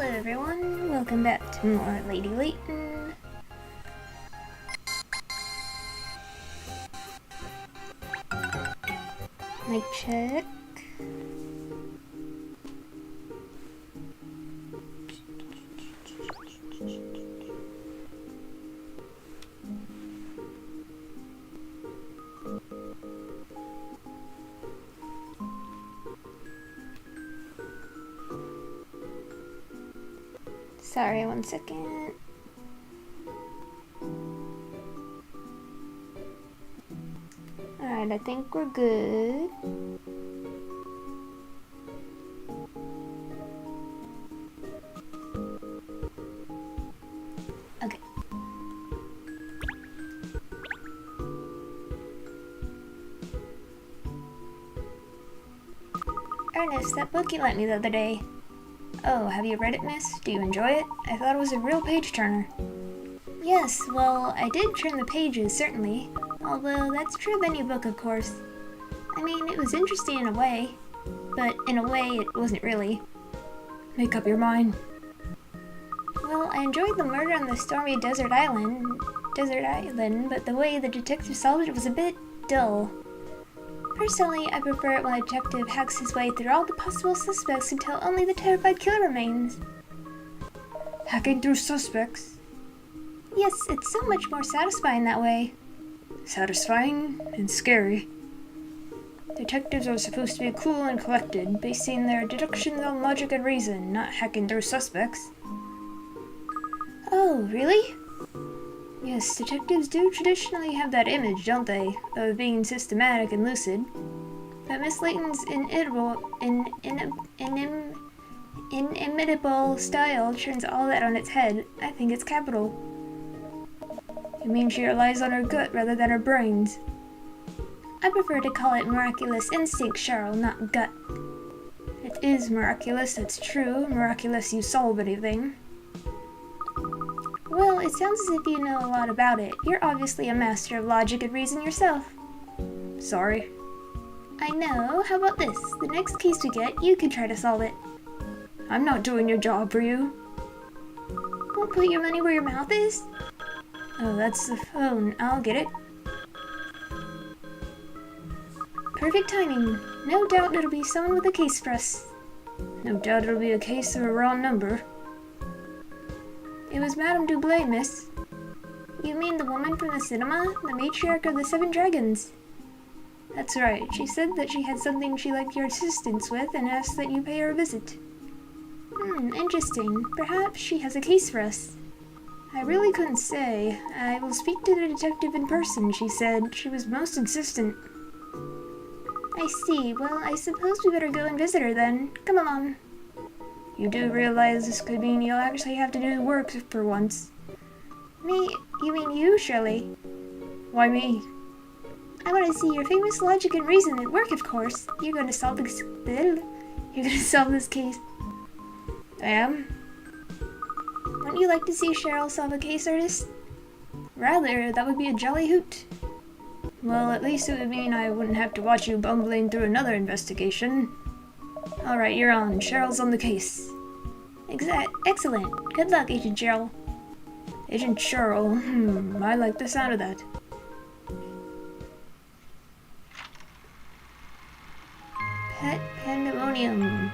Hello everyone, welcome back to more Lady Layton. Mic check. Sorry, 1 second. Alright, I think we're good. Okay. Ernest, that book you lent me the other day. Oh, have you read it, miss? Do you enjoy it? I thought it was a real page-turner. Yes, well, I did turn the pages, certainly. Although, that's true of any book, of course. I mean, it was interesting in a way. But in a way, it wasn't really. Make up your mind. Well, I enjoyed the murder on the stormy desert island, but the way the detective solved it was a bit dull. Personally, I prefer it when a detective hacks his way through all the possible suspects until only the terrified killer remains. Hacking through suspects? Yes, it's so much more satisfying that way. Satisfying and scary. Detectives are supposed to be cool and collected, basing their deductions on logic and reason, not hacking through suspects. Oh, really? Yes, detectives do traditionally have that image, don't they, of being systematic and lucid. But Miss Layton's inimitable style turns all that on its head. I think it's capital. You mean she relies on her gut rather than her brains? I prefer to call it miraculous instinct, Cheryl, not gut. It is miraculous, that's true. Miraculous you solve anything. Well, it sounds as if you know a lot about it. You're obviously a master of logic and reason yourself. Sorry. I know. How about this? The next case we get, you can try to solve it. I'm not doing your job for you. Won't put your money where your mouth is? Oh, that's the phone. I'll get it. Perfect timing. No doubt it'll be someone with a case for us. No doubt it'll be a case of a wrong number. It was Madame Dublé, miss. You mean the woman from the cinema? The matriarch of the Seven Dragons? That's right. She said that she had something she liked your assistance with and asked that you pay her a visit. Interesting. Perhaps she has a case for us. I really couldn't say. I will speak to the detective in person, she said. She was most insistent. I see. Well, I suppose we better go and visit her then. Come along. You do realize this could mean you'll actually have to do work for once. Me? You mean you, Shirley? Why me? I want to see your famous logic and reason at work, of course. You're going to solve this... You're going to solve this case. I am? Wouldn't you like to see Cheryl solve a case, Ernest? Rather, that would be a jolly hoot. Well, at least it would mean I wouldn't have to watch you bumbling through another investigation. Alright, you're on. Cheryl's on the case. Excellent. Good luck, Agent Cheryl. Agent Cheryl. I like the sound of that. Pet Pandemonium.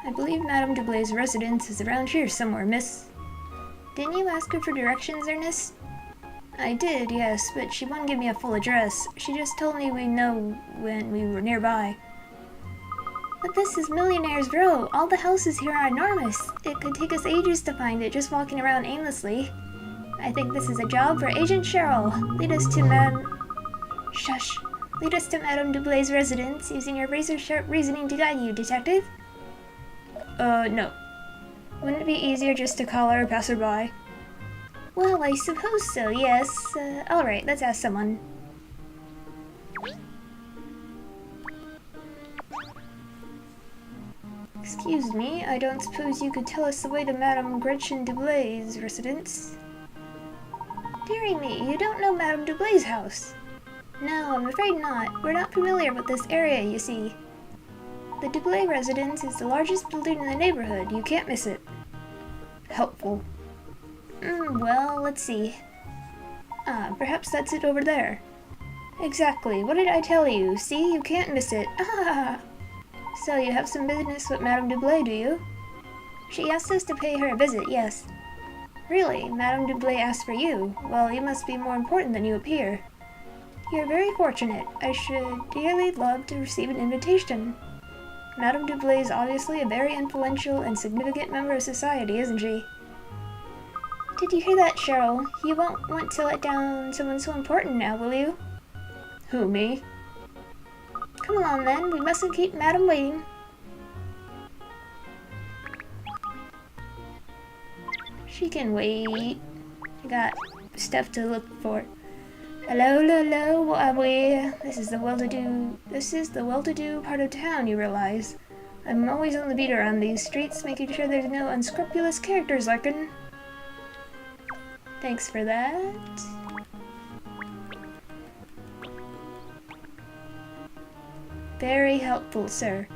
I believe Madame Dublay's residence is around here somewhere, miss. Didn't you ask her for directions, Ernest? I did, yes, but she wouldn't give me a full address. She just told me we'd know when we were nearby. But this is Millionaire's Row. All the houses here are enormous. It could take us ages to find it just walking around aimlessly. I think this is a job for Agent Cheryl. Lead us to Madame Dublay's residence using your razor-sharp reasoning to guide you, detective. No. Wouldn't it be easier just to call her a passerby? Well, I suppose so, yes. Alright, let's ask someone. Excuse me, I don't suppose you could tell us the way to Madame Gretchen Dublay's residence? Dearie me, you don't know Madame Dublay's house? No, I'm afraid not. We're not familiar with this area, you see. The Dublay residence is the largest building in the neighborhood. You can't miss it. Helpful. Well, let's see. Perhaps that's it over there. Exactly. What did I tell you? See, you can't miss it. Ah! So you have some business with Madame Dublay, do you? She asked us to pay her a visit, yes. Really? Madame Dublay asked for you? Well, you must be more important than you appear. You're very fortunate. I should dearly love to receive an invitation. Madame Dublay is obviously a very influential and significant member of society, isn't she? Did you hear that, Cheryl? You won't want to let down someone so important now, will you? Who, me? Come along then, we mustn't keep Madame waiting. She can wait. I got stuff to look for. Hello, this is the well-to-do part of town, you realize. I'm always on the beat around these streets, making sure there's no unscrupulous characters lurking. Thanks for that. Very helpful, sir.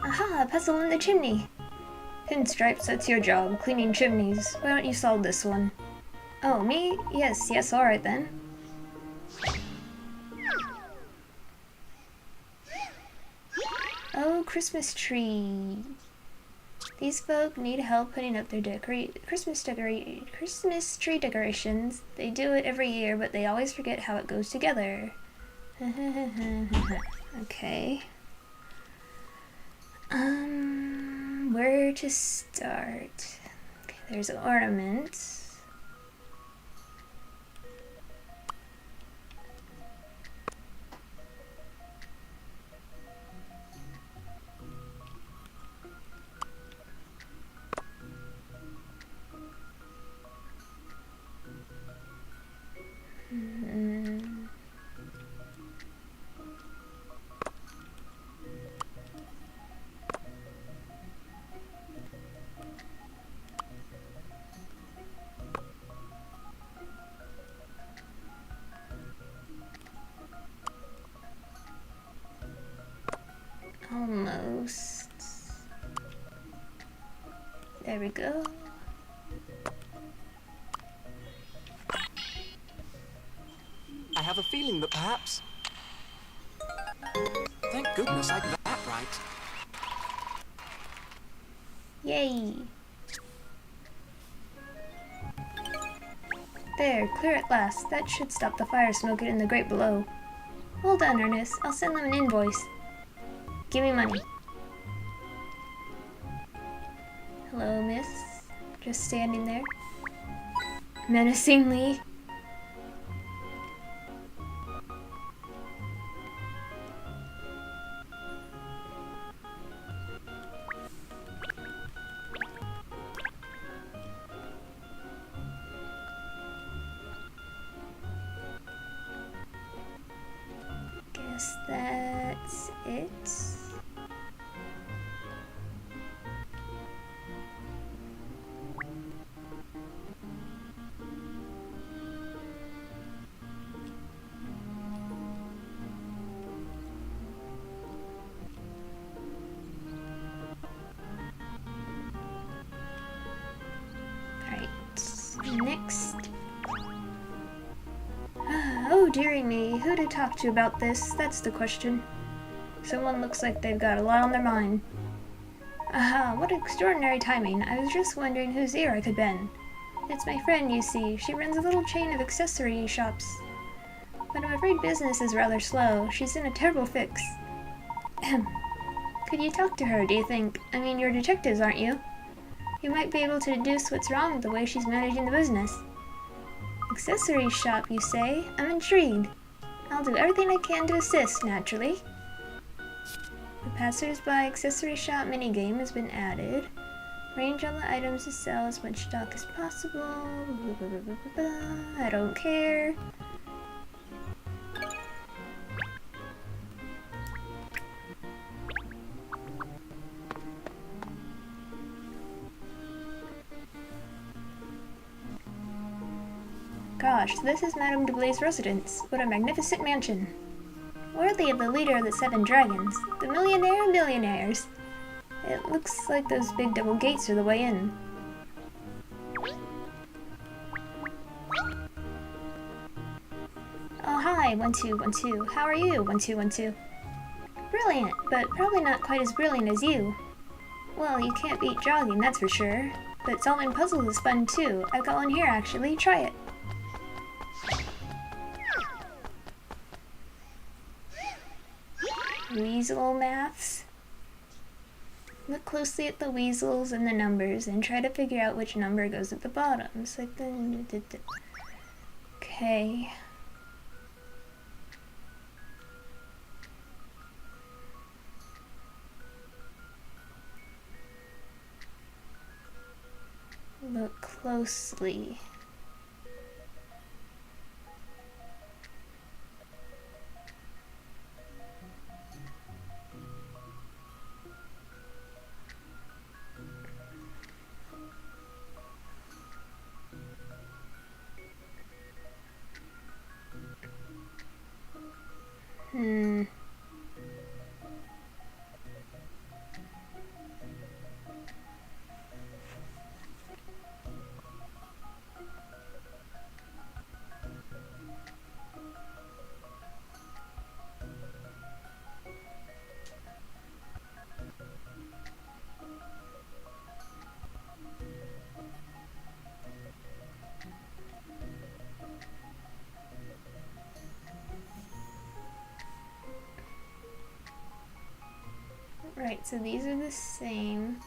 Aha, a puzzle in the chimney. Pinstripes, that's your job, cleaning chimneys. Why don't you solve this one? Oh, me? Yes, alright then. Oh, Christmas tree. These folk need help putting up their Christmas tree decorations. They do it every year, but they always forget how it goes together. Okay. Where to start? Okay, there's ornaments. Almost. There we go. I have a feeling that perhaps... Thank goodness I got that right. Yay! There, clear at last. That should stop the fire smoking in the grate below. Well done, Ernest. I'll send them an invoice. Give me money. Hello, miss. Just standing there. Menacingly. Guess that's it. Next. Oh, dearie me, who to talk to about this? That's the question. Someone looks like they've got a lot on their mind. Aha, what extraordinary timing. I was just wondering whose ear I could bend. It's my friend, you see. She runs a little chain of accessory shops. But I'm afraid business is rather slow. She's in a terrible fix. Could you talk to her, do you think? I mean, you're detectives, aren't you? You might be able to deduce what's wrong with the way she's managing the business. Accessory shop, you say? I'm intrigued. I'll do everything I can to assist, naturally. The passers-by accessory shop minigame has been added. Range all the items to sell as much stock as possible. I don't care. Gosh, this is Madame de Blai's residence. What a magnificent mansion. Worthy of the leader of the Seven Dragons, the millionaire of millionaires. It looks like those big double gates are the way in. Oh, hi, 1212. How are you, 1212? Brilliant, but probably not quite as brilliant as you. Well, you can't beat jogging, that's for sure. But solving puzzles is fun too. I've got one here, actually. Try it. Weasel maths. Look closely at the weasels and the numbers and try to figure out which number goes at the bottom. It's like the... Okay. Look closely. Right, so these are the same.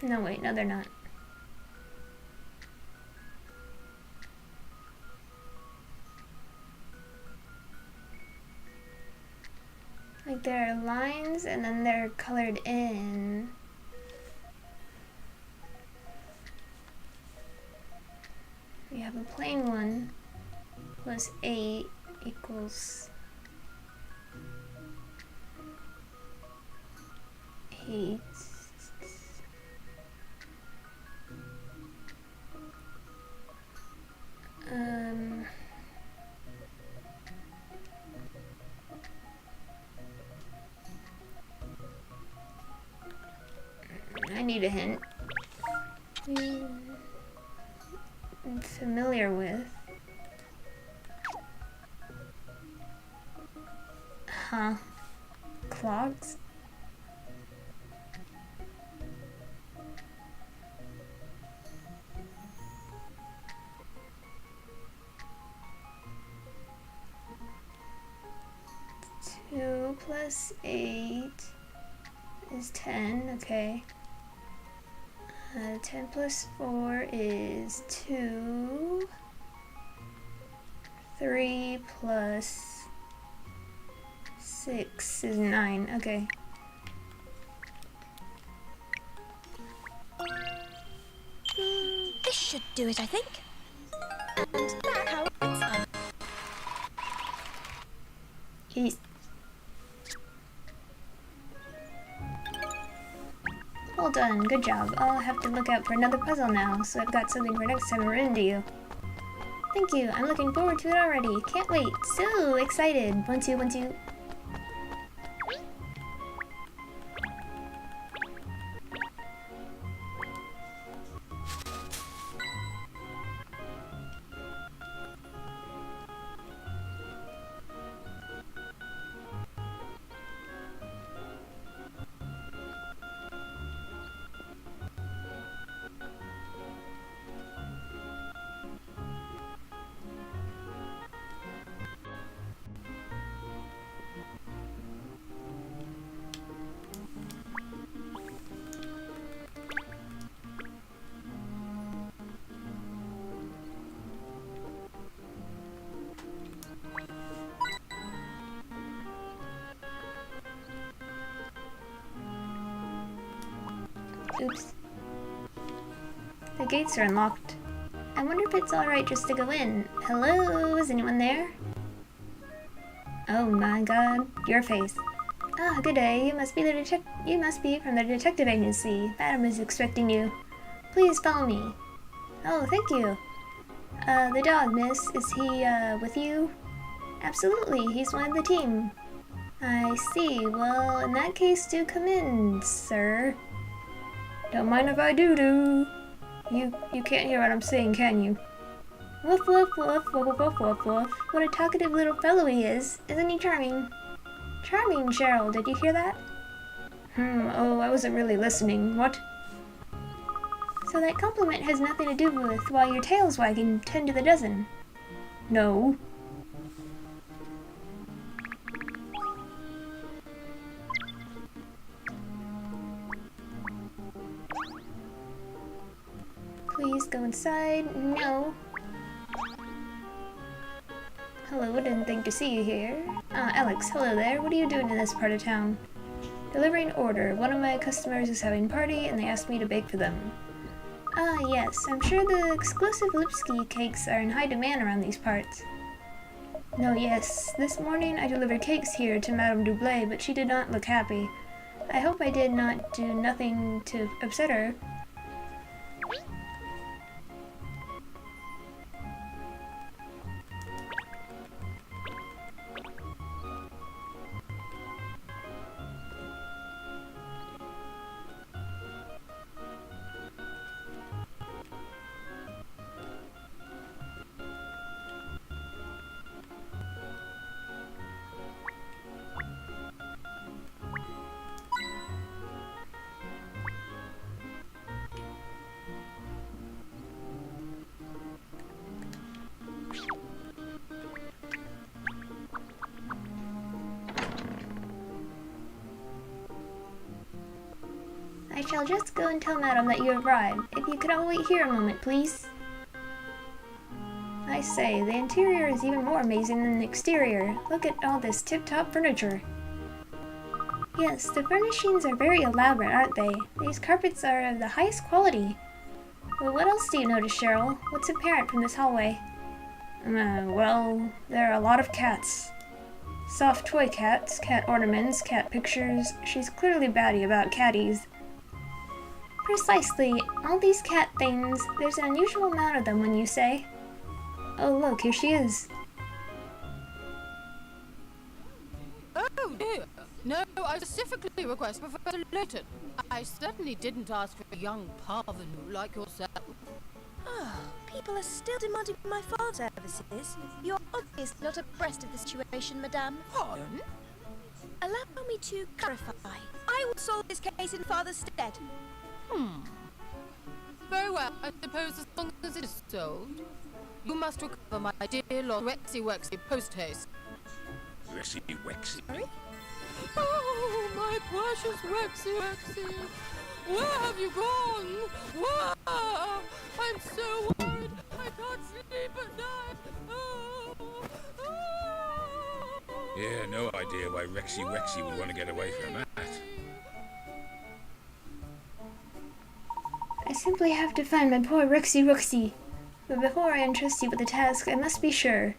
No, wait, no, they're not. Like, there are lines and then they're colored in. We have a plain one plus 8 equals 8. I need a hint. I'm familiar with. Huh. Clogs? Two plus 8 is 10, okay. 10 plus 4 is 2. 3 plus 6 is 9, okay. This should do it, I think. And that's how it's He's... Well done, good job. I'll have to look out for another puzzle now, so I've got something for next time around to you. Thank you. I'm looking forward to it already. Can't wait. So excited. 1, 2, 1, 2. Oops. The gates are unlocked. I wonder if it's alright just to go in. Hello? Is anyone there? Oh my god. Your face. Ah, good day. You must be from the detective agency. Madam is expecting you. Please follow me. Oh, thank you. The dog, miss. Is he, with you? Absolutely. He's one of the team. I see. Well, in that case, do come in, sir. Don't mind if I do. You can't hear what I'm saying, can you? Woof woof woof woof woof woof woof. What a talkative little fellow he is. Isn't he charming? Charming, Cheryl. Did you hear that? Oh, I wasn't really listening. What? So that compliment has nothing to do with while your tail's wagging 10 to the dozen. No. Please go inside. No. Hello, didn't think to see you here. Alex, hello there. What are you doing in this part of town? Delivering order. One of my customers is having a party and they asked me to bake for them. Ah, yes. I'm sure the exclusive Lipsky cakes are in high demand around these parts. No, yes. This morning I delivered cakes here to Madame Dublé, but she did not look happy. I hope I did not do nothing to upset her. I shall just go and tell Madam that you have arrived. If you could all wait here a moment, please. I say, the interior is even more amazing than the exterior. Look at all this tip-top furniture. Yes, the furnishings are very elaborate, aren't they? These carpets are of the highest quality. Well, what else do you notice, Cheryl? What's apparent from this hallway? Well, there are a lot of cats. Soft toy cats, cat ornaments, cat pictures. She's clearly batty about catties. Precisely. All these cat things, there's an unusual amount of them, when you say. Oh, look, here she is. Oh dear. No, I specifically request Professor Layton. I certainly didn't ask for a young parvenu like yourself. People are still demanding my father's services. You're obviously not abreast of the situation, madame. Pardon? Allow me to clarify. I will solve this case in father's stead. Very well. I suppose as long as it is solved, you must recover my dear Lord Wexy post-haste. Wexy? Sorry? Oh, my precious Wexy. Where have you gone? Where? I'm so worried. I can't sleep at night. Yeah, no idea why Rexy would want to get away from that. I simply have to find my poor Rexy. But before I entrust you with the task, I must be sure.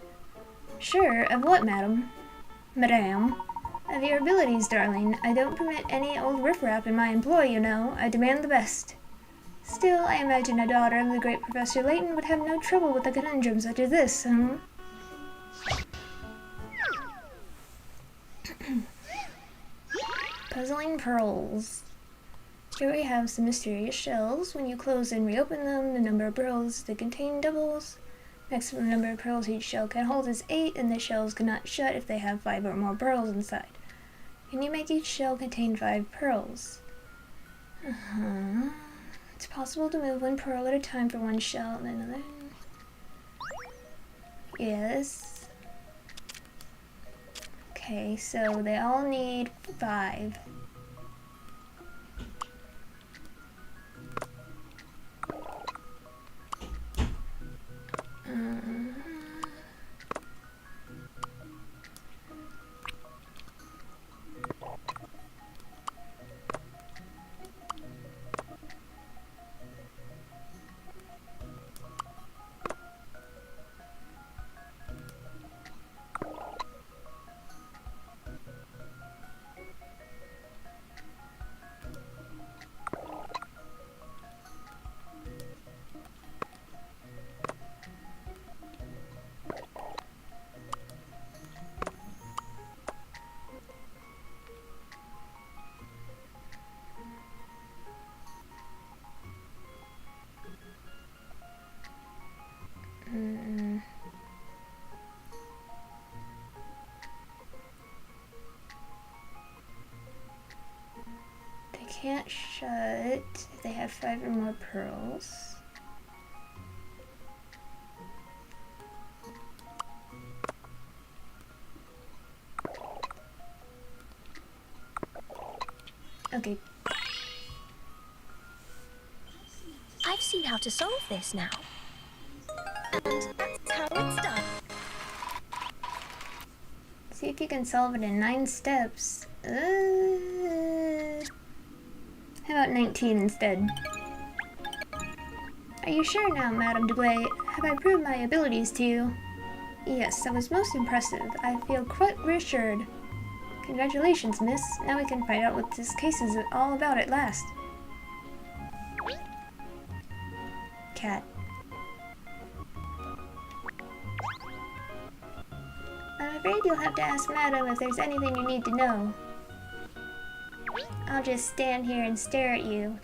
Sure of what, madam? Madame? Of your abilities, darling. I don't permit any old riffraff in my employ, you know. I demand the best. Still, I imagine a daughter of the great Professor Layton would have no trouble with a conundrum such as this, huh? Puzzling pearls. Here we have some mysterious shells. When you close and reopen them, the number of pearls they contain doubles. Maximum number of pearls each shell can hold is 8, and the shells cannot shut if they have 5 or more pearls inside. Can you make each shell contain 5 pearls? It's possible to move 1 pearl at a time for 1 shell and another. Yes. Okay, so they all need 5. They can't shut if they have 5 or more pearls. Okay. I've seen how to solve this now. And that's how it's done. See if you can solve it in 9 steps. How about 19 instead? Are you sure now, Madame Dublé? Have I proved my abilities to you? Yes, that was most impressive. I feel quite reassured. Congratulations, miss. Now we can find out what this case is all about at last. Cat. I'm afraid you'll have to ask Madam if there's anything you need to know. I'll just stand here and stare at you.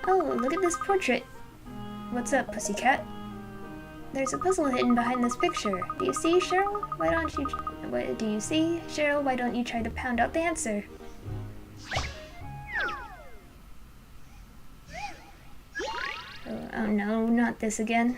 Oh, look at this portrait. What's up, pussycat? There's a puzzle hidden behind this picture. Do you see, Cheryl? Why don't you... What do you see? Cheryl, why don't you try to pound out the answer? Oh no, not this again.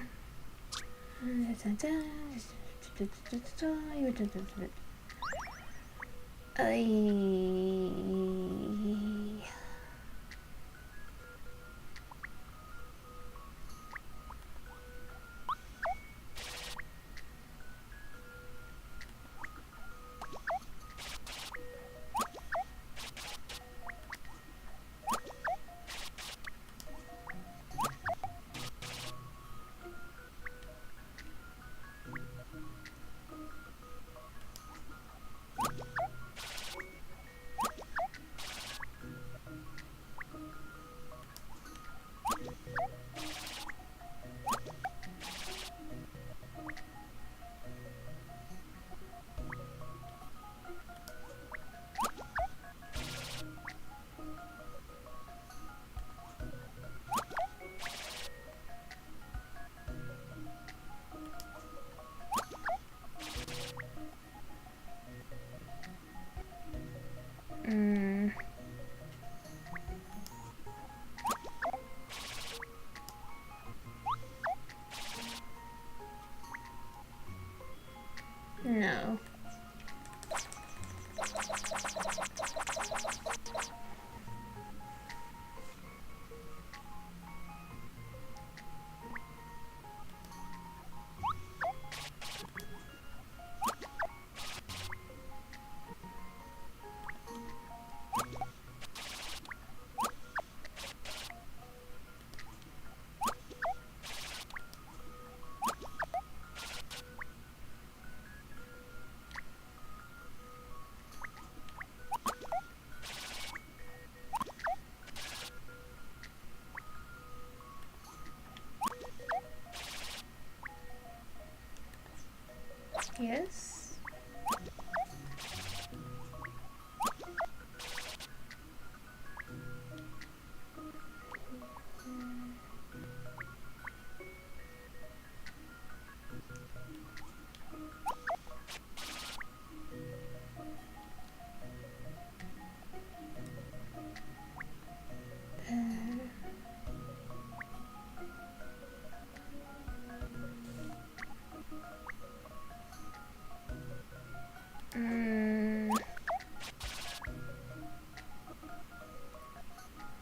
Yes.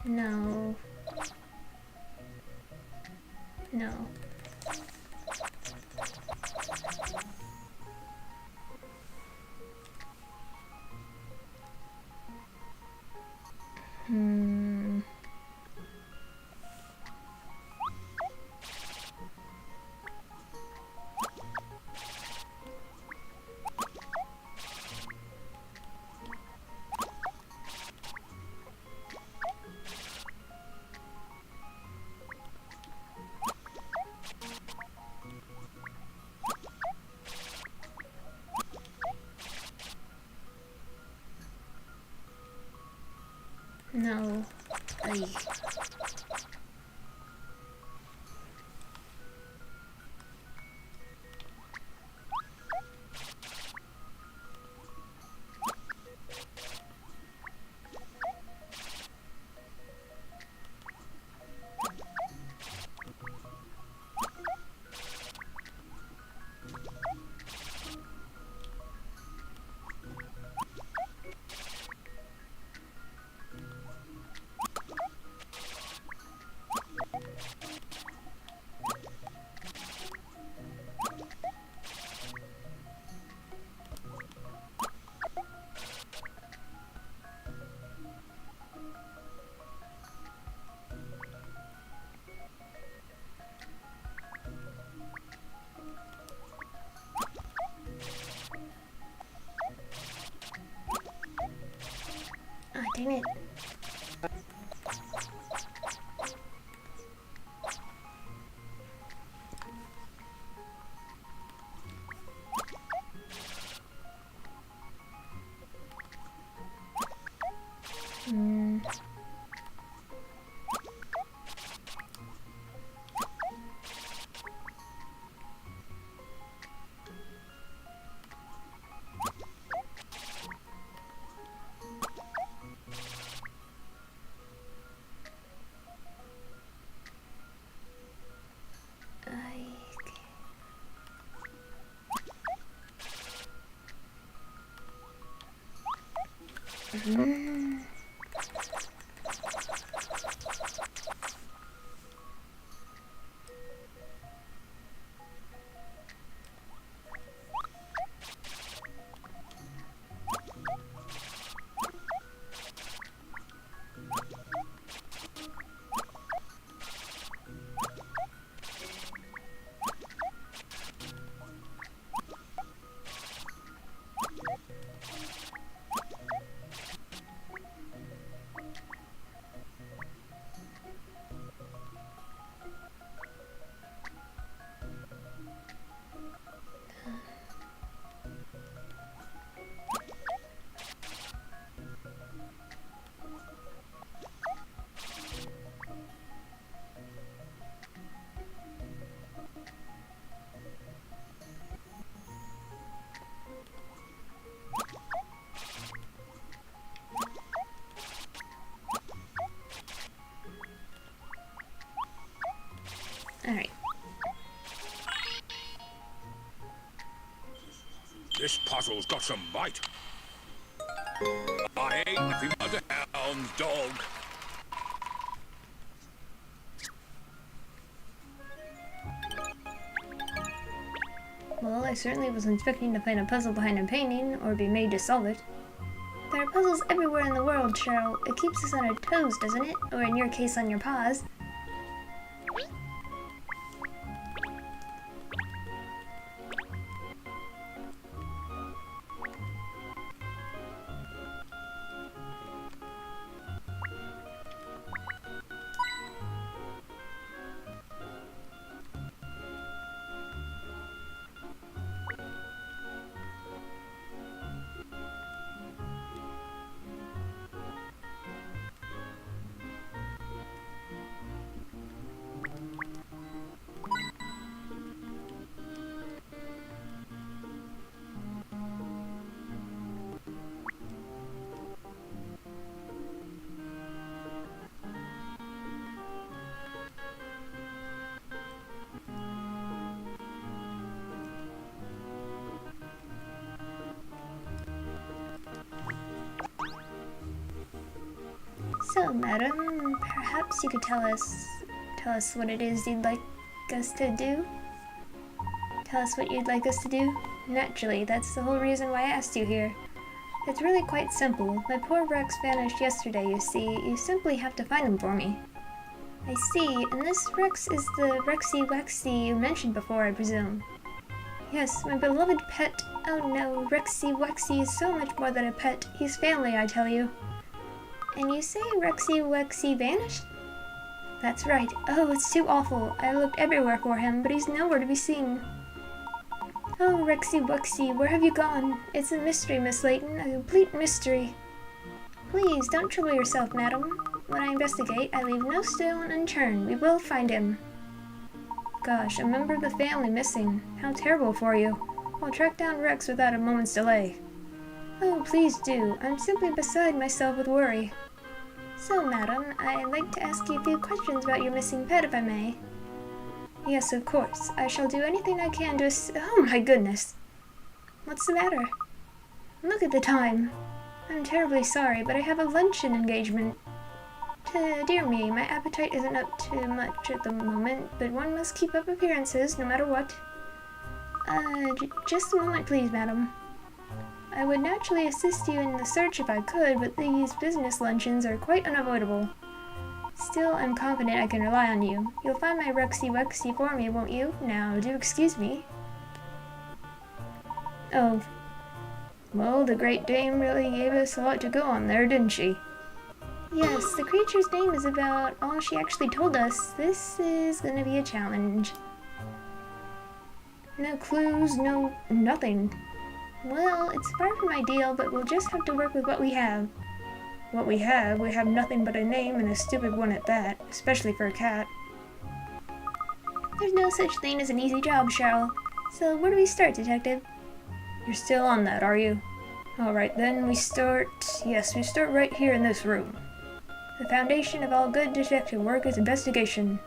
No. No. Hmm. No. Ay. Ah, dang it. Hmm. Ay. Hmm. Alright. This puzzle's got some bite. I ain't nothing but a hound's dog. Well, I certainly wasn't expecting to find a puzzle behind a painting, or be made to solve it. There are puzzles everywhere in the world, Cheryl. It keeps us on our toes, doesn't it? Or in your case, on your paws. So, madam, perhaps you could tell us what it is you'd like us to do? Tell us what you'd like us to do? Naturally, that's the whole reason why I asked you here. It's really quite simple. My poor Rex vanished yesterday, you see. You simply have to find him for me. I see, and this Rex is the Rexy Wexy you mentioned before, I presume. Yes, my beloved pet. Oh no, Rexy Wexy is so much more than a pet. He's family, I tell you. And you say Rexy Wexy vanished? That's right. Oh, it's too awful. I looked everywhere for him, but he's nowhere to be seen. Oh, Rexy Wexy, where have you gone? It's a mystery, Miss Layton, a complete mystery. Please, don't trouble yourself, madam. When I investigate, I leave no stone unturned. We will find him. Gosh, a member of the family missing. How terrible for you. I'll track down Rex without a moment's delay. Oh, please do. I'm simply beside myself with worry. So, madam, I'd like to ask you a few questions about your missing pet, if I may. Yes, of course. I shall do anything I can to Oh my goodness! What's the matter? Look at the time. I'm terribly sorry, but I have a luncheon engagement. Dear me, my appetite isn't up to much at the moment, but one must keep up appearances, no matter what. Just a moment, please, madam. I would naturally assist you in the search if I could, but these business luncheons are quite unavoidable. Still, I'm confident I can rely on you. You'll find my Rexy Wexy for me, won't you? Now, do excuse me. Oh. Well, the Great Dame really gave us a lot to go on there, didn't she? Yes, the creature's name is about all she actually told us. This is gonna be a challenge. No clues, nothing. Well, it's far from ideal, but we'll just have to work with what we have. What we have nothing but a name and a stupid one at that, especially for a cat. There's no such thing as an easy job, Cheryl. So where do we start, Detective? You're still on that, are you? Alright then, we start right here in this room. The foundation of all good detective work is investigation.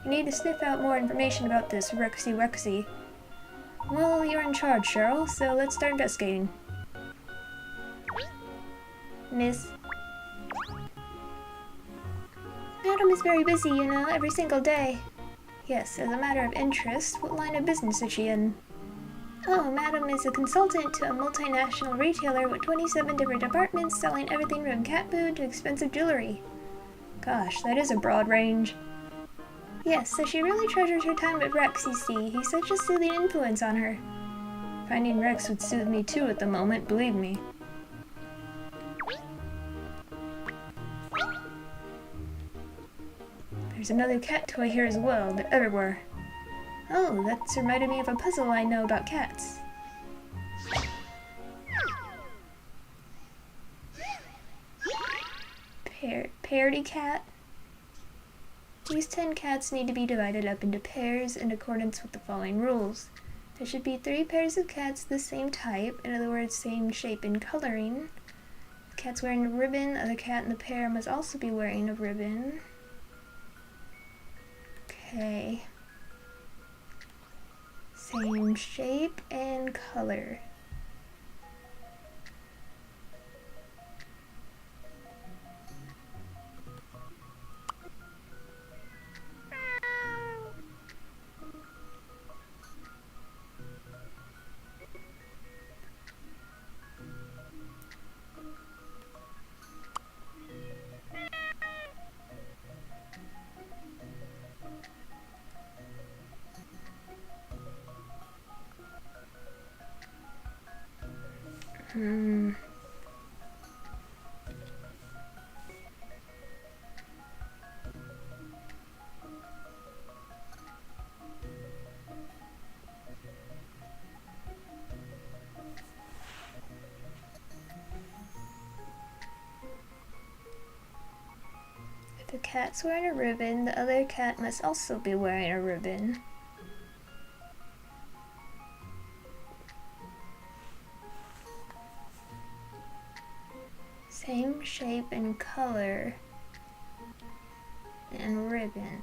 You need to sniff out more information about this Rexy Wexy. Well, you're in charge, Cheryl, so let's start investigating. Miss? Madam is very busy, you know, every single day. Yes, as a matter of interest, what line of business is she in? Oh, Madam is a consultant to a multinational retailer with 27 different departments selling everything from cat food to expensive jewelry. Gosh, that is a broad range. Yes, so she really treasures her time with Rex, you see. He's such a soothing influence on her. Finding Rex would soothe me too at the moment, believe me. There's another cat toy here as well. They're everywhere. Oh, that's reminded me of a puzzle I know about cats. Parity cat? These 10 cats need to be divided up into pairs in accordance with the following rules. There should be 3 pairs of cats the same type, in other words, same shape and coloring. The cat's wearing a ribbon, the other cat in the pair must also be wearing a ribbon. Okay. Same shape and color. If the cat's wearing a ribbon, the other cat must also be wearing a ribbon. Same shape and color and ribbon.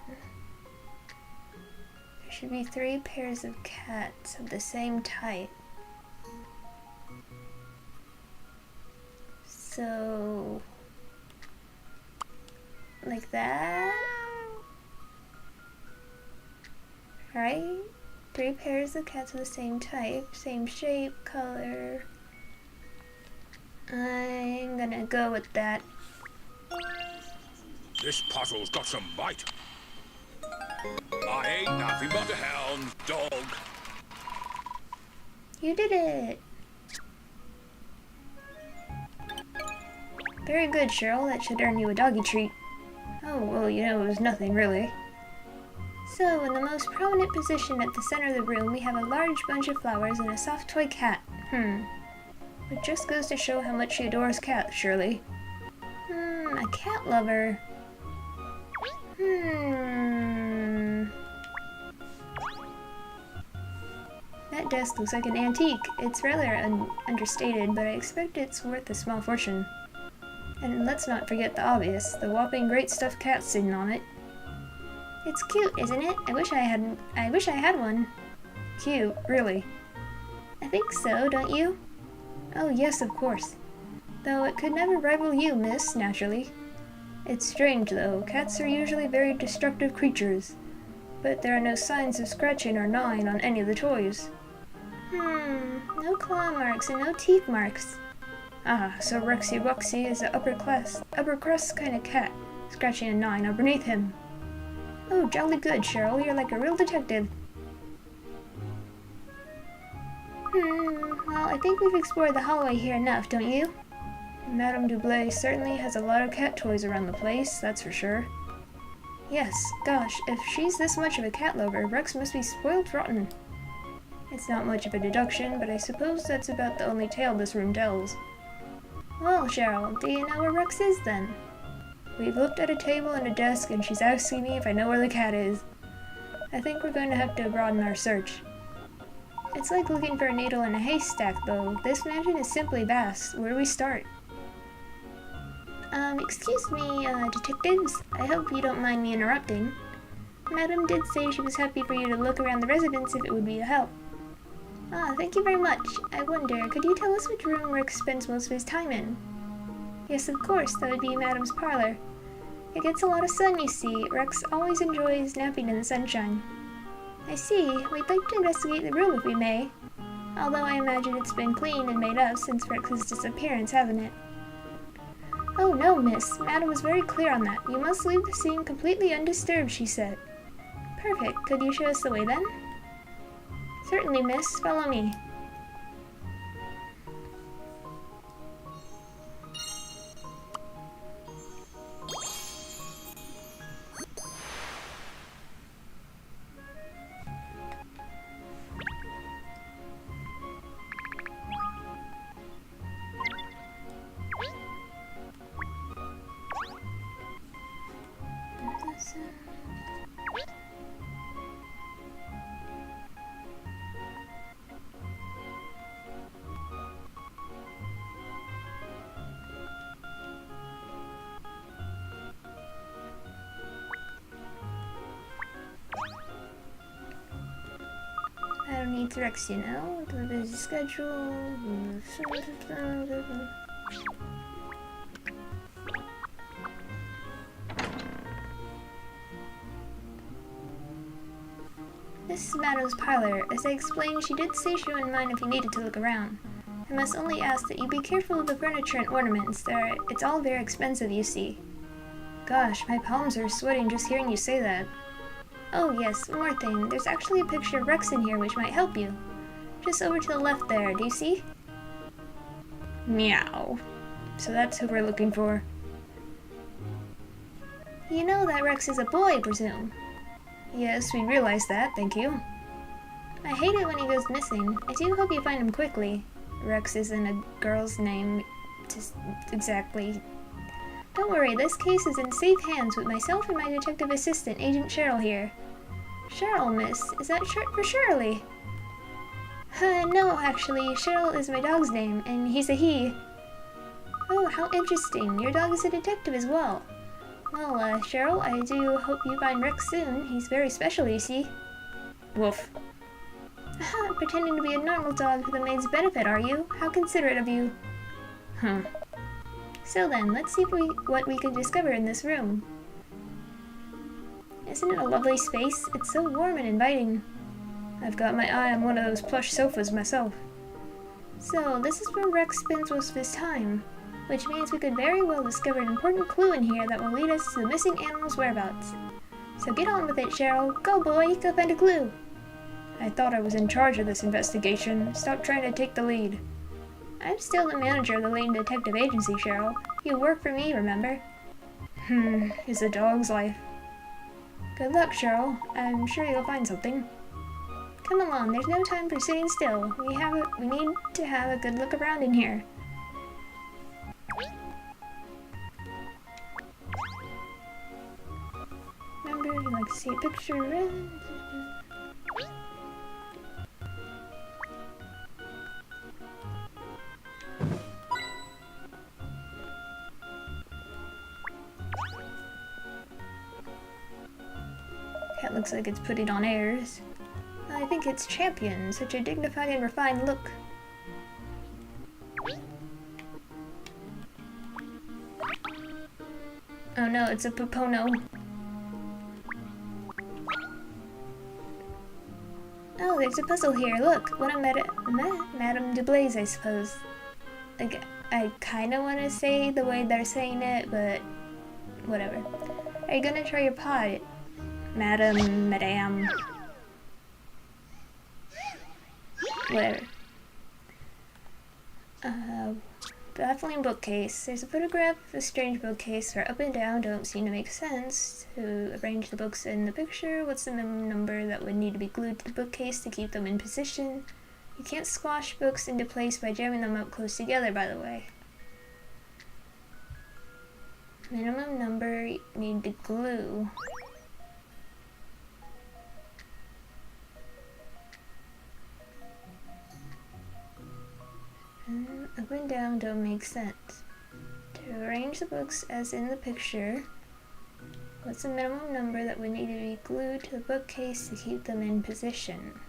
There should be 3 pairs of cats of the same type. So like that. Right? 3 pairs of cats of the same type, same shape, color. I'm gonna go with that. This puzzle's got some bite. I ain't nothing but a hound dog. You did it! Very good, Cheryl. That should earn you a doggy treat. Oh, well, you know, it was nothing, really. So, in the most prominent position at the center of the room, we have a large bunch of flowers and a soft toy cat. It just goes to show how much she adores cats, surely. A cat lover. That desk looks like an antique. It's rather understated, but I expect it's worth a small fortune. And let's not forget the obvious, the whopping great stuffed cat sitting on it. It's cute, isn't it? I wish I had one. Cute, really. I think so, don't you? Oh yes, of course. Though it could never rival you, miss, naturally. It's strange, though. Cats are usually very destructive creatures. But there are no signs of scratching or gnawing on any of the toys. No claw marks and no teeth marks. Ah, so Rexy Wuxy is an upper crust kind of cat, scratching and gnawing underneath him. Oh, jolly good, Cheryl. You're like a real detective. Well, I think we've explored the hallway here enough, don't you? Madame Dublé certainly has a lot of cat toys around the place, that's for sure. Yes, gosh, if she's this much of a cat lover, Rex must be spoiled rotten. It's not much of a deduction, but I suppose that's about the only tale this room tells. Well, Cheryl, do you know where Rex is, then? We've looked at a table and a desk, and she's asking me if I know where the cat is. I think we're going to have to broaden our search. It's like looking for a needle in a haystack, though. This mansion is simply vast. Where do we start? Excuse me, detectives. I hope you don't mind me interrupting. Madam did say she was happy for you to look around the residence if it would be a help. Ah, thank you very much. I wonder, could you tell us which room Rex spends most of his time in? Yes, of course, that would be Madam's parlor. It gets a lot of sun, you see. Rex always enjoys napping in the sunshine. I see. We'd like to investigate the room if we may. Although I imagine it's been cleaned and made up since Rex's disappearance, hasn't it? Oh no, miss. Madam was very clear on that. You must leave the scene completely undisturbed, she said. Perfect. Could you show us the way then? Certainly, miss. Follow me. I don't need Rex, you know. The busy schedule. This is Madam's parlor. As I explained, she did say she wouldn't mind if you needed to look around. I must only ask that you be careful of the furniture and ornaments. It's all very expensive, you see. Gosh, my palms are sweating just hearing you say that. Oh yes, one more thing. There's actually a picture of Rex in here which might help you. Just over to the left there, do you see? Meow. So that's who we're looking for. You know that Rex is a boy, I presume? Yes, we realize that, thank you. I hate it when he goes missing. I do hope you find him quickly. Rex isn't a girl's name, just exactly. Don't worry, this case is in safe hands with myself and my detective assistant, Agent Cheryl here. Cheryl, miss. Is that short for Shirley? No, actually, Cheryl is my dog's name, and he's a he. Oh, how interesting. Your dog is a detective as well. Well, Cheryl, I do hope you find Rex soon. He's very special, you see. Woof. Pretending to be a normal dog for the maid's benefit, are you? How considerate of you. So then, let's see what we can discover in this room. Isn't it a lovely space? It's so warm and inviting. I've got my eye on one of those plush sofas myself. So, this is where Rex spends most of his time, which means we could very well discover an important clue in here that will lead us to the missing animal's whereabouts. So get on with it, Cheryl. Go, boy, go find a clue. I thought I was in charge of this investigation. Stop trying to take the lead. I'm still the manager of the Layton Detective Agency, Cheryl. You work for me, remember? It's a dog's life. Good luck, Cheryl. I'm sure you'll find something. Come along, there's no time for sitting still. We need to have a good look around in here. Remember, if you'd like to see a picture, Cat looks like it's putting on airs. I think it's Champion, such a dignified and refined look. Oh no, it's a Popono. Oh, there's a puzzle here. Look, one of Madame Dublaze, I suppose. Like, I kind of want to say the way they're saying it, but whatever. Are you gonna try your pot, Madame? Whatever. Baffling bookcase. There's a photograph of a strange bookcase where up and down don't seem to make sense. To arrange the books in the picture, what's the minimum number that would need to be glued to the bookcase to keep them in position? You can't squash books into place by jamming them up close together, by the way. Minimum number you need to glue. Up and down don't make sense. To arrange the books as in the picture, what's the minimum number that would need to be glued to the bookcase to keep them in position?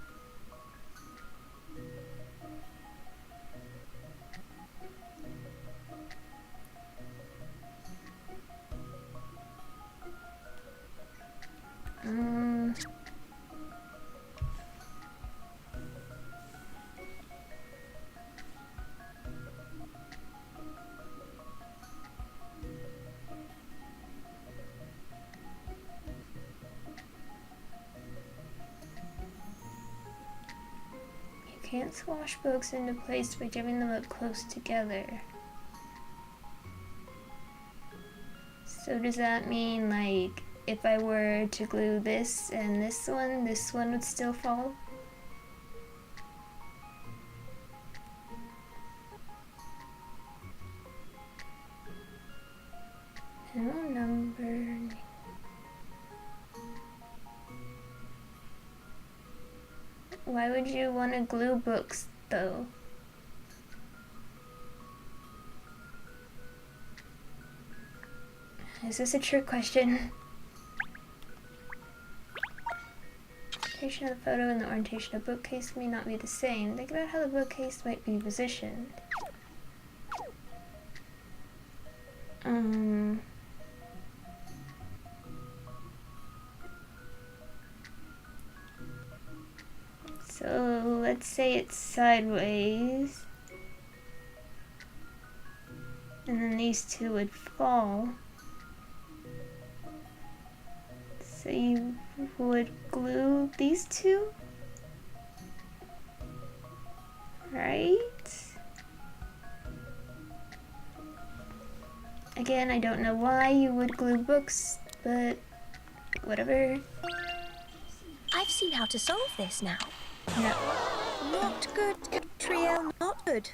Can't squash books into place by jamming them up close together. So does that mean, like, if I were to glue this and this one would still fall? Minimum number. Why would you want to glue books, though? Is this a trick question? Orientation of the photo and the orientation of the bookcase may not be the same. Think about how the bookcase might be positioned. So let's say it's sideways, and then these two would fall. So you would glue these two, right? Again, I don't know why you would glue books, but whatever. I've seen how to solve this now. No. Not good, Triel, not good.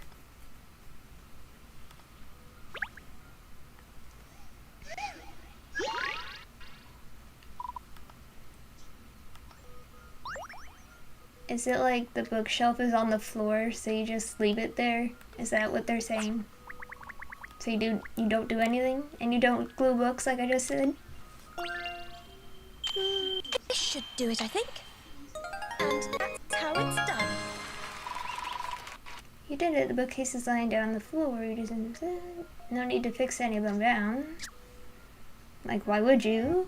Is it like the bookshelf is on the floor, so you just leave it there? Is that what they're saying? So you don't do anything, and you don't glue books like I just said? This should do it, I think. And that's how it's done. You did it. The bookcase is lying down on the floor. You just no need to fix any of them down. Like, why would you?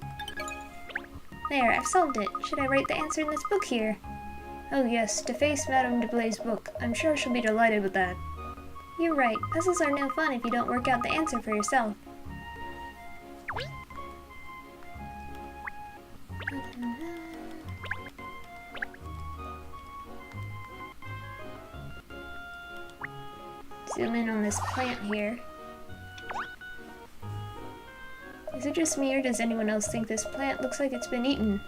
There, I've solved it. Should I write the answer in this book here? Oh yes, deface Madame Deblay's book. I'm sure she'll be delighted with that. You're right. Puzzles are no fun if you don't work out the answer for yourself. Zoom in on this plant here. Is it just me or does anyone else think this plant looks like it's been eaten?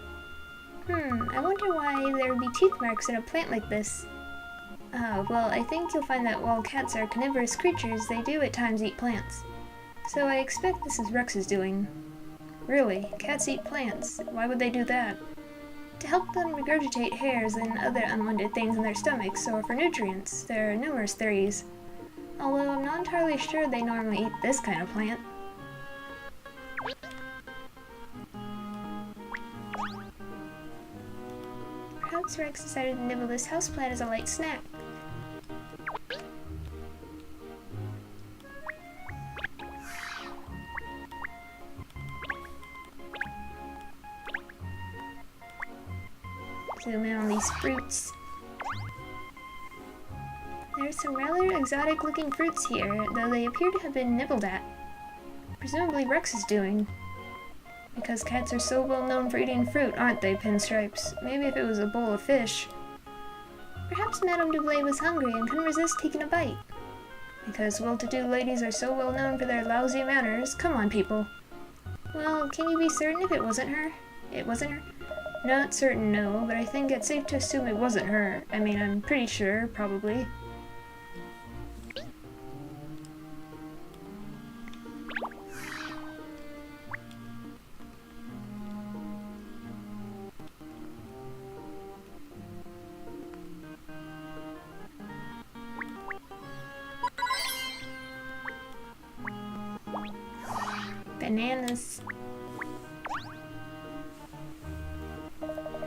I wonder why there would be teeth marks in a plant like this. Well, I think you'll find that while cats are carnivorous creatures, they do at times eat plants. So I expect this is Rex's doing. Really? Cats eat plants? Why would they do that? To help them regurgitate hairs and other unwanted things in their stomachs, or for nutrients. There are numerous theories. Although I'm not entirely sure they normally eat this kind of plant. Perhaps Rex decided to nibble this houseplant as a light snack. Zoom in on these fruits. There's some rather exotic looking fruits here, though they appear to have been nibbled at. Presumably Rex is doing. Because cats are so well known for eating fruit, aren't they, Pinstripes? Maybe if it was a bowl of fish. Perhaps Madame Dublé was hungry and couldn't resist taking a bite. Because well-to-do ladies are so well known for their lousy manners. Come on, people. Well, can you be certain if it wasn't her? It wasn't her? Not certain, no, but I think it's safe to assume it wasn't her. I mean, I'm pretty sure, probably. Bananas.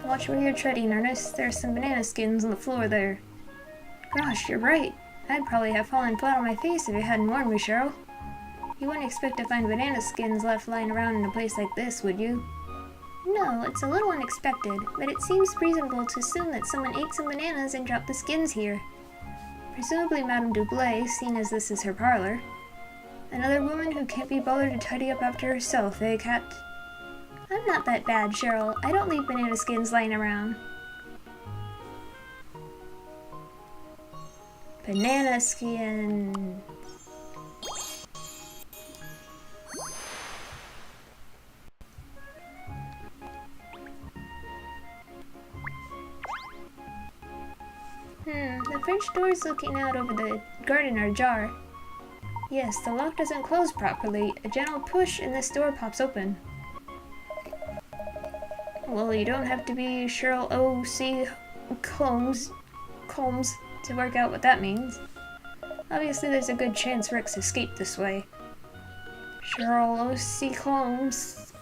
Watch where you're treading, Ernest. There's some banana skins on the floor there. Gosh, you're right. I'd probably have fallen flat on my face if you hadn't warned me, Cheryl. You wouldn't expect to find banana skins left lying around in a place like this, would you? No, it's a little unexpected, but it seems reasonable to assume that someone ate some bananas and dropped the skins here. Presumably Madame Dublé, seeing as this is her parlor. Another woman who can't be bothered to tidy up after herself, eh, Cat? I'm not that bad, Cheryl. I don't leave banana skins lying around. Banana skin. The French door's looking out over the garden are ajar. Yes, the lock doesn't close properly. A gentle push and this door pops open. Well, you don't have to be Cheryl O.C. Combs to work out what that means. Obviously, there's a good chance Rex escaped this way. Cheryl O.C. Combs.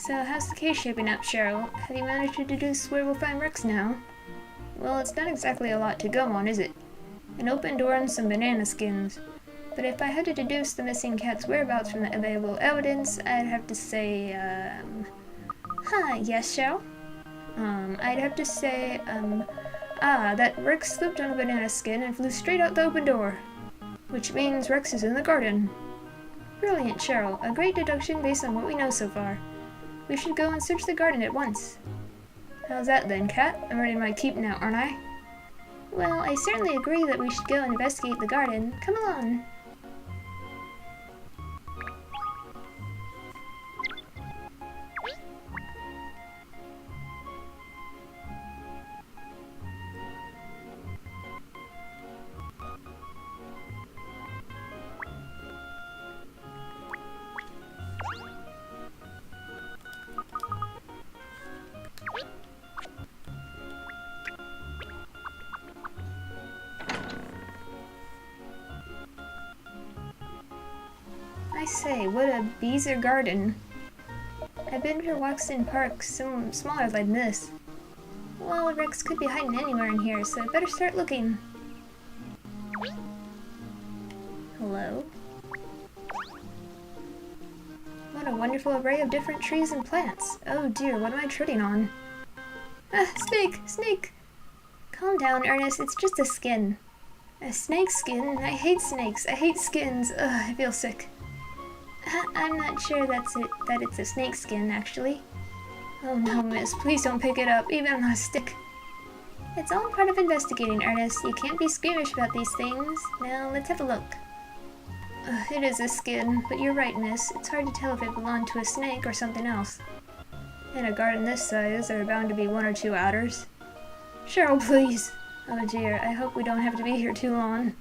So, how's the case shaping up, Cheryl? Have you managed to deduce where we'll find Rex now? Well, it's not exactly a lot to go on, is it? An open door and some banana skins. But if I had to deduce the missing cat's whereabouts from the available evidence, I'd have to say, yes, Cheryl? I'd have to say, that Rex slipped on a banana skin and flew straight out the open door. Which means Rex is in the garden. Brilliant, Cheryl. A great deduction based on what we know so far. We should go and search the garden at once. How's that then, Cat? I'm earning my keep now, aren't I? Well, I certainly agree that we should go and investigate the garden. Come along. I say, what a beezer garden. I've been to walks in parks, some smaller than this. Well, Rex could be hiding anywhere in here, so I better start looking. Hello. What a wonderful array of different trees and plants. Oh dear, what am I treading on? Ah, snake! Snake! Calm down, Ernest, it's just a skin. A snake skin? I hate snakes. I hate skins. Ugh, I feel sick. I'm not sure that it's a snake skin, actually. Oh no, miss, please don't pick it up, even on a stick. It's all part of investigating, Ernest. You can't be squeamish about these things. Now, let's have a look. It is a skin, but you're right, miss. It's hard to tell if it belonged to a snake or something else. In a garden this size, there are bound to be one or two otters. Cheryl, please! Oh dear, I hope we don't have to be here too long.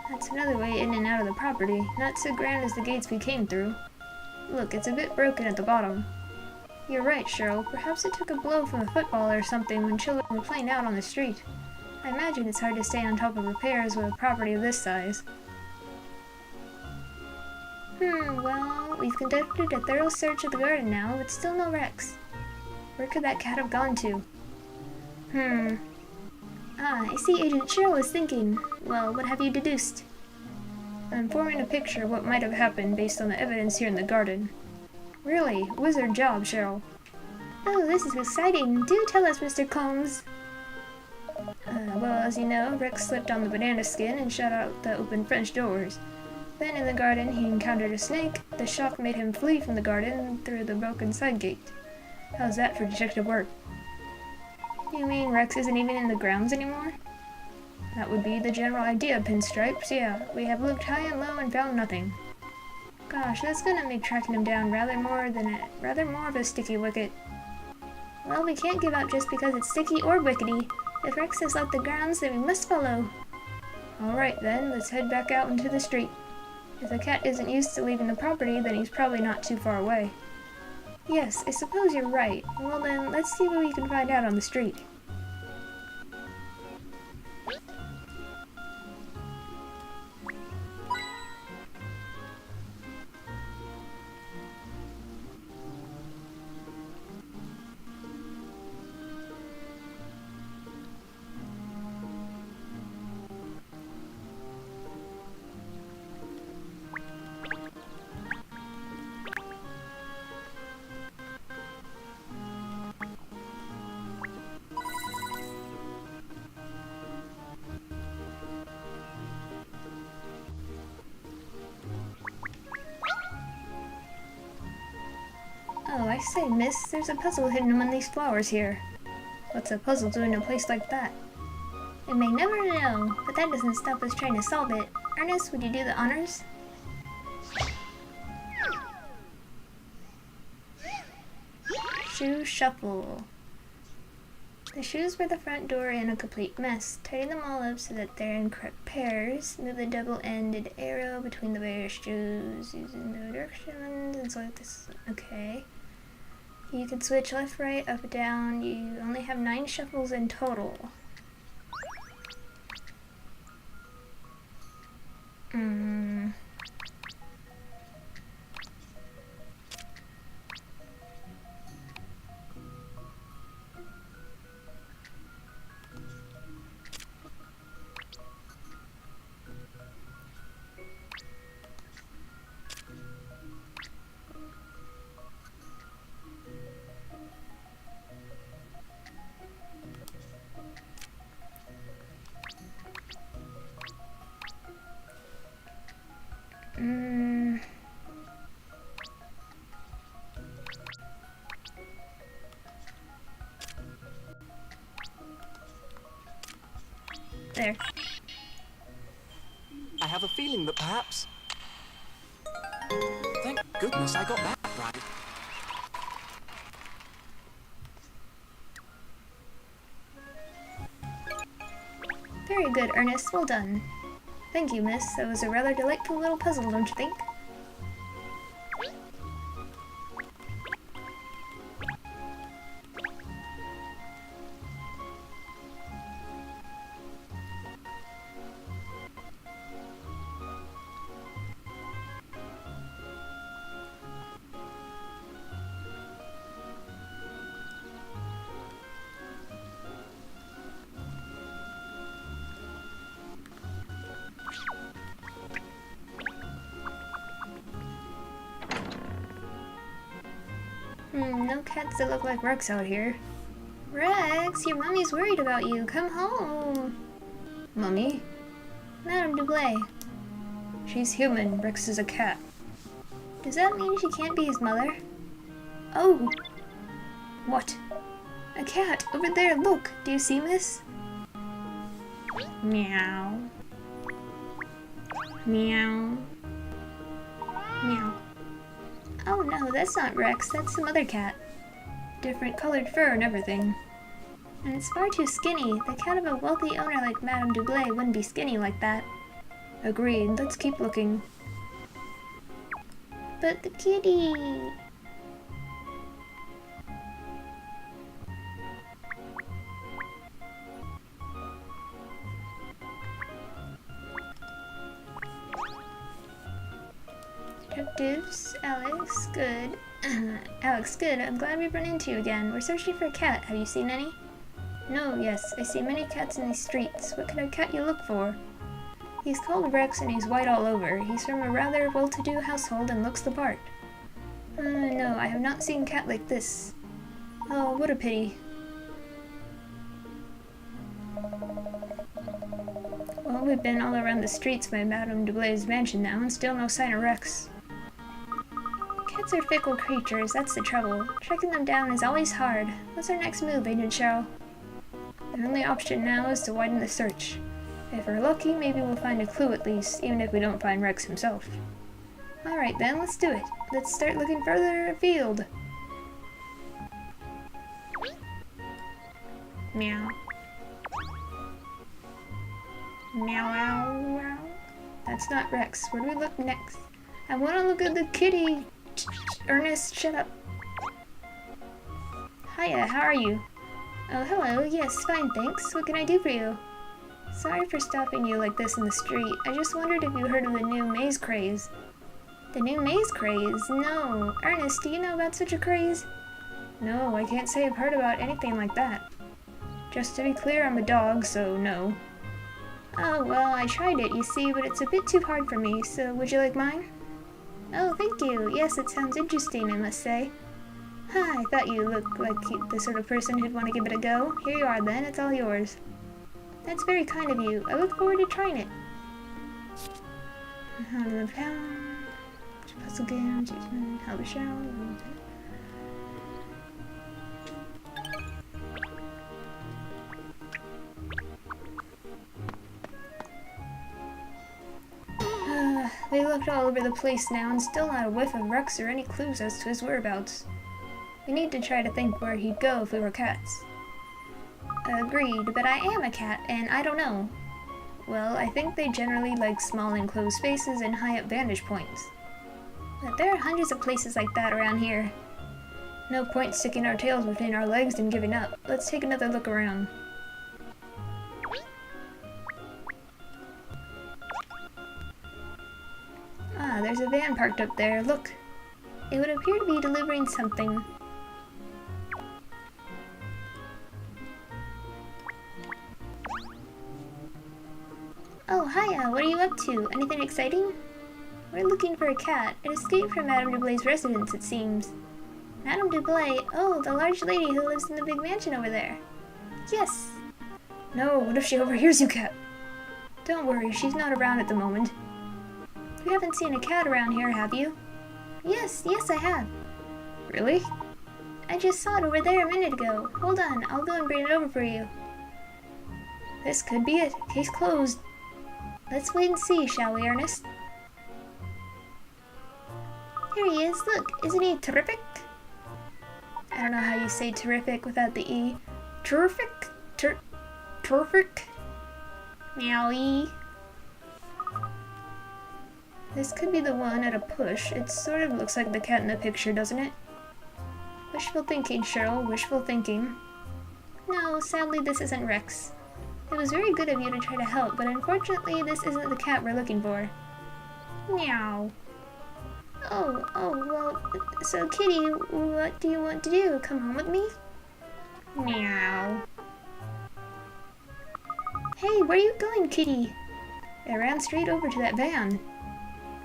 That's another way in and out of the property, not so grand as the gates we came through. Look, it's a bit broken at the bottom. You're right, Cheryl. Perhaps it took a blow from a football or something when children were playing out on the street. I imagine it's hard to stay on top of repairs with a property of this size. Well, we've conducted a thorough search of the garden now, but still no wrecks. Where could that cat have gone to? I see Agent Cheryl is thinking. Well, what have you deduced? I'm forming a picture of what might have happened based on the evidence here in the garden. Really, wizard job, Cheryl. Oh, this is exciting. Do tell us, Mr. Combs. Well, as you know, Rex slipped on the banana skin and shut out the open French doors. Then in the garden, he encountered a snake. The shock made him flee from the garden through the broken side gate. How's that for detective work? You mean Rex isn't even in the grounds anymore? That would be the general idea, Pinstripes. Yeah, we have looked high and low and found nothing. Gosh, that's gonna make tracking him down rather more of a sticky wicket. Well, we can't give up just because it's sticky or wickety. If Rex has left the grounds, then we must follow. Alright then, let's head back out into the street. If the cat isn't used to leaving the property, then he's probably not too far away. Yes, I suppose you're right. Well then, let's see what we can find out on the street. Oh, I say, miss, there's a puzzle hidden among these flowers here. What's a puzzle doing in a place like that? We may never know, but that doesn't stop us trying to solve it. Ernest, would you do the honors? Shoe shuffle. The shoes were the front door in a complete mess. Tighten them all up so that they're in correct pairs. Move the double-ended arrow between the various shoes using no directions and so like this. Okay. You can switch left, right, up, down. You only have 9 shuffles in total. There. I have a feeling that perhaps... Thank goodness I got that right. Very good, Ernest. Well done. Thank you, miss. That was a rather delightful little puzzle, don't you think? No cats that look like Rex out here. Rex, your mommy's worried about you. Come home. Mummy? Madame Dublé. She's human. Rex is a cat. Does that mean she can't be his mother? Oh! What? A cat! Over there, look! Do you see, miss? Meow. Meow. Meow. Oh no, that's not Rex, that's some other cat. Different colored fur and everything. And it's far too skinny. The cat of a wealthy owner like Madame Dublé wouldn't be skinny like that. Agreed, let's keep looking. But the kitty... Detectives, Alex, good. Alex, good. I'm glad we've run into you again. We're searching for a cat. Have you seen any? No, yes. I see many cats in these streets. What kind of cat you look for? He's called Rex and he's white all over. He's from a rather well-to-do household and looks the part. No, I have not seen a cat like this. Oh, what a pity. Well, we've been all around the streets by Madame Dublé's mansion now and still no sign of Rex. Cats are fickle creatures, that's the trouble. Tracking them down is always hard. What's our next move, Agent Cheryl? The only option now is to widen the search. If we're lucky, maybe we'll find a clue at least, even if we don't find Rex himself. Alright then, let's do it. Let's start looking further afield. Meow. Meow, meow, meow. That's not Rex. Where do we look next? I want to look at the kitty. Ernest, shut up. Hiya, how are you? Oh, hello. Yes, fine, thanks. What can I do for you? Sorry for stopping you like this in the street. I just wondered if you heard of the new maze craze. The new maze craze? No. Ernest, do you know about such a craze? No, I can't say I've heard about anything like that. Just to be clear, I'm a dog, so no. Oh, well, I tried it, you see, but it's a bit too hard for me, so would you like mine? Oh, thank you. Yes, it sounds interesting, I must say. I thought you looked like the sort of person who'd want to give it a go. Here you are, then. It's all yours. That's very kind of you. I look forward to trying it. How to live down. Puzzle games. How to shower. We looked all over the place now and still not a whiff of Rex or any clues as to his whereabouts. We need to try to think where he'd go if we were cats. Agreed, but I am a cat, and I don't know. Well, I think they generally like small enclosed spaces and high-up vantage points. But there are hundreds of places like that around here. No point sticking our tails between our legs and giving up. Let's take another look around. Ah, there's a van parked up there. Look. It would appear to be delivering something. Oh, hiya. What are you up to? Anything exciting? We're looking for a cat. It escaped from Madame Dublé's residence, it seems. Madame Dublé? Oh, the large lady who lives in the big mansion over there. Yes. No, what if she overhears you, cat? Don't worry, she's not around at the moment. You haven't seen a cat around here, have you? Yes, I have. Really? I just saw it over there a minute ago. Hold on, I'll go and bring it over for you. This could be it. Case closed. Let's wait and see, shall we, Ernest? Here he is. Look, isn't he terrific? I don't know how you say terrific without the E. Terrific? Terrific? Meowie. This could be the one at a push. It sort of looks like the cat in the picture, doesn't it? Wishful thinking, Cheryl. Wishful thinking. No, sadly this isn't Rex. It was very good of you to try to help, but unfortunately this isn't the cat we're looking for. Meow. Oh, well, so Kitty, what do you want to do? Come home with me? Meow. Hey, where are you going, Kitty? I ran straight over to that van.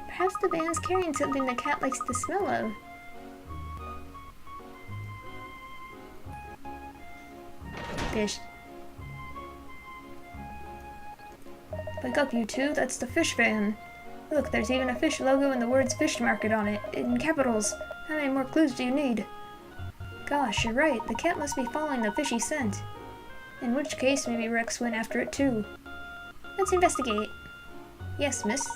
Perhaps the van's carrying something the cat likes the smell of. Fish. Wake up, you two. That's the fish van. Look, there's even a fish logo and the words fish market on it, in capitals. How many more clues do you need? Gosh, you're right. The cat must be following the fishy scent. In which case, maybe Rex went after it too. Let's investigate. Yes, miss.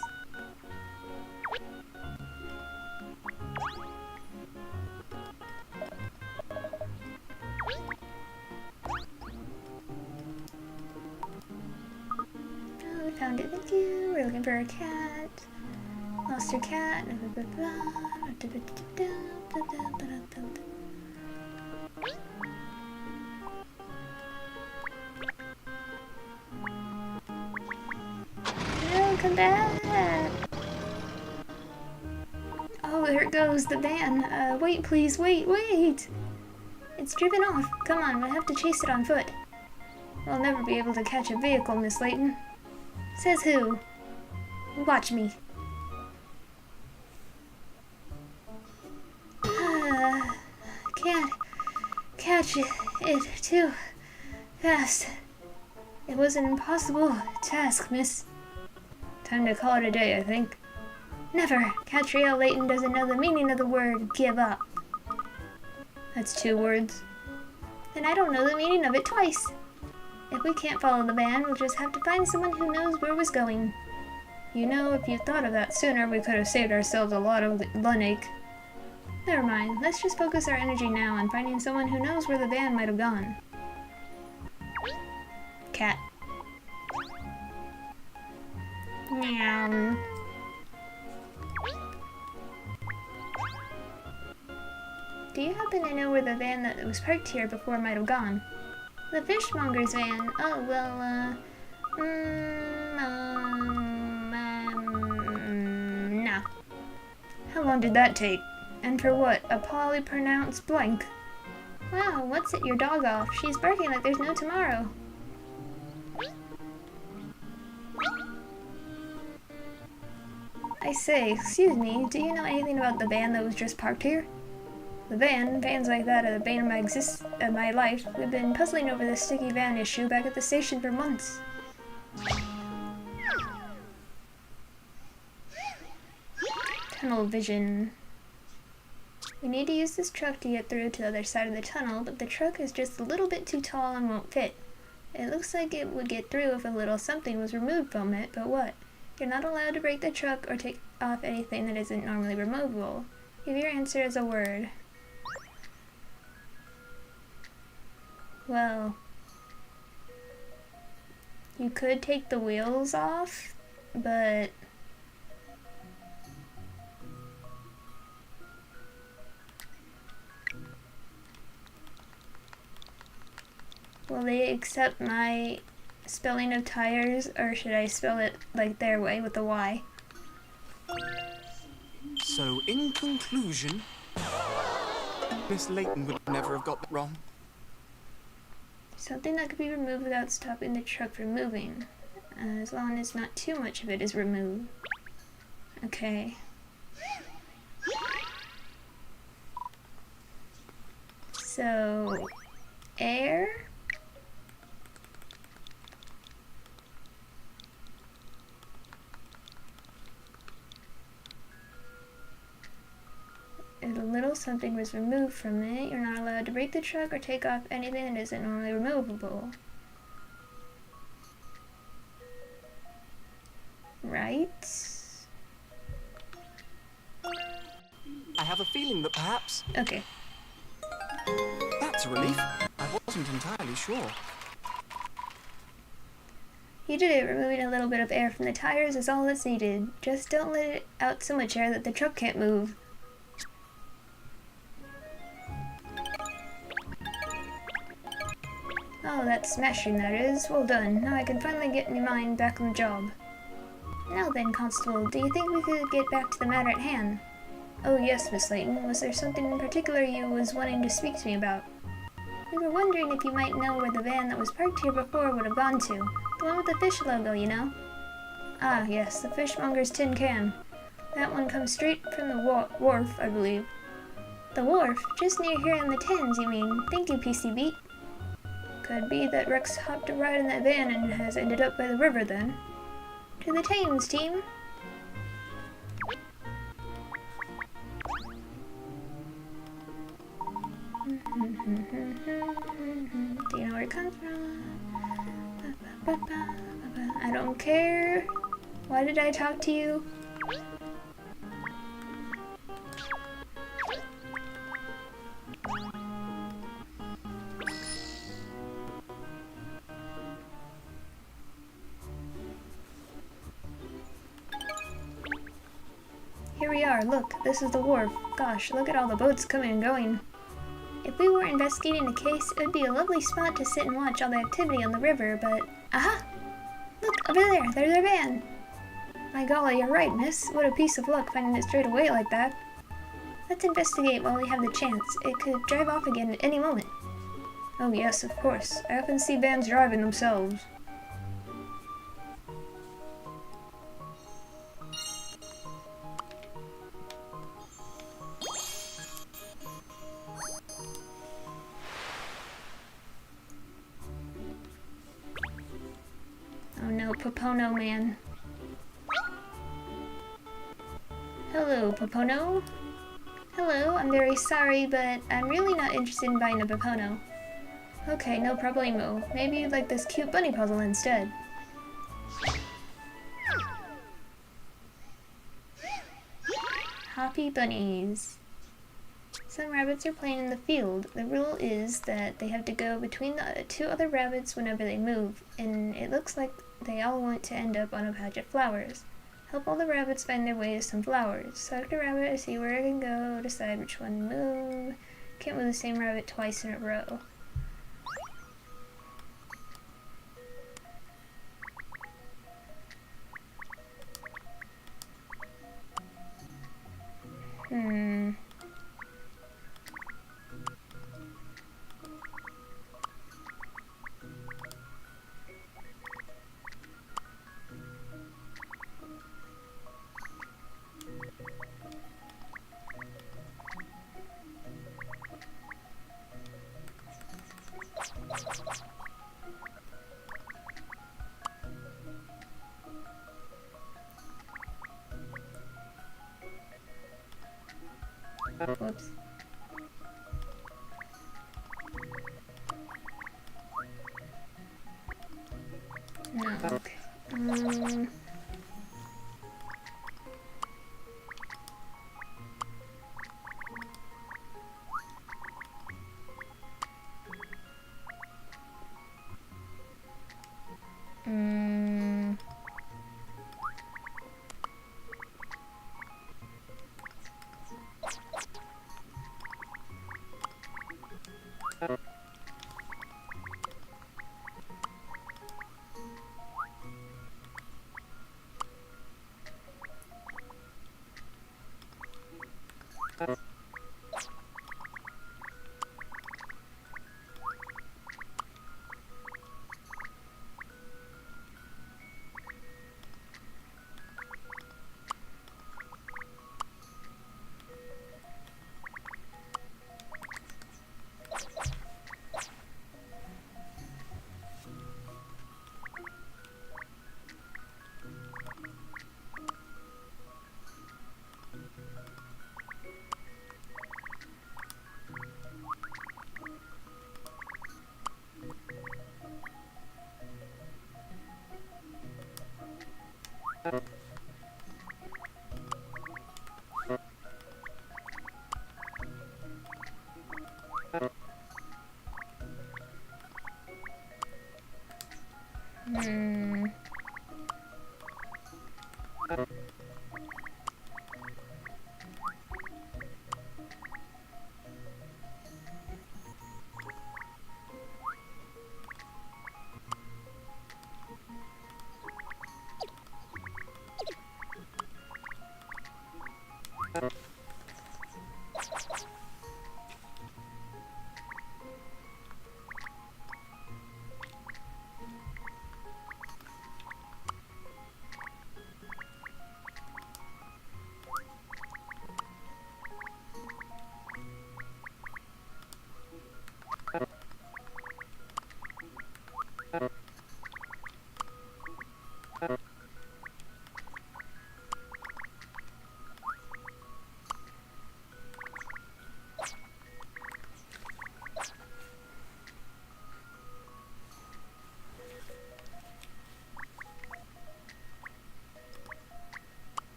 Oh, we found it. Thank you. We're looking for a cat. Lost your cat. No, come back. Oh, there it goes, the van. Wait, please, wait. It's driven off. Come on, we'll have to chase it on foot. We'll never be able to catch a vehicle, Miss Layton. Says who? Watch me. Can't catch it too fast. It was an impossible task, miss. Time to call it a day, I think. Never. Catriel Layton doesn't know the meaning of the word give up. That's 2 words. Then I don't know the meaning of it twice. If we can't follow the van, we'll just have to find someone who knows where we're going. You know, if you thought of that sooner, we could have saved ourselves a lot of lunnache. Never mind. Let's just focus our energy now on finding someone who knows where the van might have gone. Cat. Meow. Do you happen to know where the van that was parked here before might have gone? The fishmonger's van. Oh, well, no. How long did that take? And for what? A poorly pronounced blank. Wow, what's it your dog off? She's barking like there's no tomorrow. I say, excuse me, do you know anything about the van that was just parked here? The vans like that are the bane of my life. We've been puzzling over this sticky van issue back at the station for months. Tunnel vision. We need to use this truck to get through to the other side of the tunnel, but the truck is just a little bit too tall and won't fit. It looks like it would get through if a little something was removed from it, but what? You're not allowed to break the truck or take off anything that isn't normally removable. Give your answer as a word. Well, you could take the wheels off, but will they accept my spelling of tires, or should I spell it like their way with a Y? So, in conclusion, Miss Layton would never have got that wrong. Something that could be removed without stopping the truck from moving, as long as not too much of it is removed. Okay. So, air. If a little something was removed from it, you're not allowed to break the truck or take off anything that isn't normally removable. Right? I have a feeling that perhaps... Okay. That's a relief. I wasn't entirely sure. You did it. Removing a little bit of air from the tires is all that's needed. Just don't let it out so much air that the truck can't move. Oh, that's smashing, that is. Well done. Now I can finally get your mind back on the job. Now then, Constable, do you think we could get back to the matter at hand? Oh yes, Miss Layton. Was there something in particular you was wanting to speak to me about? We were wondering if you might know where the van that was parked here before would have gone to. The one with the fish logo, you know? Ah, yes, the fishmonger's tin can. That one comes straight from the wharf, I believe. The wharf? Just near here in the Thames, you mean? Thank you, PCB. Could be that Rex hopped a ride in that van and has ended up by the river then. To the Thames, team! Do you know where it comes from? I don't care. Why did I talk to you? Here we are, look, this is the wharf. Gosh, look at all the boats coming and going. If we were investigating a case, it would be a lovely spot to sit and watch all the activity on the river, but... Aha! Look, over there, there's our van! My golly, you're right, miss. What a piece of luck finding it straight away like that. Let's investigate while we have the chance. It could drive off again at any moment. Oh yes, of course. I often see vans driving themselves. Oh no, Popono man. Hello, Popono. Hello, I'm very sorry, but I'm really not interested in buying a Popono. Okay, no problemo. Maybe you'd like this cute bunny puzzle instead. Happy bunnies. Some rabbits are playing in the field. The rule is that they have to go between the two other rabbits whenever they move, and it looks like they all want to end up on a patch of flowers. Help all the rabbits find their way to some flowers. Select a rabbit to see where it can go, decide which one to move. Can't move the same rabbit twice in a row. Whoops. No, okay.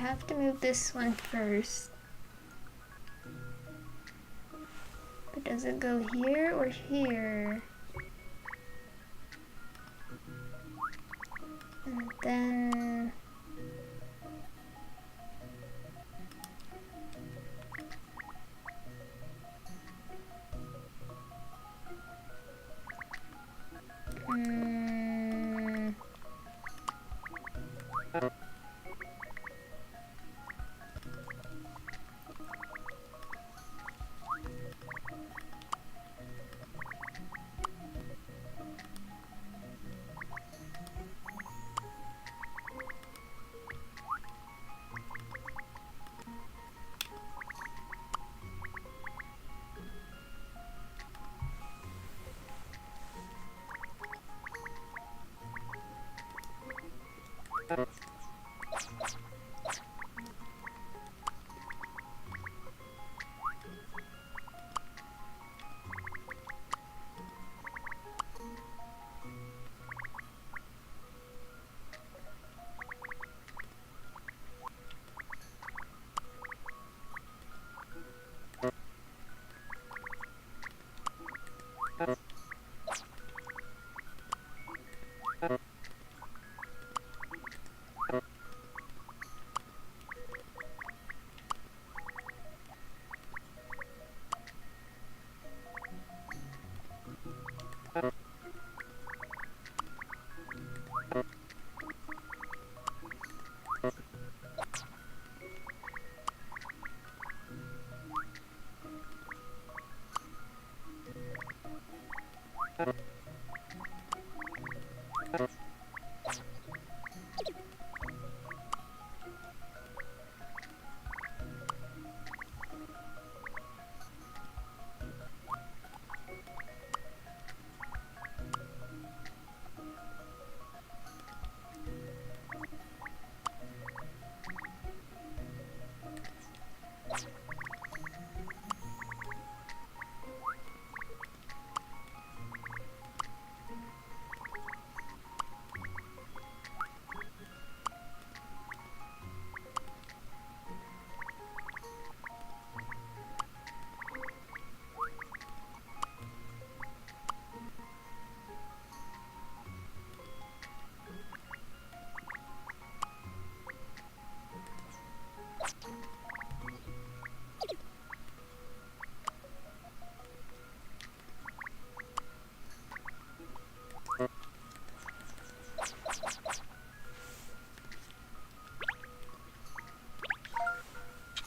have to move this one first. But does it go here or here? And then...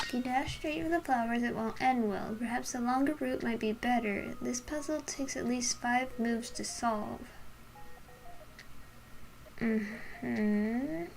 If you dash straight for the flowers, it won't end well. Perhaps a longer route might be better. This puzzle takes at least 5 moves to solve. Ay.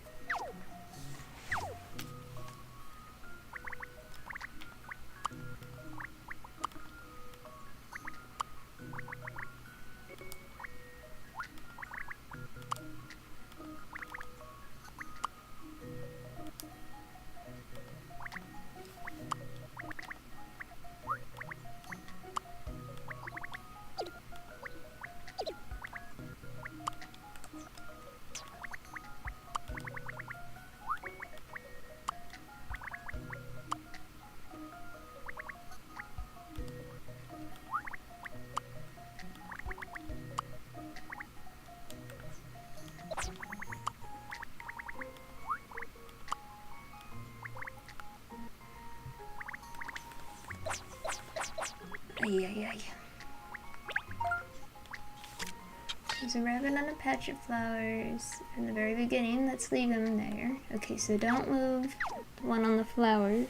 There's a rabbit on a patch of flowers from the very beginning. Let's leave him there. Okay, so don't move the one on the flower.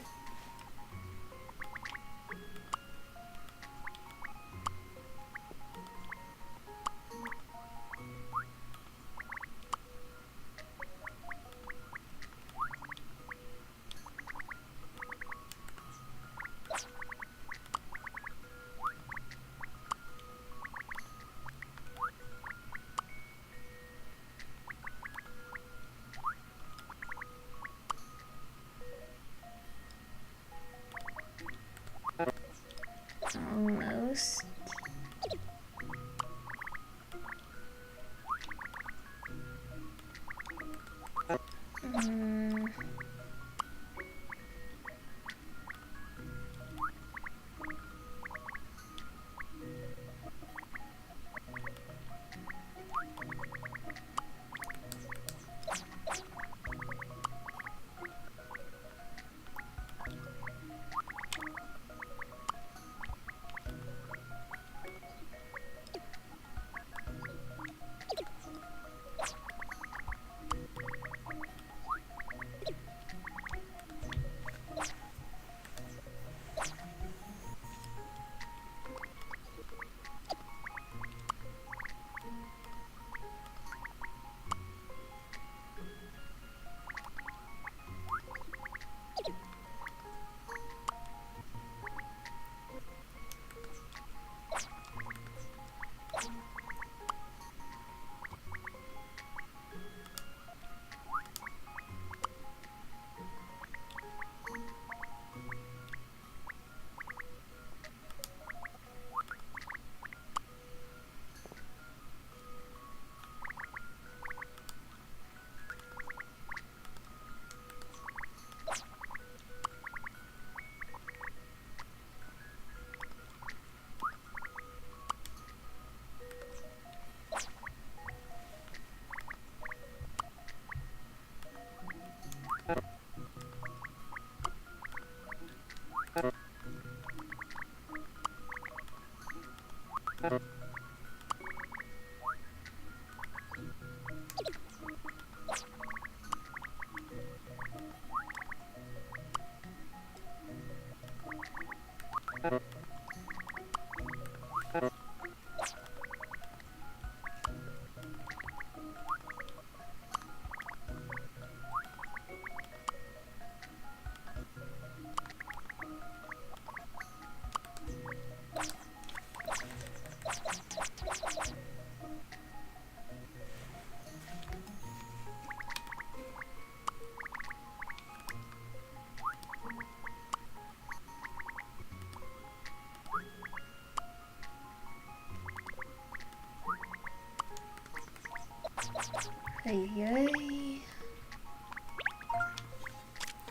Ay, ay.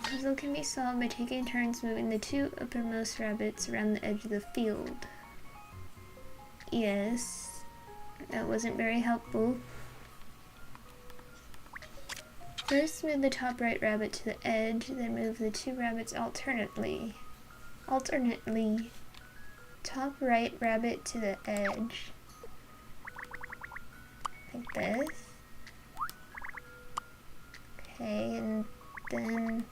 Puzzle can be solved by taking turns moving the two uppermost rabbits around the edge of the field. Yes, that wasn't very helpful. First, move the top right rabbit to the edge, then move the two rabbits alternately. Top right rabbit to the edge. Like this. Okay, and then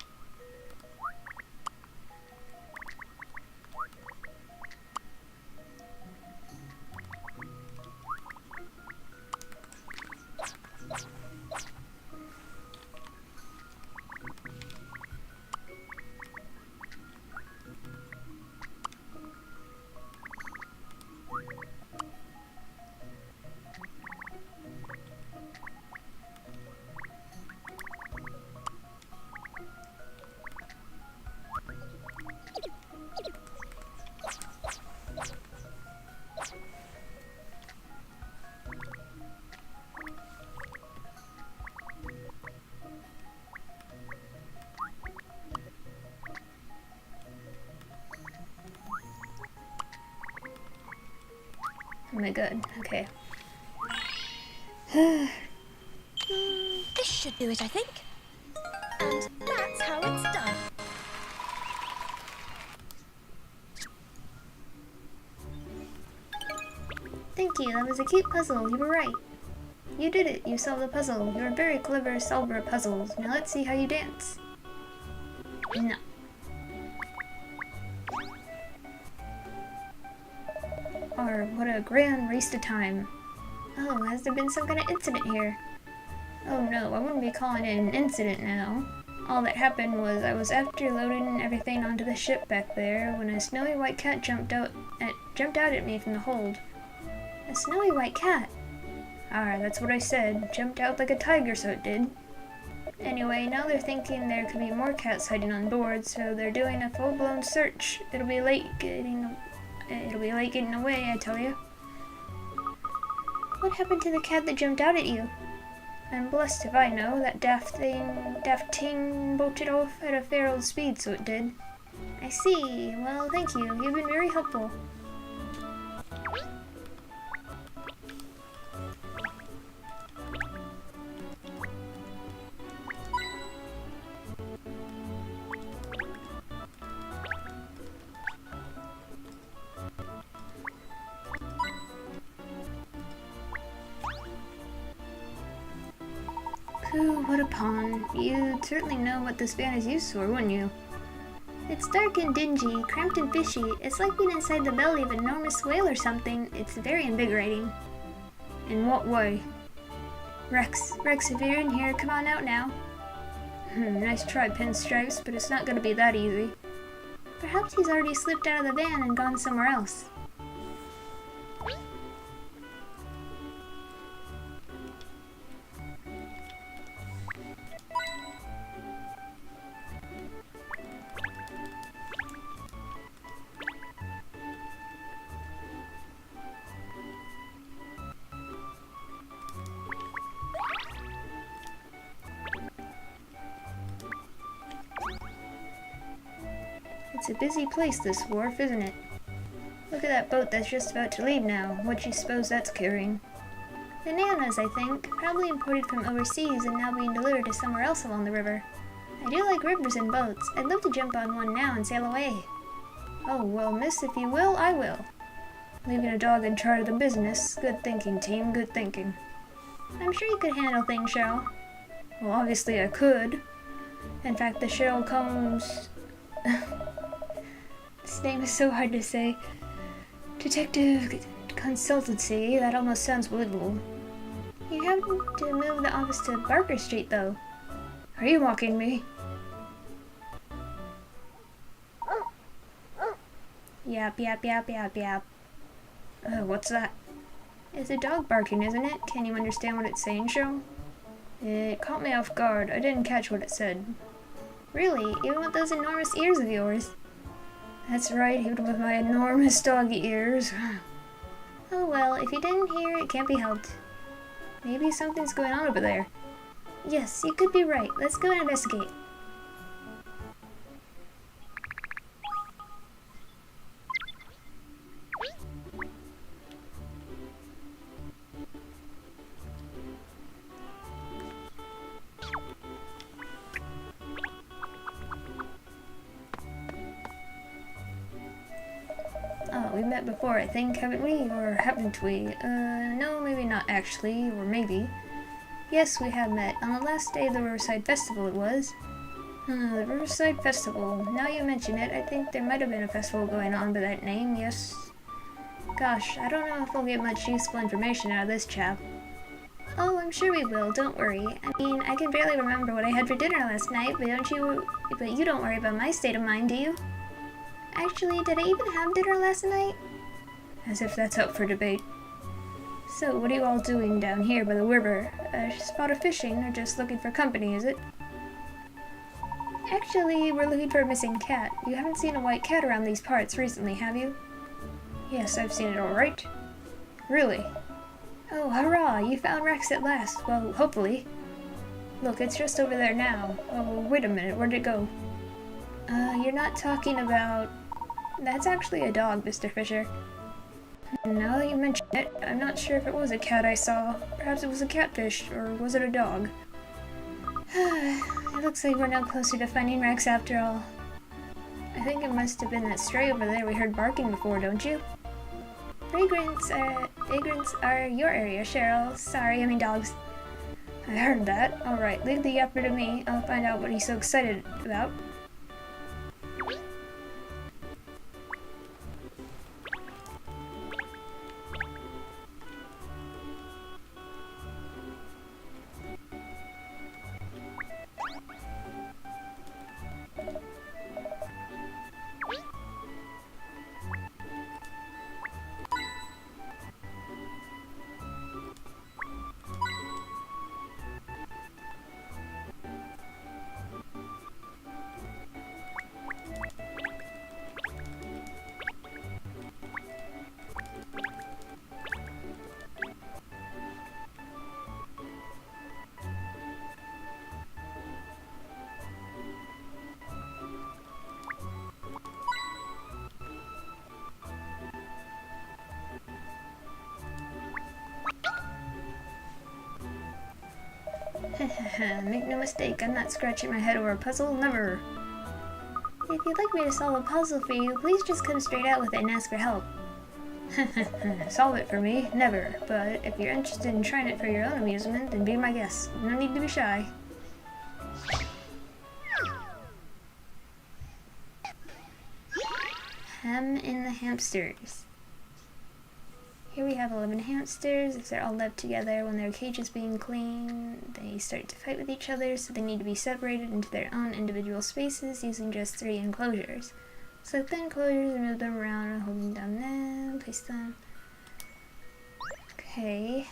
oh my god, okay. This should do it, I think. And that's how it's done. Thank you, that was a cute puzzle, you were right. You did it, you solved the puzzle. You're a very clever solver of puzzles. Now let's see how you dance. No. Or what a grand waste of time. Oh, has there been some kind of incident here? Oh no, I wouldn't be calling it an incident now. All that happened was I was after loading everything onto the ship back there when a snowy white cat jumped out at me from the hold. A snowy white cat? Ah, that's what I said. Jumped out like a tiger, so it did. Anyway, now they're thinking there could be more cats hiding on board, so they're doing a full-blown search. It'll be late getting away, I tell you. What happened to the cat that jumped out at you? I'm blessed if I know. That daft ting bolted off at a fair old speed, so it did. I see. Well, thank you. You've been very helpful. Ooh, what a pond. You'd certainly know what this van is used for, wouldn't you? It's dark and dingy, cramped and fishy. It's like being inside the belly of an enormous whale or something. It's very invigorating. In what way? Rex, if you're in here, come on out now. Nice try, Pinstripes, but it's not gonna be that easy. Perhaps he's already slipped out of the van and gone somewhere else. It's a busy place, this wharf, isn't it? Look at that boat that's just about to leave now. What do you suppose that's carrying? Bananas, I think. Probably imported from overseas and now being delivered to somewhere else along the river. I do like rivers and boats. I'd love to jump on one now and sail away. Oh, well, miss, if you will, I will. Leaving a dog in charge of the business. Good thinking, team, good thinking. I'm sure you could handle things, Cheryl. Well, obviously I could. In fact, the Cheryl Combs... This name is so hard to say. Detective Consultancy, that almost sounds believable. You have to move the office to Barker Street, though. Are you mocking me? Yap, yap, yap, yap, yap. What's that? It's a dog barking, isn't it? Can you understand what it's saying, Cheryl? It caught me off guard. I didn't catch what it said. Really? Even with those enormous ears of yours? That's right, even with my enormous doggy ears. Oh well, if you didn't hear, it can't be helped. Maybe something's going on over there. Yes, you could be right. Let's go and investigate. Oh, we met before, I think, haven't we? Or haven't we? No, maybe not actually, or maybe. Yes, we have met. On the last day of the Riverside Festival it was. The Riverside Festival. Now you mention it, I think there might have been a festival going on by that name, yes. Gosh, I don't know if we'll get much useful information out of this chap. Oh, I'm sure we will, don't worry. I mean, I can barely remember what I had for dinner last night, but you don't worry about my state of mind, do you? Actually, did I even have dinner last night? As if that's up for debate. So, what are you all doing down here by the river? Spot of fishing, or just looking for company, is it? Actually, we're looking for a missing cat. You haven't seen a white cat around these parts recently, have you? Yes, I've seen it all right. Really? Oh, hurrah! You found Rex at last. Well, hopefully. Look, it's just over there now. Oh, wait a minute, where'd it go? You're not talking about... That's actually a dog, Mr. Fisher. Now that you mention it, I'm not sure if it was a cat I saw. Perhaps it was a catfish, or was it a dog? It looks like we're now closer to finding Rex after all. I think it must have been that stray over there we heard barking before, don't you? Vagrants are your area, Cheryl. Sorry, I mean dogs. I heard that. Alright, leave the yapper to me. I'll find out what he's so excited about. Make no mistake, I'm not scratching my head over a puzzle, never. If you'd like me to solve a puzzle for you, please just come straight out with it and ask for help. Solve it for me? Never. But if you're interested in trying it for your own amusement, then be my guest. No need to be shy. Ham in the hamsters. Here we have 11 hamsters. If they're all left together when their cage is being cleaned, they start to fight with each other, so they need to be separated into their own individual spaces using just 3 enclosures. Select the enclosures and move them around, holding down them, place them. Okay.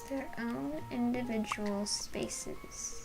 their own individual spaces.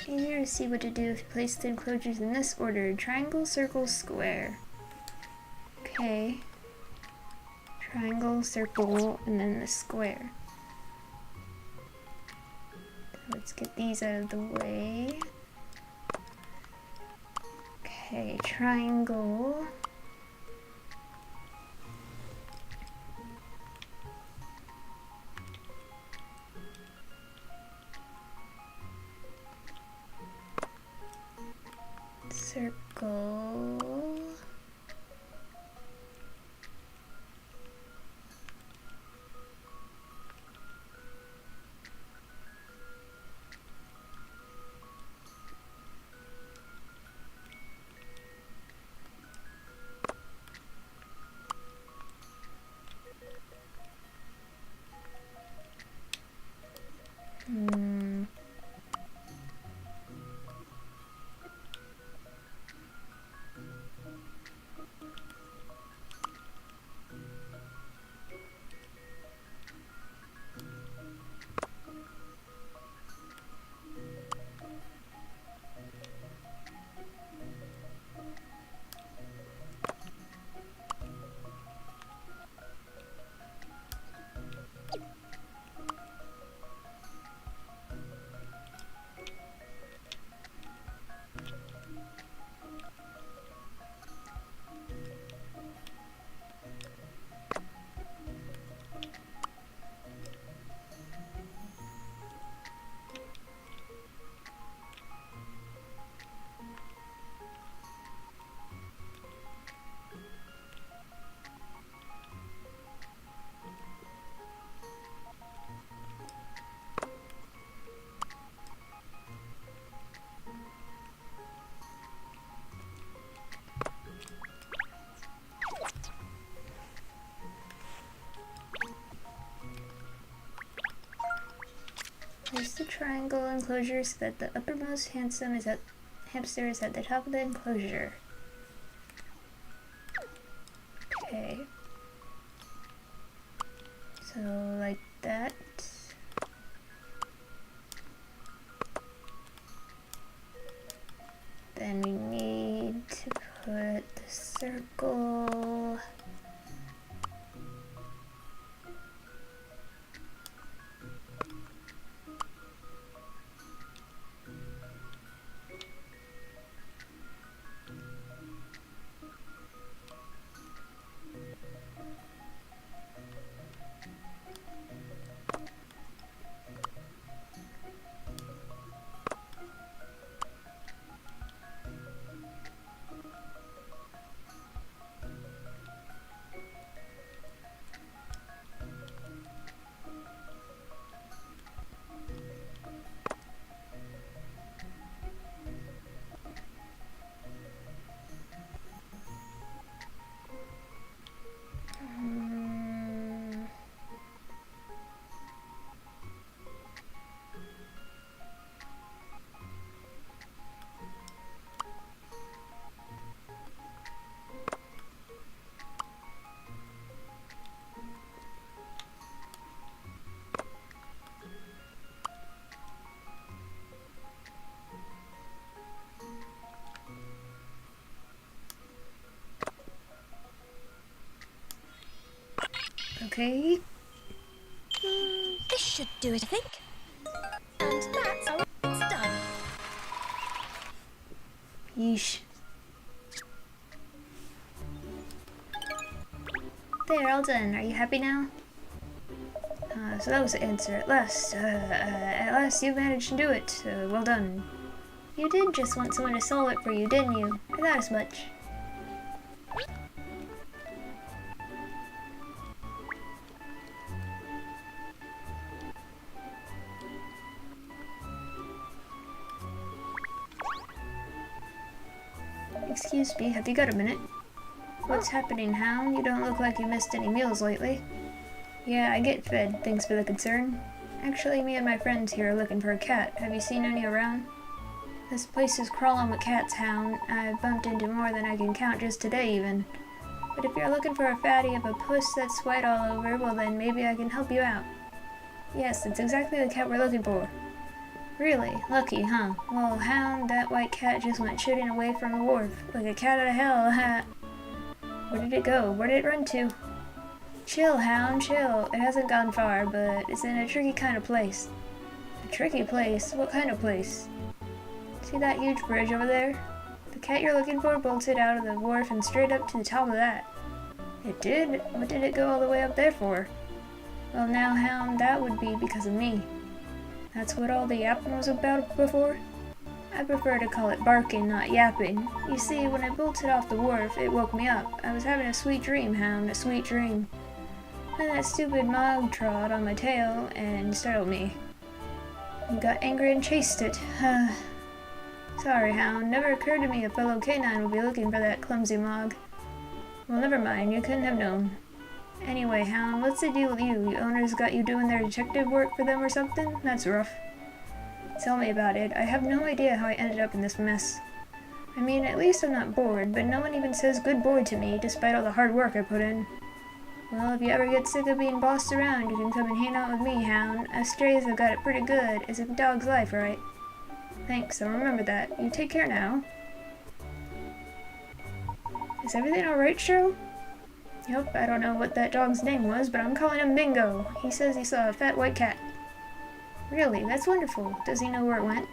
Easier to see what to do if you place the enclosures in this order: triangle, circle, square. Okay. Triangle, circle, and then the square. Let's get these out of the way. Okay, triangle. Circle. Place the triangle enclosure so that the uppermost hamster is at the top of the enclosure. Okay. So like that. Then we need to put the circle. Okay. This should do it, I think. And that's how it's done. Yeesh. There, all done. Are you happy now? So that was the answer. At last you managed to do it. Well done. You did just want someone to solve it for you, didn't you? I thought as much. Excuse me, have you got a minute? What's happening, Hound? You don't look like you missed any meals lately. Yeah, I get fed, thanks for the concern. Actually, me and my friends here are looking for a cat. Have you seen any around? This place is crawling with cats, Hound. I've bumped into more than I can count just today, even. But if you're looking for a fatty of a puss that's white all over, well then maybe I can help you out. Yes, it's exactly the cat we're looking for. Really? Lucky, huh? Well, Hound, that white cat just went shooting away from the wharf. Like a cat out of hell, Where did it go? Where did it run to? Chill, Hound, chill. It hasn't gone far, but it's in a tricky kind of place. A tricky place? What kind of place? See that huge bridge over there? The cat you're looking for bolted out of the wharf and straight up to the top of that. It did? What did it go all the way up there for? Well now, Hound, that would be because of me. That's what all the yapping was about before? I prefer to call it barking, not yapping. You see, when I bolted off the wharf, it woke me up. I was having a sweet dream, Hound, a sweet dream. Then that stupid mog trod on my tail and startled me. I got angry and chased it. Sorry, Hound. Never occurred to me a fellow canine would be looking for that clumsy mog. Well, never mind. You couldn't have known. Anyway, Hound, what's the deal with you? Your owners got you doing their detective work for them or something? That's rough. Tell me about it. I have no idea how I ended up in this mess. I mean, at least I'm not bored, but no one even says good boy to me, despite all the hard work I put in. Well, if you ever get sick of being bossed around, you can come and hang out with me, Hound. Us strays have got it pretty good. It's a dog's life, right? Thanks, I'll remember that. You take care now. Is everything alright, Cheryl? Yep, I don't know what that dog's name was, but I'm calling him Bingo. He says he saw a fat white cat. Really? That's wonderful. Does he know where it went?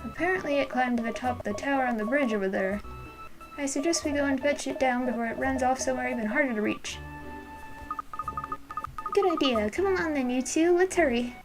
Apparently it climbed to the top of the tower on the bridge over there. I suggest we go and fetch it down before it runs off somewhere even harder to reach. Good idea. Come along then, you two. Let's hurry.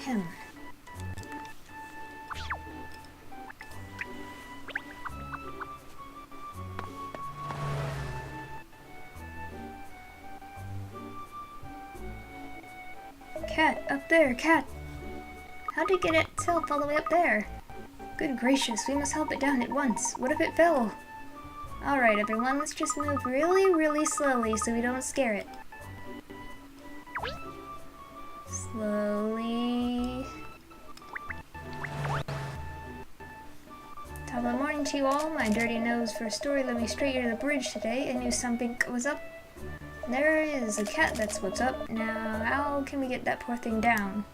Him. Cat, up there, cat! How did it get itself all the way up there? Good gracious, we must help it down at once. What if it fell? Alright everyone, let's just move really, really slowly so we don't scare it. Slowly. Top of the morning to you all. My dirty nose for a story led me straight here to the bridge today. I knew something was up. There is a cat, that's what's up. Now, how can we get that poor thing down?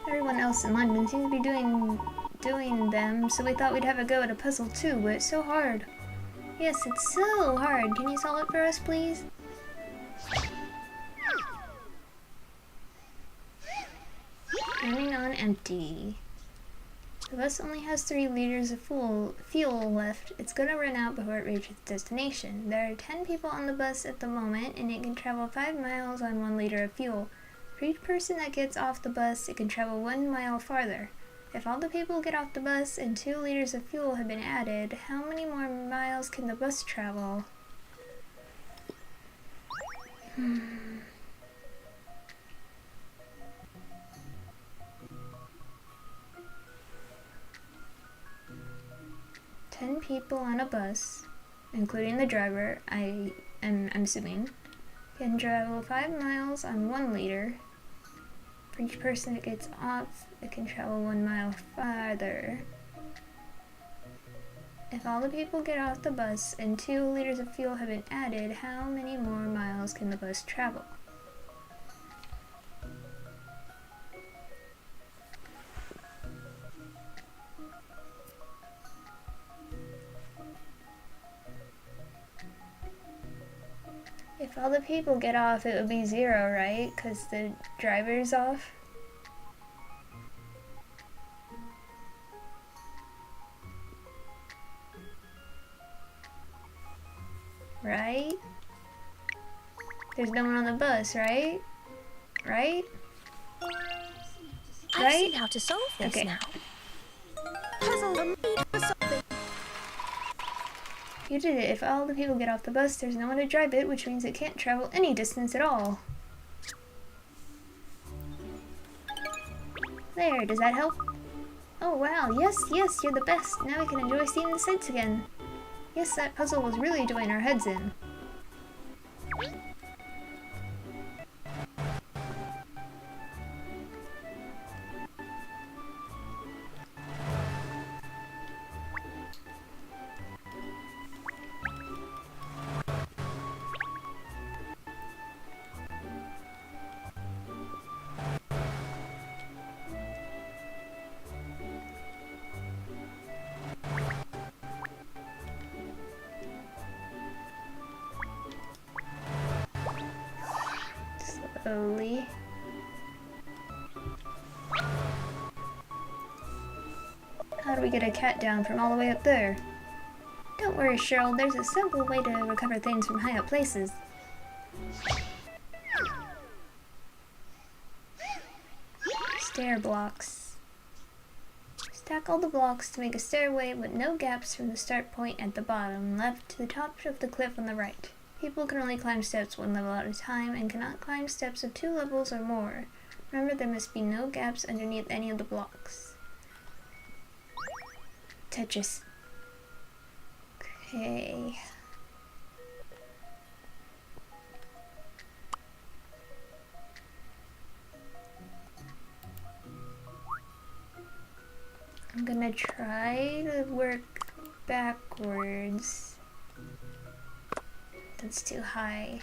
Everyone else in London seems to be doing them, so we thought we'd have a go at a puzzle too, but it's so hard. Yes, it's so hard. Can you solve it for us, please? Running on empty. The bus only has 3 liters of fuel left. It's gonna run out before it reaches its destination. There are 10 people on the bus at the moment, and it can travel 5 miles on 1 liter of fuel. For each person that gets off the bus, it can travel 1 mile farther. If all the people get off the bus and 2 liters of fuel have been added, how many more miles can the bus travel? 10 people on a bus, including the driver, I'm assuming, can travel 5 miles on 1 liter. For each person that gets off, it can travel 1 mile farther. If all the people get off the bus and 2 liters of fuel have been added, how many more miles can the bus travel? If all the people get off, it would be 0, right? Because the driver's off. Right? There's no one on the bus, right? Right? I've seen how to solve this Okay. now. Puzzles are made for solving. You did it. If all the people get off the bus, there's no one to drive it, which means it can't travel any distance at all. There, does that help? Oh wow, yes, you're the best. Now we can enjoy seeing the sights again. Yes, that puzzle was really doing our heads in. Slowly. How do we get a cat down from all the way up there? Don't worry, Cheryl, there's a simple way to recover things from high up places. Stair blocks. Stack all the blocks to make a stairway with no gaps from the start point at the bottom, left to the top of the cliff on the right. People can only climb steps 1 level at a time and cannot climb steps of 2 levels or more. Remember, there must be no gaps underneath any of the blocks. Tetris. Okay. I'm gonna try to work backwards. That's too high.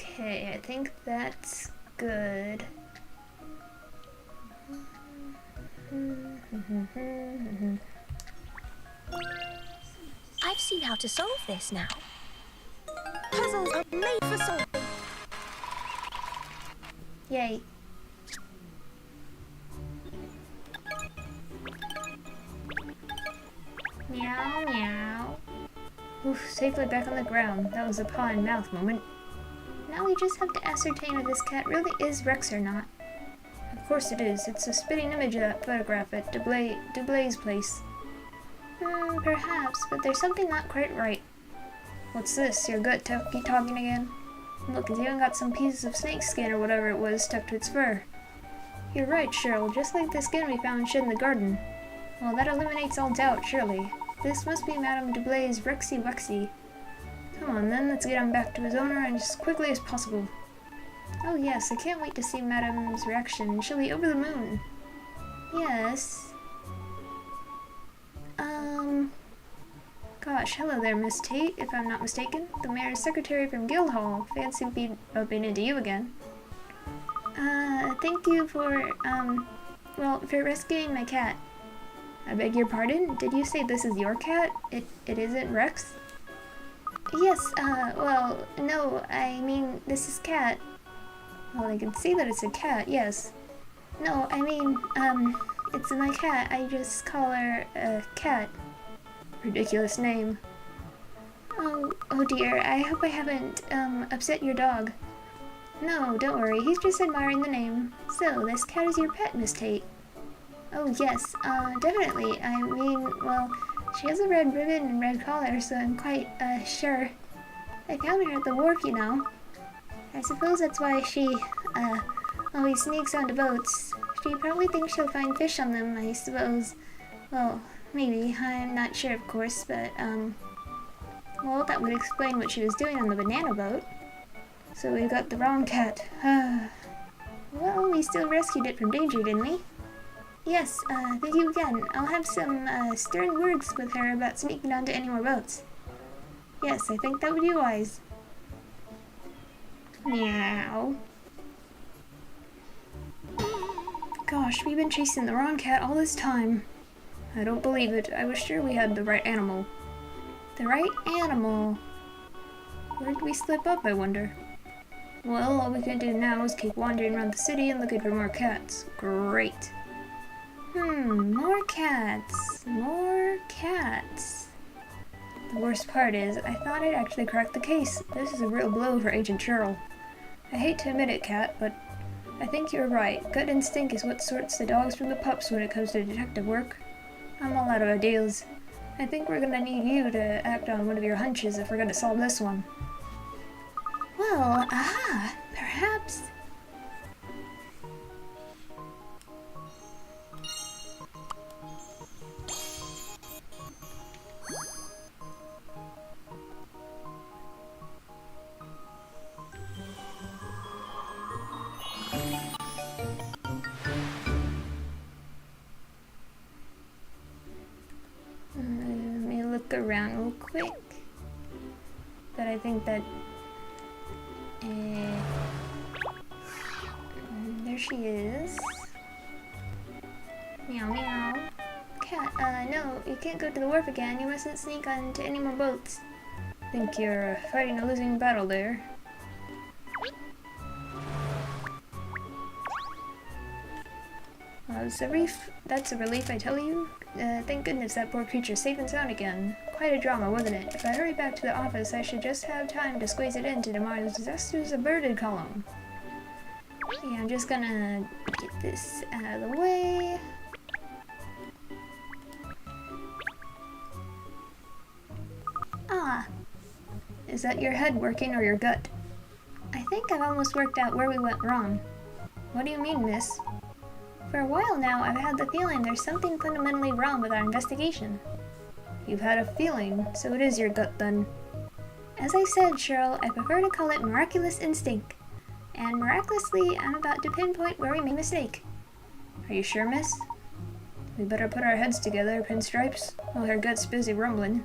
Okay, I think that's good. I've seen how to solve this now. Puzzles are made for solving. Yay. Meow, meow. Oof, safely back on the ground. That was a paw and mouth moment. Now we just have to ascertain if this cat really is Rex or not. Of course it is. It's a spitting image of that photograph at Dublay's place. Perhaps, but there's something not quite right. What's this? Your gut keep talking again? Look, it's even got some pieces of snake skin or whatever it was stuck to its fur. You're right, Cheryl, just like the skin we found shed in the garden. Well, that eliminates all doubt, surely. This must be Madame Dublay's Rexy Wexy. Come on then, let's get him back to his owner and as quickly as possible. Oh yes, I can't wait to see Madame's reaction. She'll be over the moon. Yes. Gosh, hello there, Miss Tate, if I'm not mistaken. The mayor's secretary from Guildhall. Fancy bumping into you again. Thank you for, for rescuing my cat. I beg your pardon? Did you say this is your cat? It isn't Rex? Yes, no, I mean, this is Cat. Well, I can see that it's a cat, yes. No, I mean, it's my cat. I just call her, Cat. Ridiculous name. Oh dear, I hope I haven't, upset your dog. No, don't worry, he's just admiring the name. So, this cat is your pet, Miss Tate? Oh yes, definitely. I mean, well, she has a red ribbon and red collar, so I'm quite, sure. I found her at the wharf, you know. I suppose that's why she, always sneaks onto boats. She probably thinks she'll find fish on them, I suppose. Well, maybe. I'm not sure, of course, but, well, that would explain what she was doing on the banana boat. So we got the wrong cat. Well, we still rescued it from danger, didn't we? Yes, thank you again. I'll have some, stern words with her about sneaking onto any more boats. Yes, I think that would be wise. Meow. Gosh, we've been chasing the wrong cat all this time. I don't believe it. I was sure we had the right animal. The right animal? Where did we slip up, I wonder? Well, all we can do now is keep wandering around the city and looking for more cats. Great. More cats. More cats. The worst part is, I thought I'd actually cracked the case. This is a real blow for Agent Cheryl. I hate to admit it, Cat, but I think you're right. Gut instinct is what sorts the dogs from the pups when it comes to detective work. I'm all out of ideas. I think we're gonna need you to act on one of your hunches if we're gonna solve this one. Well, perhaps... Let me look around real quick. But I think that... there she is. Meow meow. Cat, no, you can't go to the wharf again. You mustn't sneak onto any more boats. Think you're fighting a losing battle there. That's a relief, I tell you. Thank goodness that poor creature's safe and sound again. Quite a drama, wasn't it? If I hurry back to the office, I should just have time to squeeze it into tomorrow's Disasters Averted column. Yeah, I'm just gonna get this out of the way. Ah! Is that your head working or your gut? I think I've almost worked out where we went wrong. What do you mean, miss? For a while now, I've had the feeling there's something fundamentally wrong with our investigation. You've had a feeling, so it is your gut then. As I said, Cheryl, I prefer to call it miraculous instinct. And miraculously, I'm about to pinpoint where we made a mistake. Are you sure, miss? We better put our heads together, Pinstripes, while her gut's busy rumbling.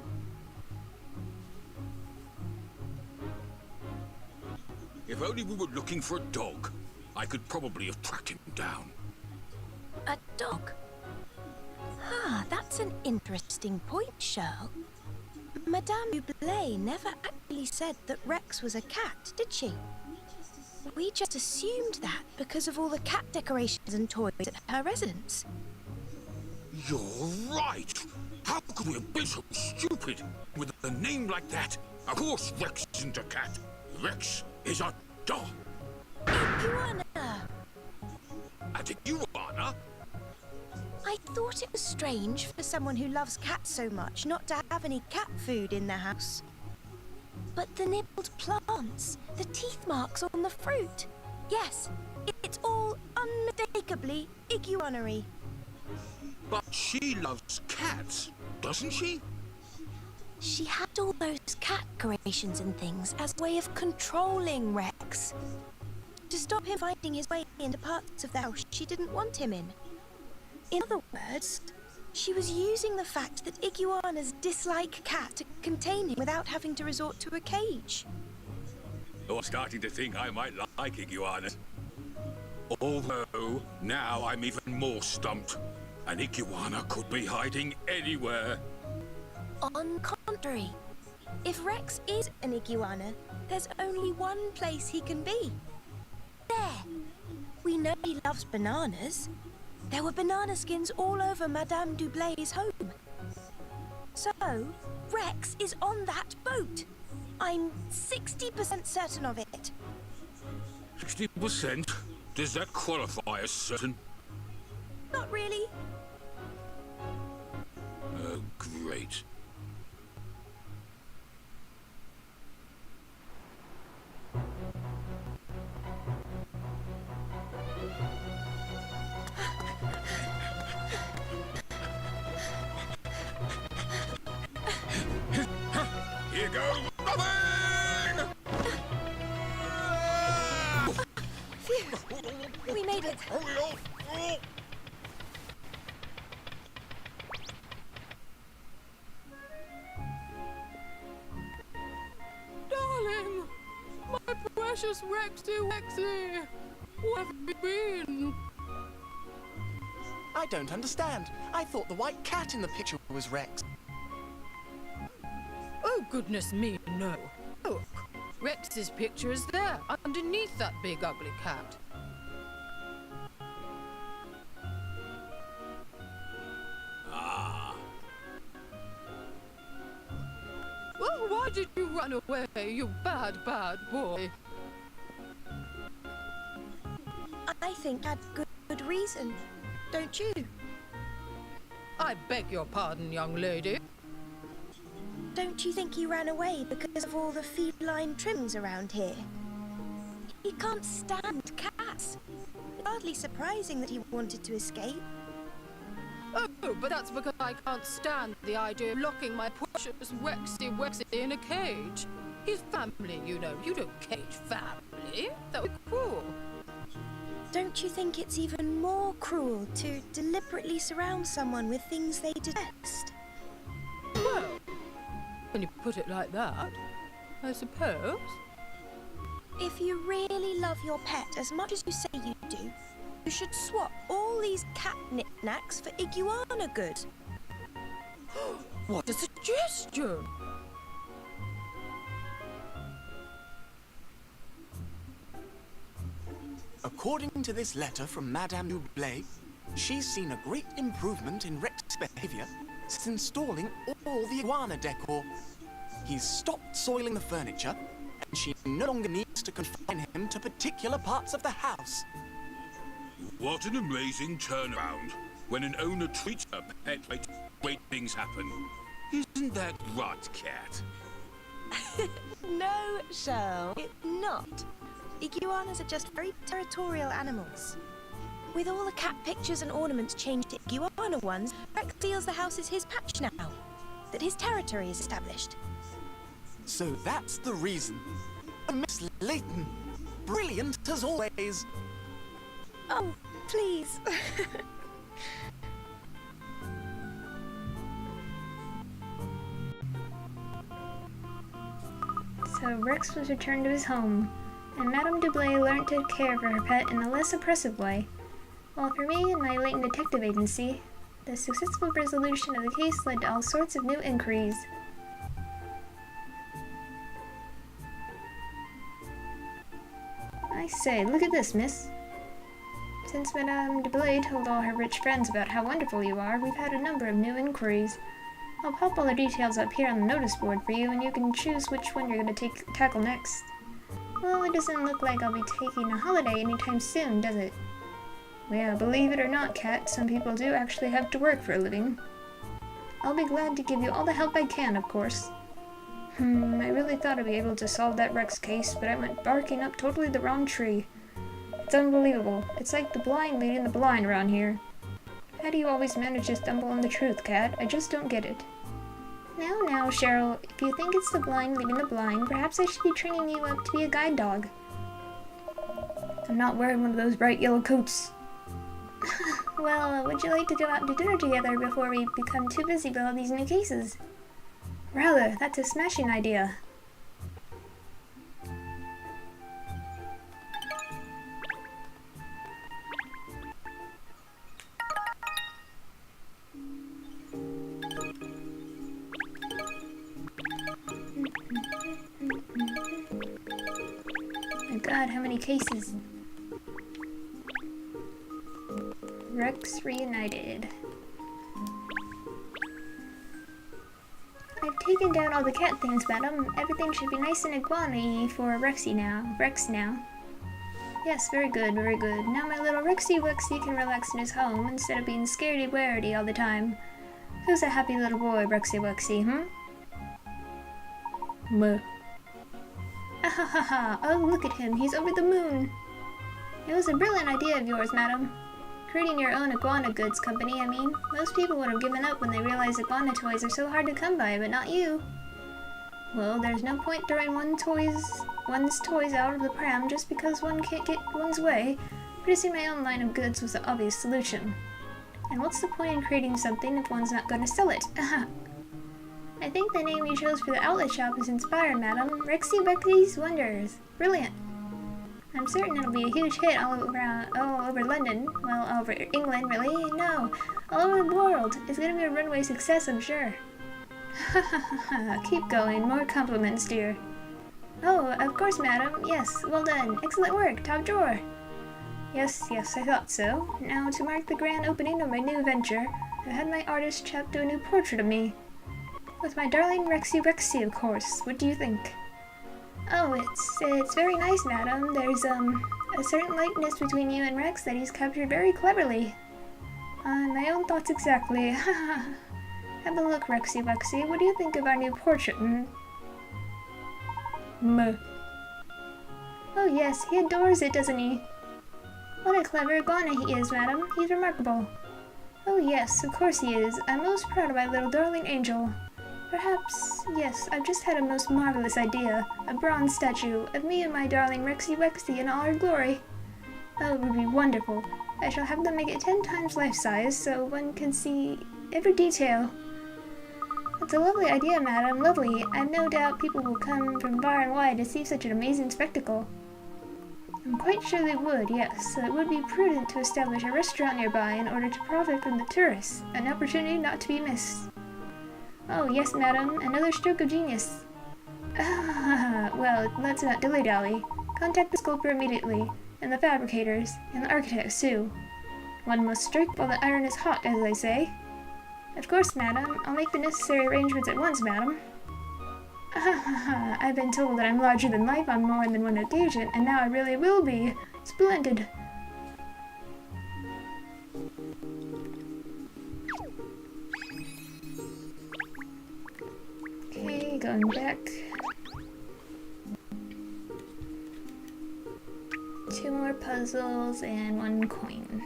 If only we were looking for a dog, I could probably have tracked him down. A dog? Ah, that's an interesting point, Shirl. Madame Dublé never actually said that Rex was a cat, did she? We just assumed that because of all the cat decorations and toys at her residence. You're right! How could we have been so stupid? With a name like that, of course Rex isn't a cat. Rex is a dog. Iguana! A iguana? I thought it was strange for someone who loves cats so much not to have any cat food in their house. But the nibbled plants, the teeth marks on the fruit. Yes, it's all unmistakably iguanary. But she loves cats, doesn't she? She had all those cat decorations and things as a way of controlling Rex. To stop him finding his way into parts of the house she didn't want him in. In other words, she was using the fact that iguanas dislike cat to contain him without having to resort to a cage. Oh, I'm starting to think I might like iguanas. Although, now I'm even more stumped. An iguana could be hiding anywhere. On the contrary, if Rex is an iguana, there's only one place he can be. There! We know he loves bananas. There were banana skins all over Madame Dublay's home. So, Rex is on that boat. I'm 60% certain of it. 60%? Does that qualify as certain? Not really. Oh, great. Here goes nothing! Phew. We made it. Darling! My precious Rexy! Where have you been? I don't understand. I thought the white cat in the picture was Rex. Oh, goodness me, no. Look, Rex's picture is there, underneath that big ugly cat. Ah. Well, why did you run away, you bad, bad boy? I think I had good reason, don't you? I beg your pardon, young lady. Don't you think he ran away because of all the feline trimmings around here? He can't stand cats. It's hardly surprising that he wanted to escape. Oh, but that's because I can't stand the idea of locking my precious Wexy in a cage. He's family, you know. You don't cage family. That would be cruel. Don't you think it's even more cruel to deliberately surround someone with things they detest? Well, when you put it like that, I suppose. If you really love your pet as much as you say you do, you should swap all these cat knickknacks for iguana goods. What a suggestion! According to this letter from Madame Dublé, she's seen a great improvement in Rex's behavior since installing all the iguana decor. He's stopped soiling the furniture, and she no longer needs to confine him to particular parts of the house. What an amazing turnaround. When an owner treats a pet right, great things happen. Isn't that right, cat? No, Shirl, it's not. Iguanas are just very territorial animals. With all the cat pictures and ornaments changed to iguana ones, Rex feels the house is his patch now, that his territory is established. So that's the reason. Miss Layton, brilliant as always. Oh, please. So Rex was returned to his home. and Madame Dublé learned to care for her pet in a less oppressive way. While for me and my Layton Detective Agency, the successful resolution of the case led to all sorts of new inquiries. I say, look at this, miss. Since Madame Dublé told all her rich friends about how wonderful you are, we've had a number of new inquiries. I'll pop all the details up here on the notice board for you, and you can choose which one you're going to tackle next. Well, it doesn't look like I'll be taking a holiday anytime soon, does it? Well, believe it or not, Kat, some people do actually have to work for a living. I'll be glad to give you all the help I can, of course. I really thought I'd be able to solve that Rex case, but I went barking up totally the wrong tree. It's unbelievable. It's like the blind leading the blind around here. How do you always manage to stumble on the truth, Kat? I just don't get it. Now, Cheryl, if you think it's the blind leading the blind, perhaps I should be training you up to be a guide dog. I'm not wearing one of those bright yellow coats. Well, would you like to go out to dinner together before we become too busy with all these new cases? Rather, that's a smashing idea. My God, how many cases? Rex reunited. I've taken down all the cat things, madam. Everything should be nice and iguana-y for Rex now. Yes, very good, very good. Now my little Rexy Wexy can relax in his home instead of being scaredy-waredy all the time. Who's a happy little boy, Rexy Wexy, Meh. Ahahaha! Oh, look at him, he's over the moon! It was a brilliant idea of yours, madam. Creating your own iguana goods company, I mean. Most people would have given up when they realized iguana toys are so hard to come by, but not you. Well, there's no point throwing one's toys out of the pram just because one can't get one's way. Producing my own line of goods was the obvious solution. And what's the point in creating something if one's not going to sell it? I think the name you chose for the outlet shop is inspired, madam. Rexy Becky's Wonders. Brilliant. I'm certain it'll be a huge hit all over London. Well, all over England, really? No, all over the world. It's gonna be a runaway success, I'm sure. Ha ha ha ha. Keep going. More compliments, dear. Oh, of course, madam. Yes, well done. Excellent work. Top drawer. Yes, I thought so. Now, to mark the grand opening of my new venture, I've had my artist chap do a new portrait of me. With my darling Rexy Rexy, of course. What do you think? Oh, it's very nice, madam. There's, a certain likeness between you and Rex that he's captured very cleverly. My own thoughts exactly. Have a look, Rexy Wexy. What do you think of our new portrait, Meh. Oh yes, he adores it, doesn't he? What a clever iguana he is, madam. He's remarkable. Oh yes, of course he is. I'm most proud of my little darling angel. Perhaps, yes, I've just had a most marvelous idea. A bronze statue of me and my darling Rexy Wexy in all her glory. Oh, it would be wonderful. I shall have them make it 10 times life-size so one can see every detail. It's a lovely idea, madam, lovely. I've no doubt people will come from far and wide to see such an amazing spectacle. I'm quite sure they would, yes, so it would be prudent to establish a restaurant nearby in order to profit from the tourists, an opportunity not to be missed. Oh, yes, madam, another stroke of genius. Well, let's not dilly-dally. Contact the sculptor immediately, and the fabricators, and the architects, too. One must strike while the iron is hot, as they say. Of course, madam. I'll make the necessary arrangements at once, madam. I've been told that I'm larger than life on more than one occasion, and now I really will be. Splendid. Okay, going back. 2 more puzzles and 1 coin.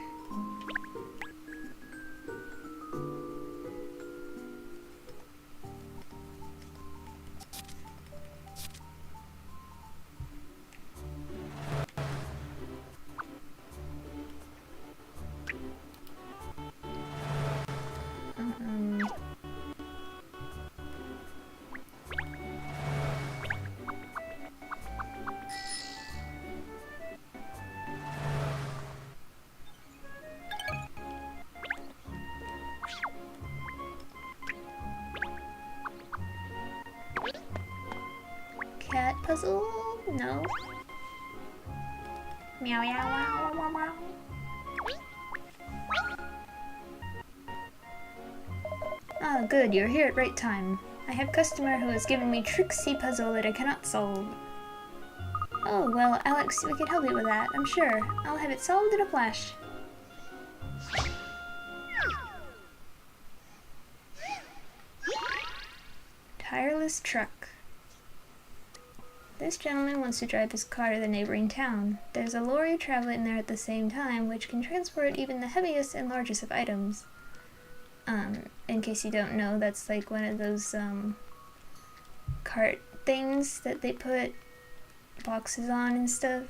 puzzle? No. Meow meow wow wow wow. Ah, good, you're here at right time. I have a customer who has given me tricksy puzzle that I cannot solve. Oh, well, Alex, we can help you with that, I'm sure. I'll have it solved in a flash. Tireless truck. This gentleman wants to drive his car to the neighboring town. There's a lorry traveling there at the same time, which can transport even the heaviest and largest of items. In case you don't know, that's like one of those, cart things that they put boxes on and stuff.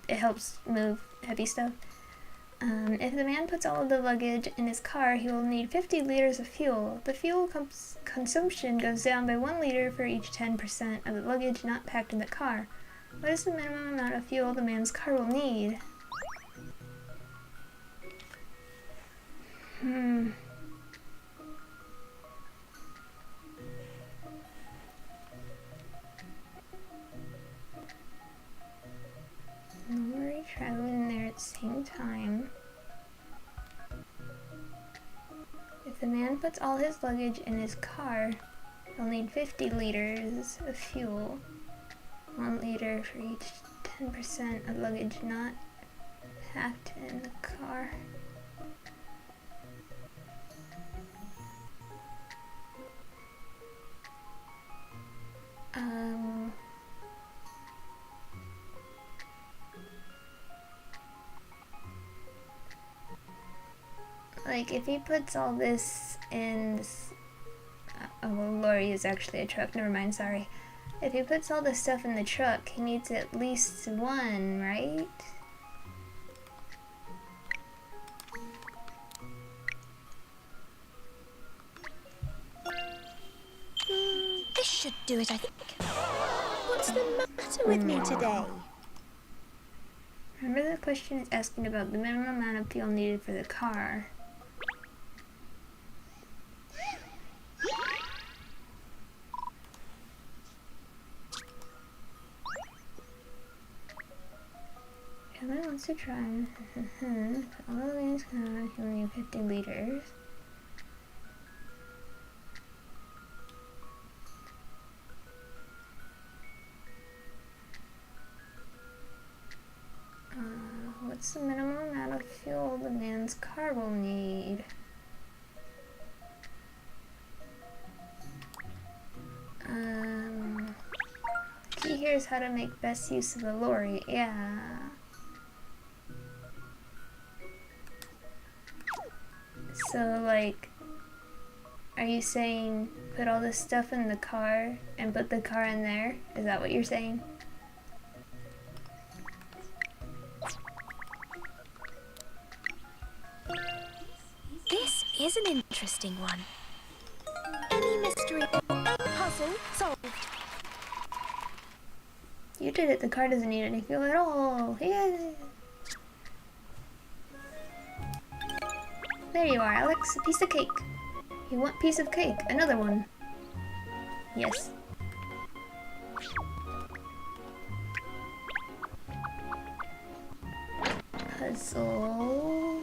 It helps move heavy stuff. If the man puts all of the luggage in his car, he will need 50 liters of fuel. The fuel consumption goes down by 1 liter for each 10% of the luggage not packed in the car. What is the minimum amount of fuel the man's car will need? Lorry traveling there at the same time. If the man puts all his luggage in his car, he'll need 50 liters of fuel. 1 liter for each 10% of luggage not packed in the car. Like, if he puts all this in this, oh, well, lorry is actually a truck, never mind, sorry. If he puts all this stuff in the truck, he needs at least 1, right? This should do it, I think. What's the matter with me today? Remember, the question is asking about the minimum amount of fuel needed for the car. Kevin wants to try. All the lanes can only need 50 liters. What's the minimum amount of fuel the man's car will need? Key here is how to make best use of the lorry. Yeah. So, like, are you saying put all this stuff in the car and put the car in there? Is that what you're saying? This is an interesting one. Any mystery or any puzzle solved. You did it. The car doesn't need any fuel at all. Yay! There you are, Alex. A piece of cake. You want piece of cake? Another one. Yes. Puzzle.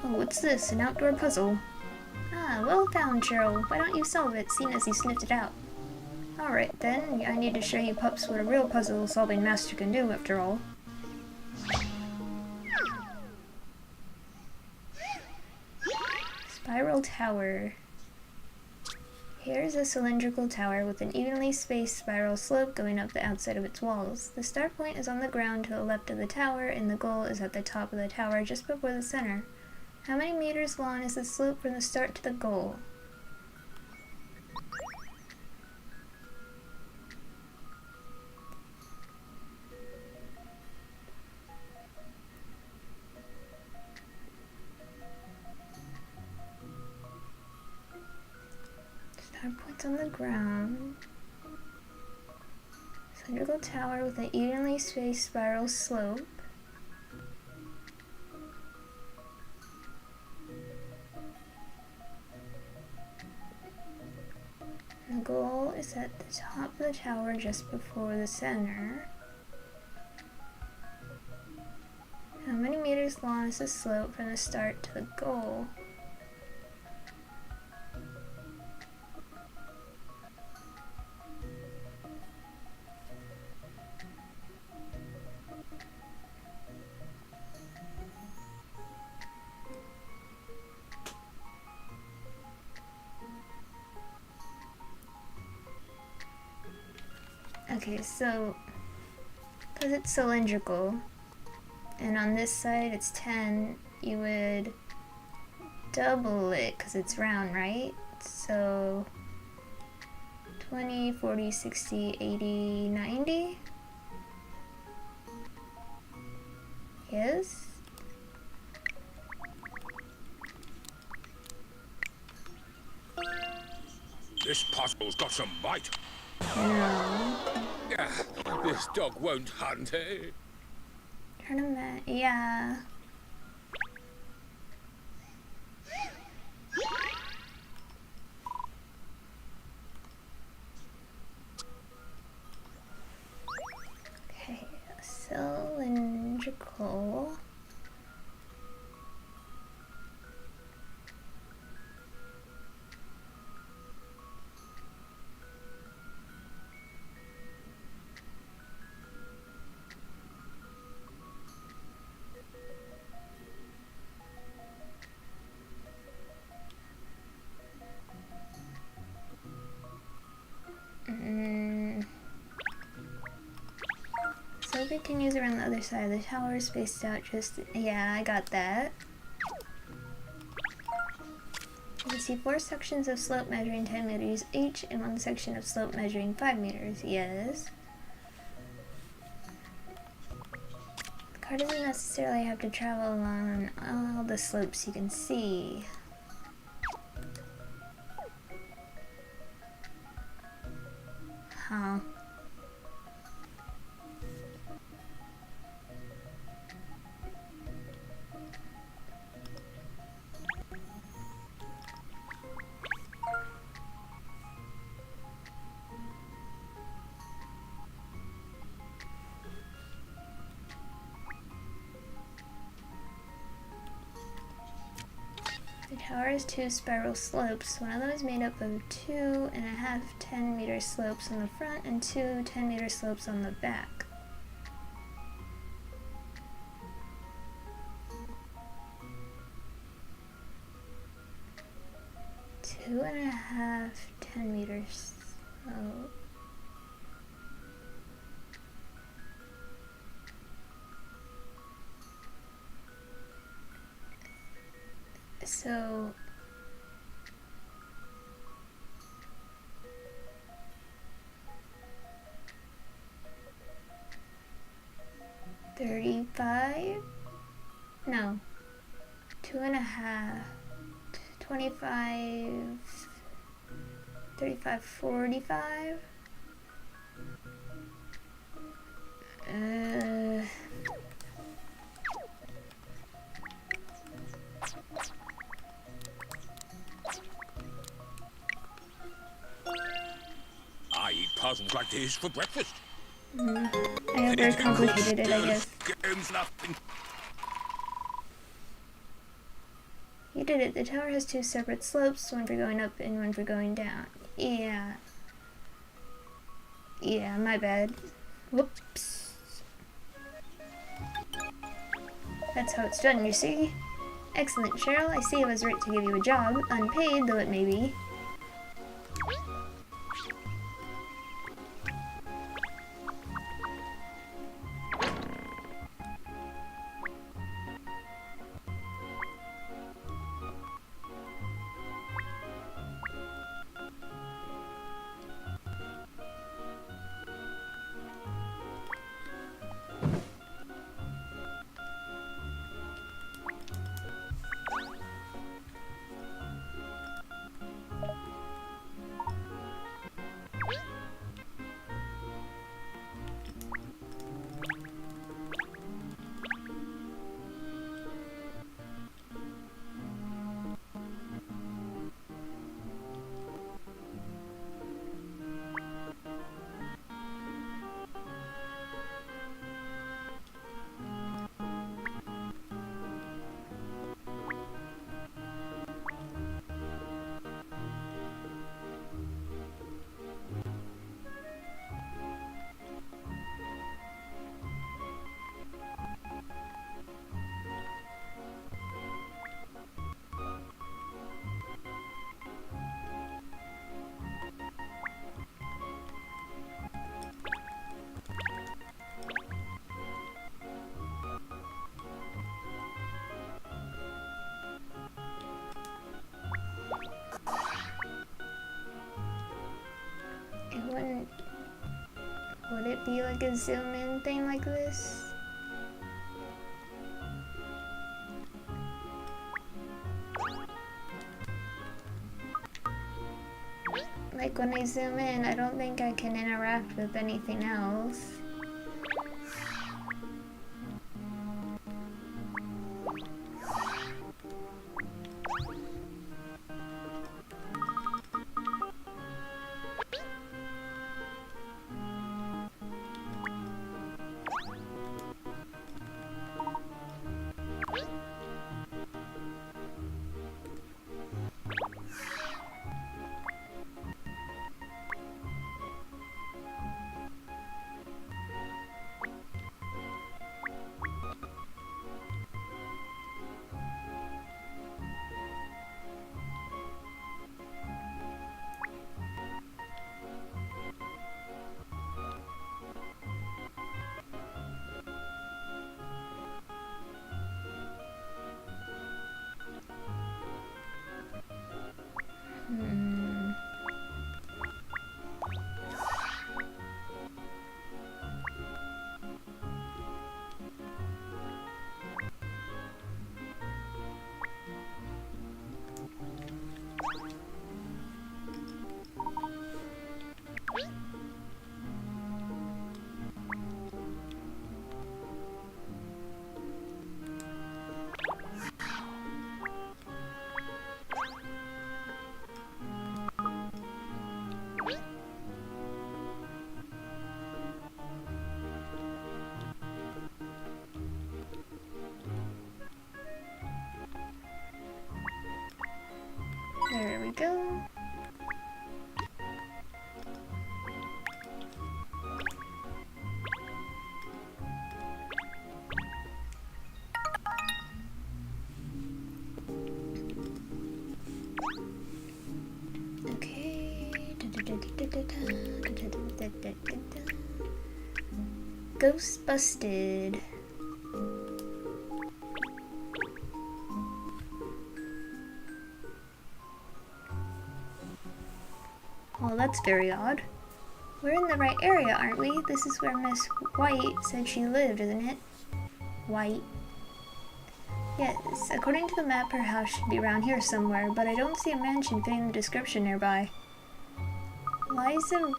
Oh, what's this? An outdoor puzzle? Ah, well found, Cheryl. Why don't you solve it, seeing as you sniffed it out? Alright then, I need to show you pups what a real puzzle-solving master can do, after all. Spiral Tower. Here's a cylindrical tower with an evenly spaced spiral slope going up the outside of its walls. The start point is on the ground to the left of the tower, and the goal is at the top of the tower just before the center. How many meters long is the slope from the start to the goal? Tower points on the ground. Cylindrical tower with an evenly spaced spiral slope. The goal is at the top of the tower just before the center. How many meters long is the slope from the start to the goal? Okay, so, because it's cylindrical, and on this side it's 10, you would double it because it's round, right? So, 20, 40, 60, 80, 90? Yes? This puzzle's got some bite. No. This dog won't hunt, eh? Turn him back. Yeah. Okay, cylindrical. So it continues around the other side of the tower, spaced out just... Yeah, I got that. You can see 4 sections of slope measuring 10 meters each, and 1 section of slope measuring 5 meters. Yes. The car doesn't necessarily have to travel along all the slopes you can see. Huh. The tower has 2 spiral slopes. One of them is made up of 2.5 10-meter slopes on the front and 2 10-meter slopes on the back. Two and a half 10-meter slope. So 35? No. 2.5. 25. 35, 45? I eat puzzles like this for breakfast. I overcomplicated it, I guess. Game's nothing. You did it. The tower has 2 separate slopes, one for going up and one for going down. Yeah. Yeah, my bad. Whoops. That's how it's done, you see? Excellent, Cheryl. I see I was right to give you a job, unpaid though it may be. it be like a zoom in thing like this? Like when I zoom in, I don't think I can interact with anything else. There we go. Okay. Ghost busted. Well, that's very odd. We're in the right area, aren't we? This is where Miss White said she lived, isn't it? White. Yes, according to the map, her house should be around here somewhere, but I don't see a mansion fitting the description nearby. Liza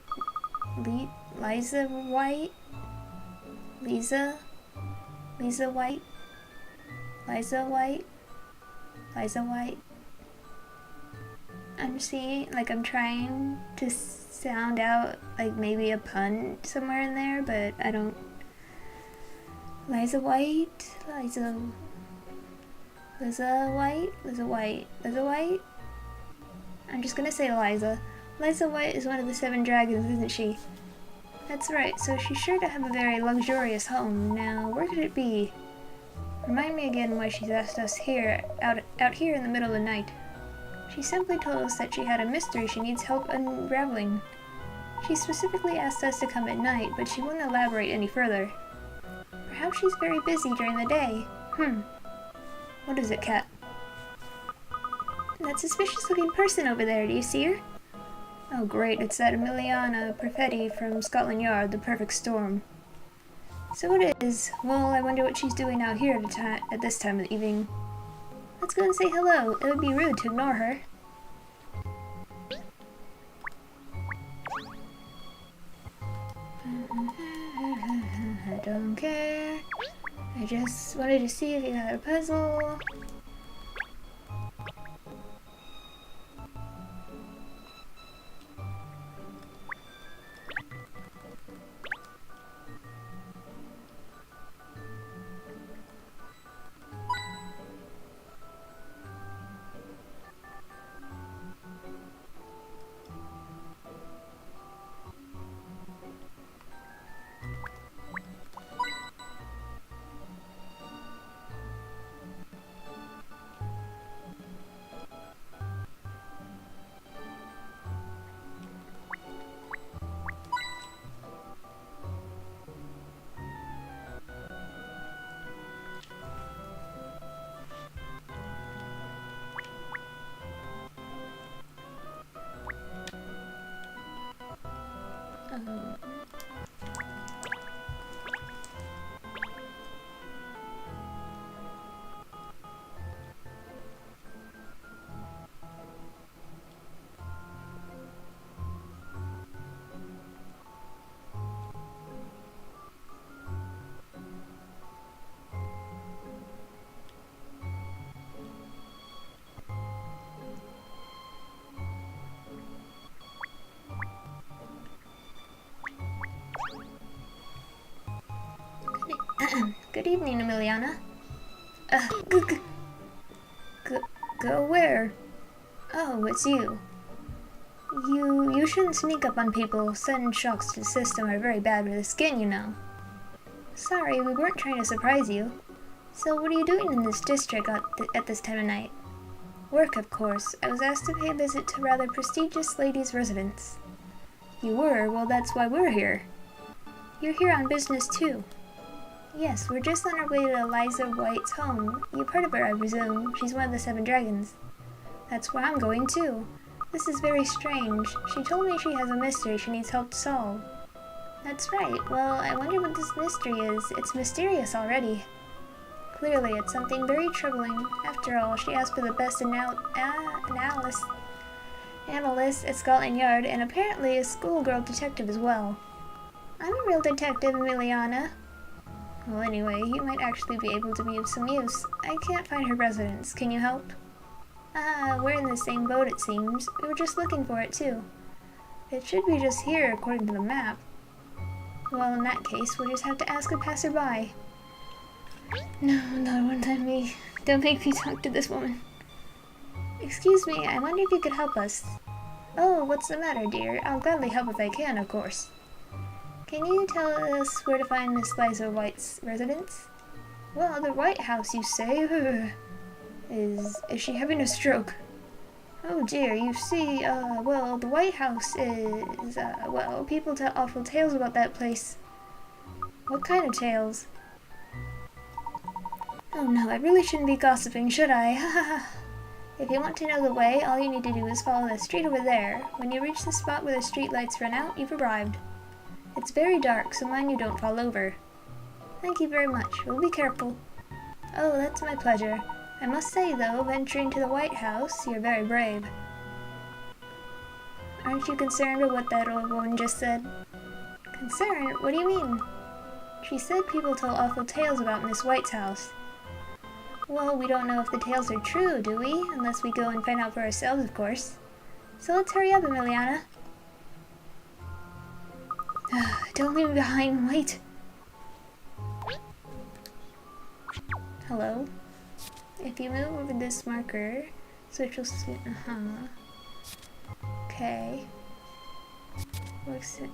White? Liza White? Liza White? Liza White? I'm trying to sound out like maybe a pun somewhere in there, but I don't. Liza White? Liza White? I'm just gonna say Liza. Liza White is one of the 7 dragons, isn't she? That's right, so she's sure to have a very luxurious home. Now, where could it be? Remind me again why she's asked us out here in the middle of the night. She simply told us that she had a mystery she needs help unraveling. She specifically asked us to come at night, but she wouldn't elaborate any further. Perhaps she's very busy during the day. What is it, Cat? That suspicious-looking person over there, do you see her? Oh great, it's that Emiliana Perfetti from Scotland Yard, the perfect storm. So it is. Well, I wonder what she's doing out here at this time of the evening. Let's go and say hello. It would be rude to ignore her. I don't care. I just wanted to see if you had a puzzle. Good evening, Emiliana. Go where? Oh, it's you. You shouldn't sneak up on people. Sudden shocks to the system are very bad for the skin, you know. Sorry, we weren't trying to surprise you. So what are you doing in this district at this time of night? Work, of course. I was asked to pay a visit to a rather prestigious lady's residence. You were? Well, that's why we're here. You're here on business, too. Yes, we're just on our way to Eliza White's home. You've heard of her, I presume. She's one of the 7 dragons. That's where I'm going, too. This is very strange. She told me she has a mystery she needs help to solve. That's right. Well, I wonder what this mystery is. It's mysterious already. Clearly, it's something very troubling. After all, she asked for the best analyst at Scotland Yard, and apparently a schoolgirl detective as well. I'm a real detective, Emiliana. Well, anyway, you might actually be able to be of some use. I can't find her residence. Can you help? We're in the same boat, it seems. We were just looking for it, too. It should be just here, according to the map. Well, in that case, we'll just have to ask a passerby. No, don't let me. Don't make me talk to this woman. Excuse me, I wonder if you could help us. Oh, what's the matter, dear? I'll gladly help if I can, of course. Can you tell us where to find Miss Liza White's residence? Well, the White House, you say? Is she having a stroke? Oh dear, you see, well, the White House is, well, people tell awful tales about that place. What kind of tales? Oh no, I really shouldn't be gossiping, should I? If you want to know the way, all you need to do is follow the street over there. When you reach the spot where the street lights run out, you've arrived. It's very dark, so mind you don't fall over. Thank you very much. We'll be careful. Oh, that's my pleasure. I must say, though, venturing to the White House, you're very brave. Aren't you concerned with what that old woman just said? Concerned? What do you mean? She said people tell awful tales about Miss White's house. Well, we don't know if the tales are true, do we? Unless we go and find out for ourselves, of course. So let's hurry up, Emiliana. Don't leave me behind, wait. Hello? If you move over this marker, switch will see, Okay. Works it,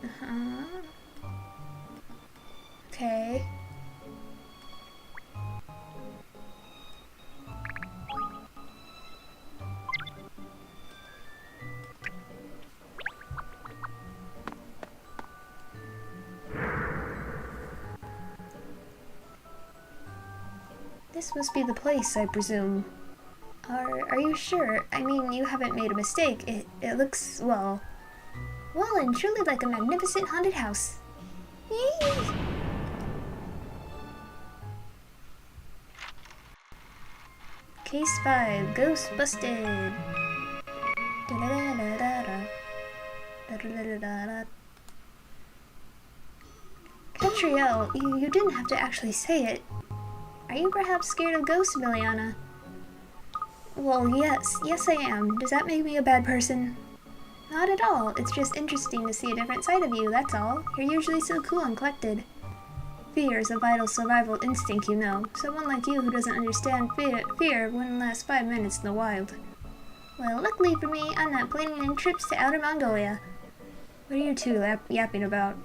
Okay. This must be the place, I presume. Are you sure? I mean, you haven't made a mistake. It looks, well and truly like a magnificent haunted house. Yay! Case 5, Ghost Busted. Catriel, you didn't have to actually say it. Are you perhaps scared of ghosts, Emiliana? Well, yes I am. Does that make me a bad person? Not at all. It's just interesting to see a different side of you, that's all. You're usually so cool and collected. Fear is a vital survival instinct, you know. Someone like you who doesn't understand fear wouldn't last 5 minutes in the wild. Well, luckily for me, I'm not planning any trips to Outer Mongolia. What are you two yapping about?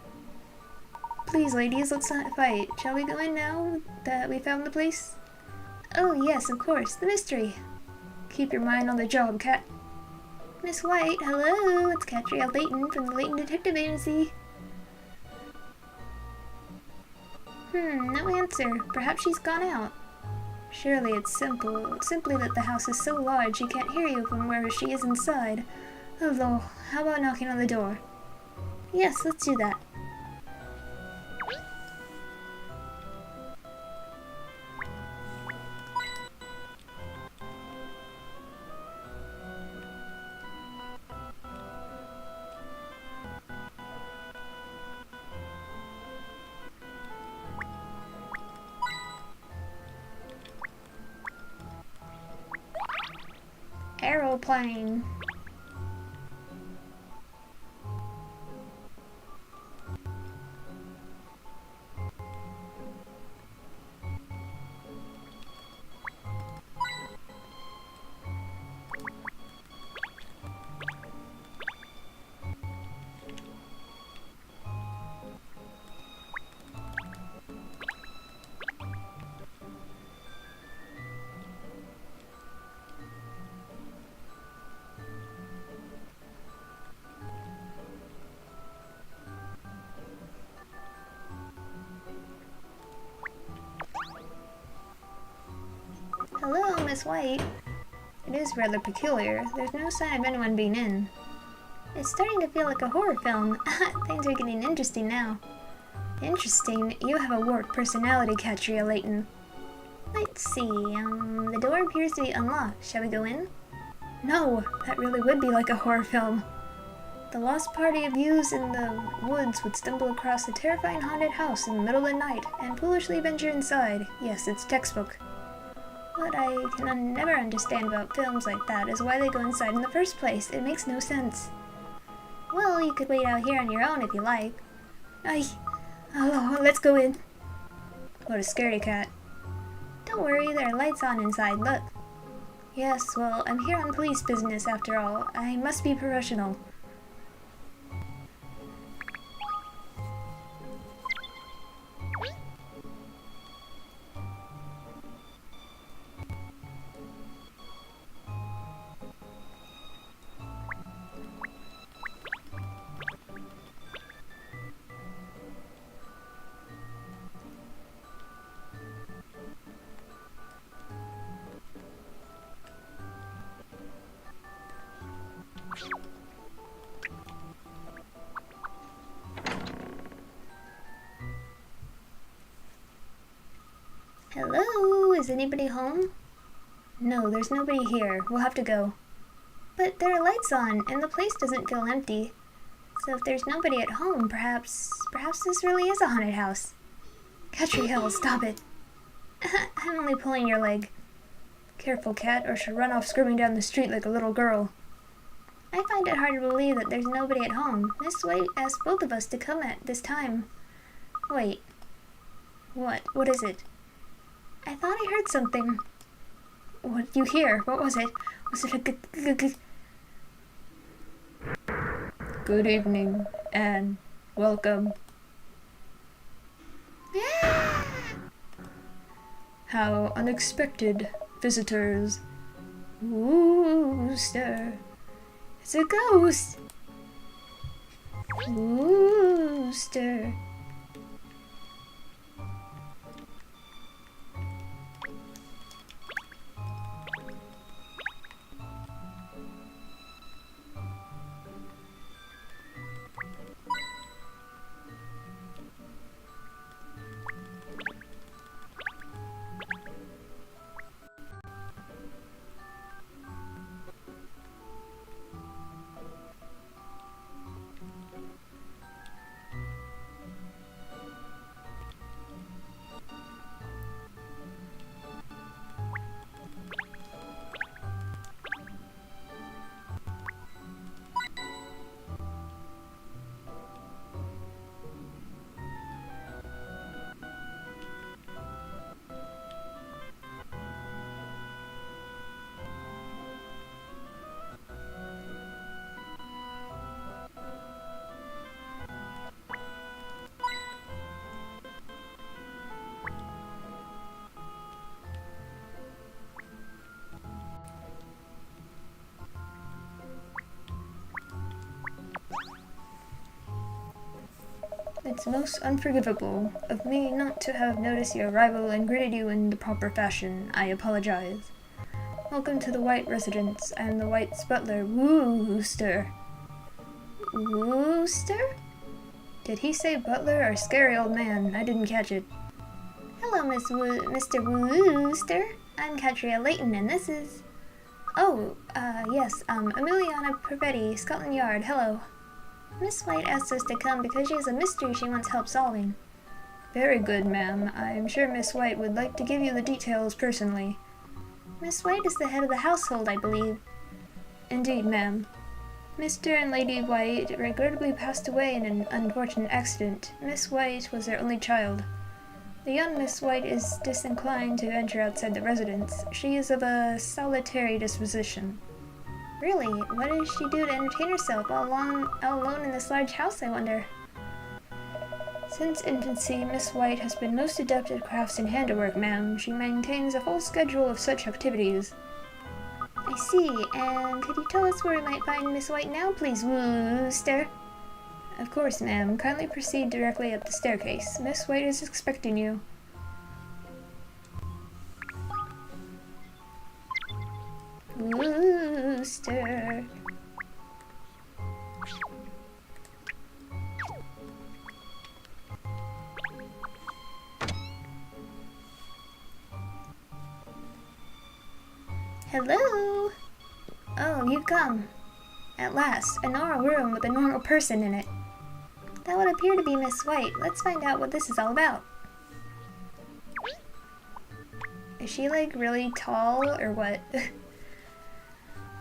Please, ladies, let's not fight. Shall we go in now that we found the place? Oh, yes, of course. The mystery. Keep your mind on the job, Cat. Miss White, hello. It's Catriel Layton from the Layton Detective Agency. No answer. Perhaps she's gone out. Surely it's simply that the house is so large she can't hear you from where she is inside. Although, how about knocking on the door? Yes, let's do that. Aeroplane. Miss White. It is rather peculiar. There's no sign of anyone being in. It's starting to feel like a horror film. Things are getting interesting now. Interesting? You have a warped personality, Katria Layton. Let's see, the door appears to be unlocked. Shall we go in? No, that really would be like a horror film. The lost party of youths in the woods would stumble across a terrifying haunted house in the middle of the night and foolishly venture inside. Yes, it's textbook. What I can never understand about films like that is why they go inside in the first place. It makes no sense. Well, you could wait out here on your own if you like. Oh, let's go in. What a scaredy cat. Don't worry, there are lights on inside, look. Yes, well, I'm here on police business after all. I must be professional. Hello? Is anybody home? No, there's nobody here. We'll have to go. But there are lights on, and the place doesn't feel empty. So if there's nobody at home, perhaps this really is a haunted house. Catriel, stop it. I'm only pulling your leg. Careful, Cat, or she'll run off screaming down the street like a little girl. I find it hard to believe that there's nobody at home. Miss White asked both of us to come at this time. Wait. What? What is it? I thought I heard something. What did you hear? What was it? Was it a Good evening, and welcome. Yeah! How unexpected, visitors. Wooster. It's a ghost. Wooster. It's most unforgivable of me not to have noticed your arrival and greeted you in the proper fashion. I apologize. Welcome to the White residence. I am the White's butler, Wooster. Wooster? Did he say butler or scary old man? I didn't catch it. Hello, Mr. Wooster. I'm Katria Layton, and this is... Oh, yes, Emiliana Pervetti, Scotland Yard. Hello. Miss White asked us to come because she has a mystery she wants help solving. Very good, ma'am. I'm sure Miss White would like to give you the details personally. Miss White is the head of the household, I believe. Indeed, ma'am. Mr. and Lady White regrettably passed away in an unfortunate accident. Miss White was their only child. The young Miss White is disinclined to venture outside the residence. She is of a solitary disposition. Really? What does she do to entertain herself all alone in this large house, I wonder? Since infancy, Miss White has been most adept at crafts and handiwork, ma'am. She maintains a full schedule of such activities. I see, and could you tell us where we might find Miss White now, please, Wooster? Of course, ma'am. Kindly proceed directly up the staircase. Miss White is expecting you. Rooster. Hello? Oh, you've come. At last, a normal room with a normal person in it. That would appear to be Miss White. Let's find out what this is all about. Is she, like, really tall, or what?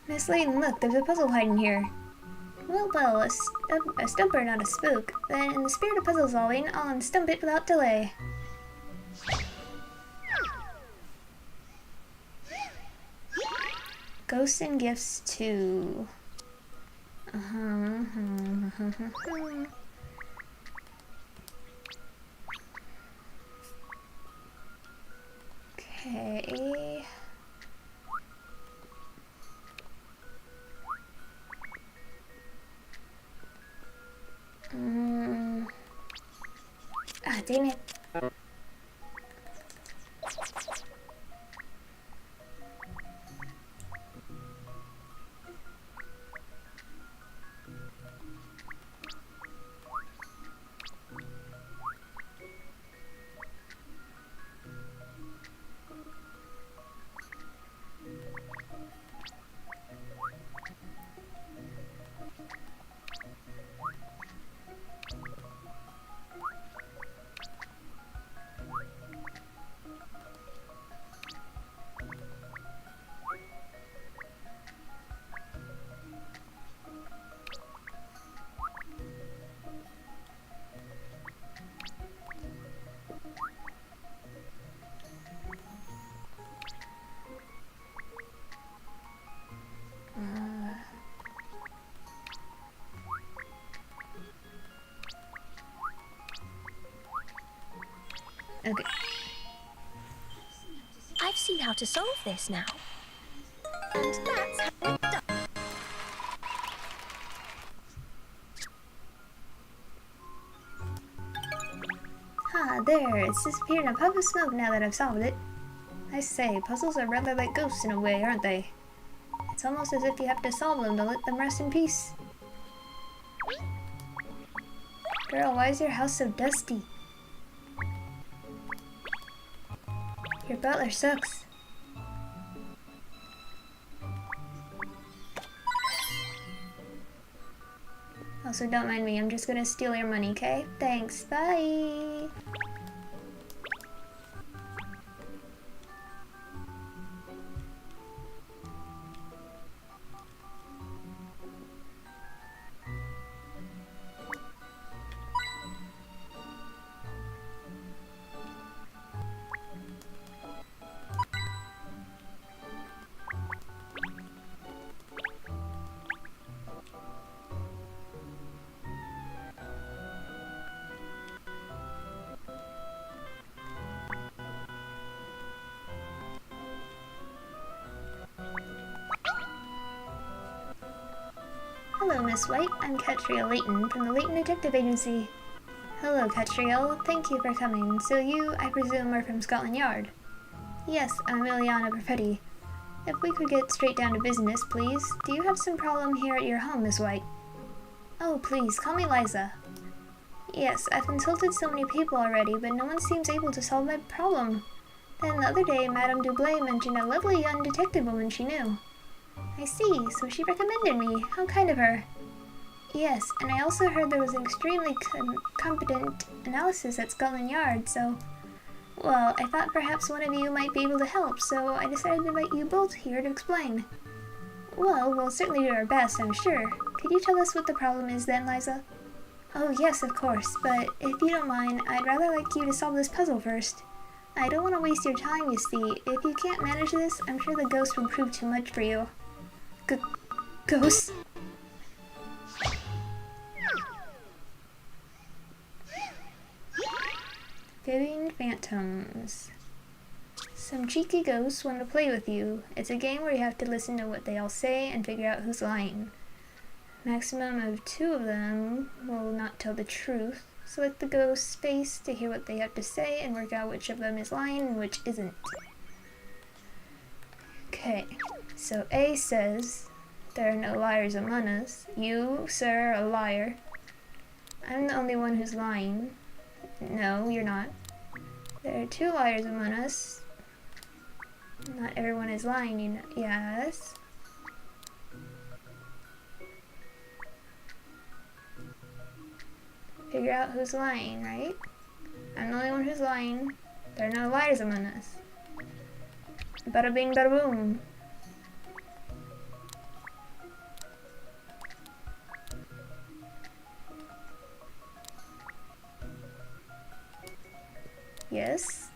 Miss Layton, look, there's a puzzle hiding here. Well, a stumper, not a spook. Then, in the spirit of puzzle solving, I'll unstump it without delay. Ghosts and gifts, too. Okay. Ah, dang it. Okay. I've seen how to solve this now. And that's how it's done. There. It's disappeared in a puff of smoke now that I've solved it. I say, puzzles are rather like ghosts in a way, aren't they? It's almost as if you have to solve them to let them rest in peace. Girl, why is your house so dusty? Your butler sucks. Also, don't mind me. I'm just gonna steal your money, okay? Thanks. Bye. Hello, Miss White. I'm Catriel Layton from the Layton Detective Agency. Hello, Catriel. Thank you for coming. So you, I presume, are from Scotland Yard? Yes, I'm Ileana Perfetti. If we could get straight down to business, please. Do you have some problem here at your home, Miss White? Oh, please, call me Liza. Yes, I've consulted so many people already, but no one seems able to solve my problem. Then the other day, Madame Dublé mentioned a lovely young detective woman she knew. I see, so she recommended me. How kind of her. Yes, and I also heard there was an extremely competent analysis at Scotland Yard, so... Well, I thought perhaps one of you might be able to help, so I decided to invite you both here to explain. Well, we'll certainly do our best, I'm sure. Could you tell us what the problem is then, Liza? Oh, yes, of course, but if you don't mind, I'd rather like you to solve this puzzle first. I don't want to waste your time, you see. If you can't manage this, I'm sure the ghost would prove too much for you. Ghosts? Fibbing Phantoms. Some cheeky ghosts want to play with you. It's a game where you have to listen to what they all say and figure out who's lying. Maximum of 2 of them will not tell the truth. Select the ghost's face to hear what they have to say and work out which of them is lying and which isn't. Okay. So A says, there are no liars among us. You, sir, are a liar. I'm the only one who's lying. No, you're not. There are 2 liars among us. Not everyone is lying, you know. Yes. Figure out who's lying, right? I'm the only one who's lying. There are no liars among us. Bada bing, bada boom. Yes.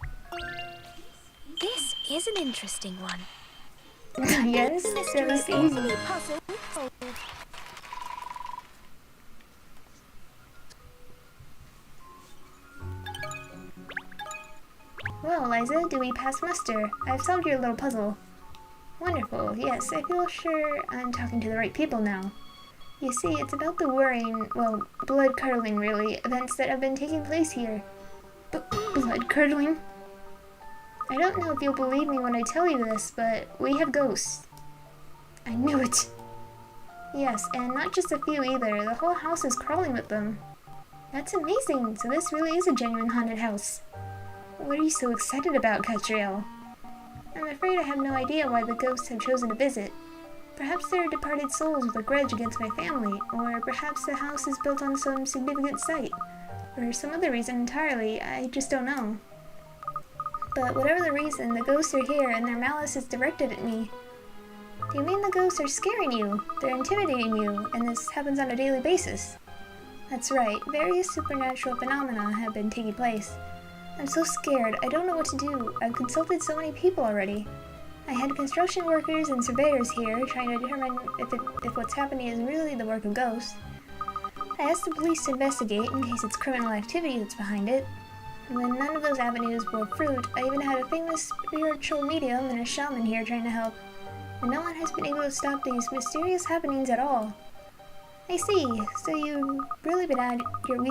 This is an interesting one. Yes, that was easy. Puzzle solved. Well, Liza, do we pass muster? I've solved your little puzzle. Wonderful, yes, I feel sure I'm talking to the right people now. You see, it's about the worrying, well, blood-curdling, really, events that have been taking place here. Blood-curdling? I don't know if you'll believe me when I tell you this, but we have ghosts. I knew it. Yes, and not just a few either. The whole house is crawling with them. That's amazing. So this really is a genuine haunted house. What are you so excited about, Catriel? I'm afraid I have no idea why the ghosts have chosen to visit. Perhaps they're departed souls with a grudge against my family, or perhaps the house is built on some significant site, or some other reason entirely. I just don't know. But whatever the reason, the ghosts are here and their malice is directed at me. Do you mean the ghosts are scaring you? They're intimidating you, and this happens on a daily basis? That's right, various supernatural phenomena have been taking place. I'm so scared, I don't know what to do. I've consulted so many people already. I had construction workers and surveyors here trying to determine if what's happening is really the work of ghosts. I asked the police to investigate in case it's criminal activity that's behind it. And when none of those avenues bore fruit, I even had a famous spiritual medium and a shaman here trying to help. And no one has been able to stop these mysterious happenings at all. I see. So you've really been at your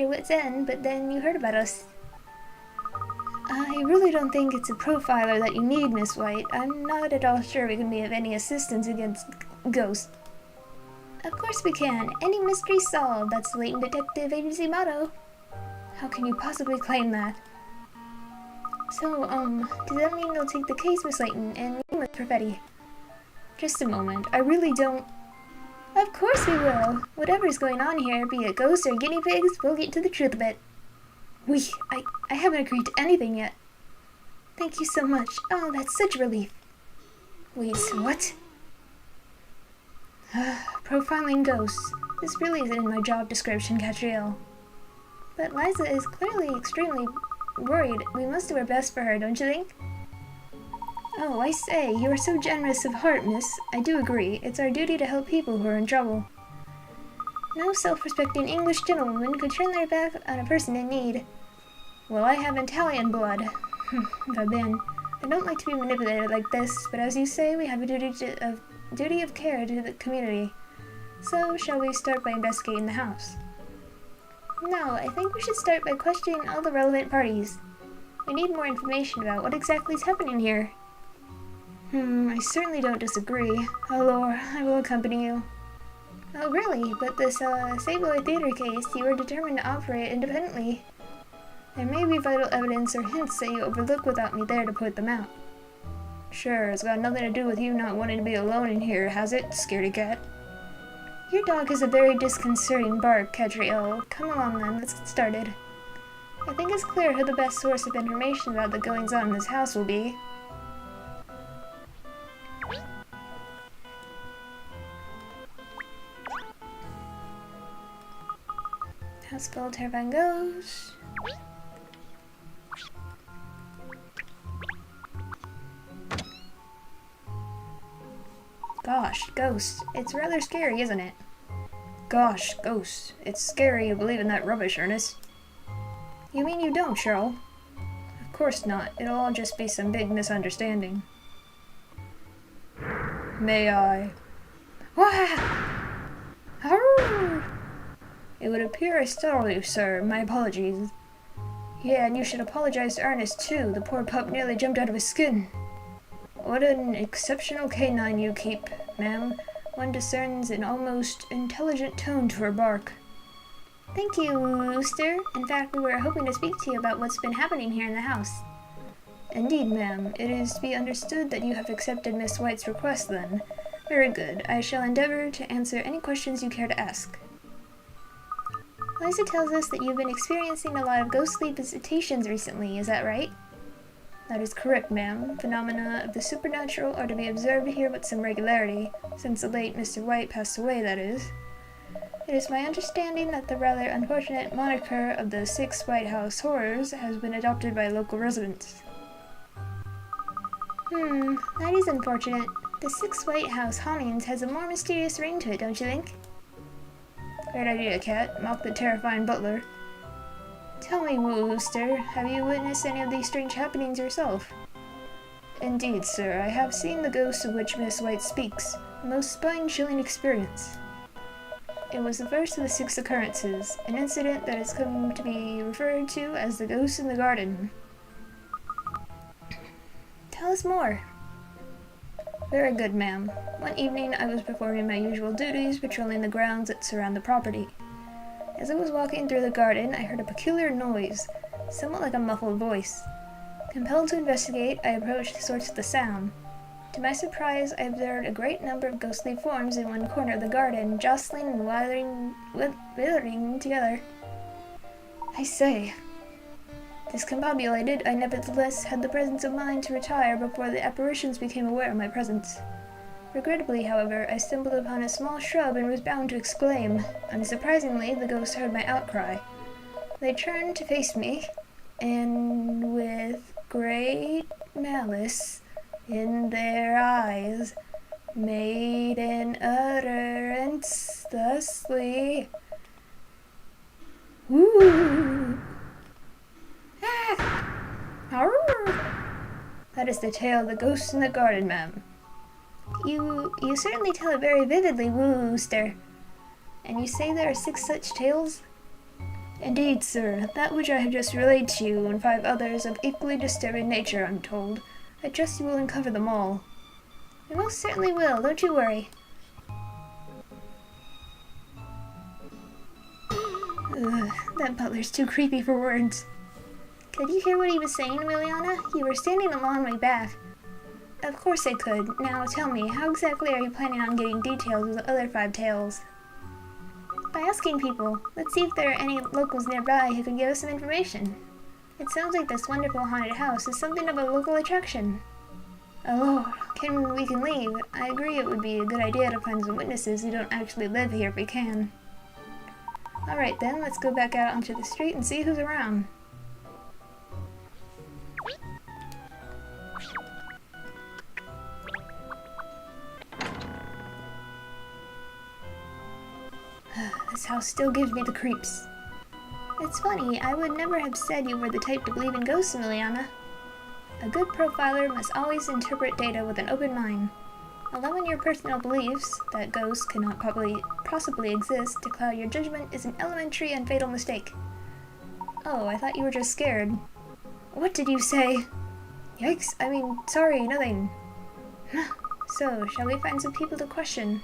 wit's end, but then you heard about us. I really don't think it's a profiler that you need, Miss White. I'm not at all sure we can be of any assistance against ghosts. Of course we can. Any mystery solved. That's the Layton Detective Agency motto. How can you possibly claim that? So, does that mean you'll take the case, Miss Layton, and meet with Perfetti? Just a moment. I really don't... Of course we will. Whatever's going on here, be it ghosts or guinea pigs, we'll get to the truth of it. I haven't agreed to anything yet. Thank you so much. Oh, that's such a relief. Wait, what? Profiling ghosts. This really isn't in my job description, Catriel. But Liza is clearly extremely worried. We must do our best for her, don't you think? Oh, I say, you are so generous of heart, miss. I do agree. It's our duty to help people who are in trouble. No self-respecting English gentlewoman could turn their back on a person in need. Well, I have Italian blood. If I've been. I don't like to be manipulated like this, but as you say, we have a duty of care to the community. So, shall we start by investigating the house? No, I think we should start by questioning all the relevant parties. We need more information about what exactly is happening here. I certainly don't disagree. Allure, I will accompany you. Oh, really? But this, Savoy Theater case, you were determined to operate independently. There may be vital evidence or hints that you overlook without me there to point them out. Sure, it's got nothing to do with you not wanting to be alone in here, has it, scaredy cat? Your dog has a very disconcerting bark, Catriel. Come along then, let's get started. I think it's clear who the best source of information about the goings-on in this house will be. House full of terrifying ghosts. Gosh, ghosts. It's rather scary, isn't it? Gosh, ghosts. It's scary you believe in that rubbish, Ernest. You mean you don't, Cheryl? Of course not. It'll all just be some big misunderstanding. May I? Wah! Arrgh! It would appear I startled you, sir. My apologies. Yeah, and you should apologize to Ernest, too. The poor pup nearly jumped out of his skin. What an exceptional canine you keep, ma'am. One discerns an almost intelligent tone to her bark. Thank you, Wooster. In fact, we were hoping to speak to you about what's been happening here in the house. Indeed, ma'am. It is to be understood that you have accepted Miss White's request, then. Very good. I shall endeavor to answer any questions you care to ask. Liza tells us that you've been experiencing a lot of ghostly visitations recently, is that right? That is correct, ma'am. Phenomena of the supernatural are to be observed here with some regularity, since the late Mr. White passed away, that is. It is my understanding that the rather unfortunate moniker of the 6 White House Horrors has been adopted by local residents. That is unfortunate. The 6 White House hauntings has a more mysterious ring to it, don't you think? Great idea, Cat. Mock the terrifying butler. Tell me, Wooster, have you witnessed any of these strange happenings yourself? Indeed, sir, I have seen the ghost of which Miss White speaks. A most spine-chilling experience. It was the first of the 6 occurrences, an incident that has come to be referred to as the ghost in the garden. Tell us more. Very good, ma'am. One evening I was performing my usual duties, patrolling the grounds that surround the property. As I was walking through the garden, I heard a peculiar noise, somewhat like a muffled voice. Compelled to investigate, I approached the source of the sound. To my surprise, I observed a great number of ghostly forms in one corner of the garden, jostling and withering together. I say. Discombobulated, I nevertheless had the presence of mind to retire before the apparitions became aware of my presence. Regrettably, however, I stumbled upon a small shrub and was bound to exclaim. Unsurprisingly, the ghosts heard my outcry. They turned to face me, and with great malice in their eyes, made an utterance thusly. Woo! Ah! Arr! That is the tale of the ghosts in the garden, ma'am. You certainly tell it very vividly, Wooster. And you say there are 6 such tales? Indeed, sir. That which I have just relayed to you, and 5 others of equally disturbing nature, I'm told. I trust you will uncover them all. I most certainly will, don't you worry. Ugh, that butler's too creepy for words. Could you hear what he was saying, Liliana? You were standing a long way back. Of course I could. Now tell me, how exactly are you planning on getting details of the other 5 tales? By asking people. Let's see if there are any locals nearby who can give us some information. It sounds like this wonderful haunted house is something of a local attraction. Oh, we can leave. I agree it would be a good idea to find some witnesses who don't actually live here if we can. Alright then, let's go back out onto the street and see who's around. This house still gives me the creeps. It's funny, I would never have said you were the type to believe in ghosts, Liliana. A good profiler must always interpret data with an open mind. Allowing your personal beliefs that ghosts cannot possibly exist to cloud your judgment is an elementary and fatal mistake. Oh, I thought you were just scared. What did you say? Yikes, sorry, nothing. So, shall we find some people to question?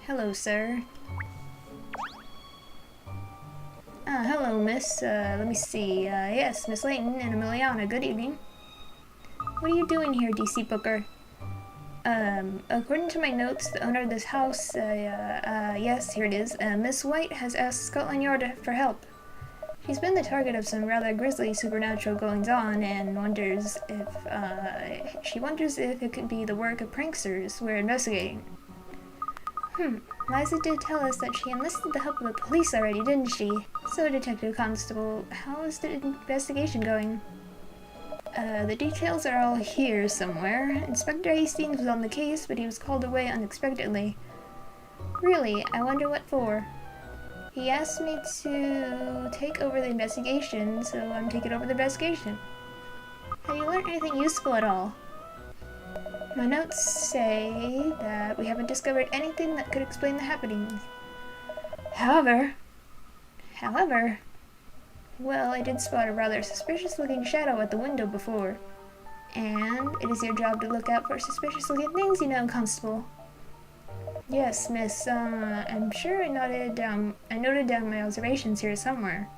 Hello, sir. Hello, miss. Let me see. Yes, Miss Layton and Emiliana, good evening. What are you doing here, DC Booker? According to my notes, the owner of this house, yes, here it is, Miss White has asked Scotland Yard for help. She's been the target of some rather grisly supernatural goings-on and wonders if it could be the work of pranksters we're investigating. Liza did tell us that she enlisted the help of the police already, didn't she? So, Detective Constable, how is the investigation going? The details are all here somewhere. Inspector Hastings was on the case, but he was called away unexpectedly. Really? I wonder what for. He asked me to take over the investigation, so I'm taking over the investigation. Have you learned anything useful at all? My notes say that we haven't discovered anything that could explain the happenings. However, well, I did spot a rather suspicious-looking shadow at the window before. And it is your job to look out for suspicious-looking things, you know, Constable. Yes, miss, I'm sure I noted down my observations here somewhere.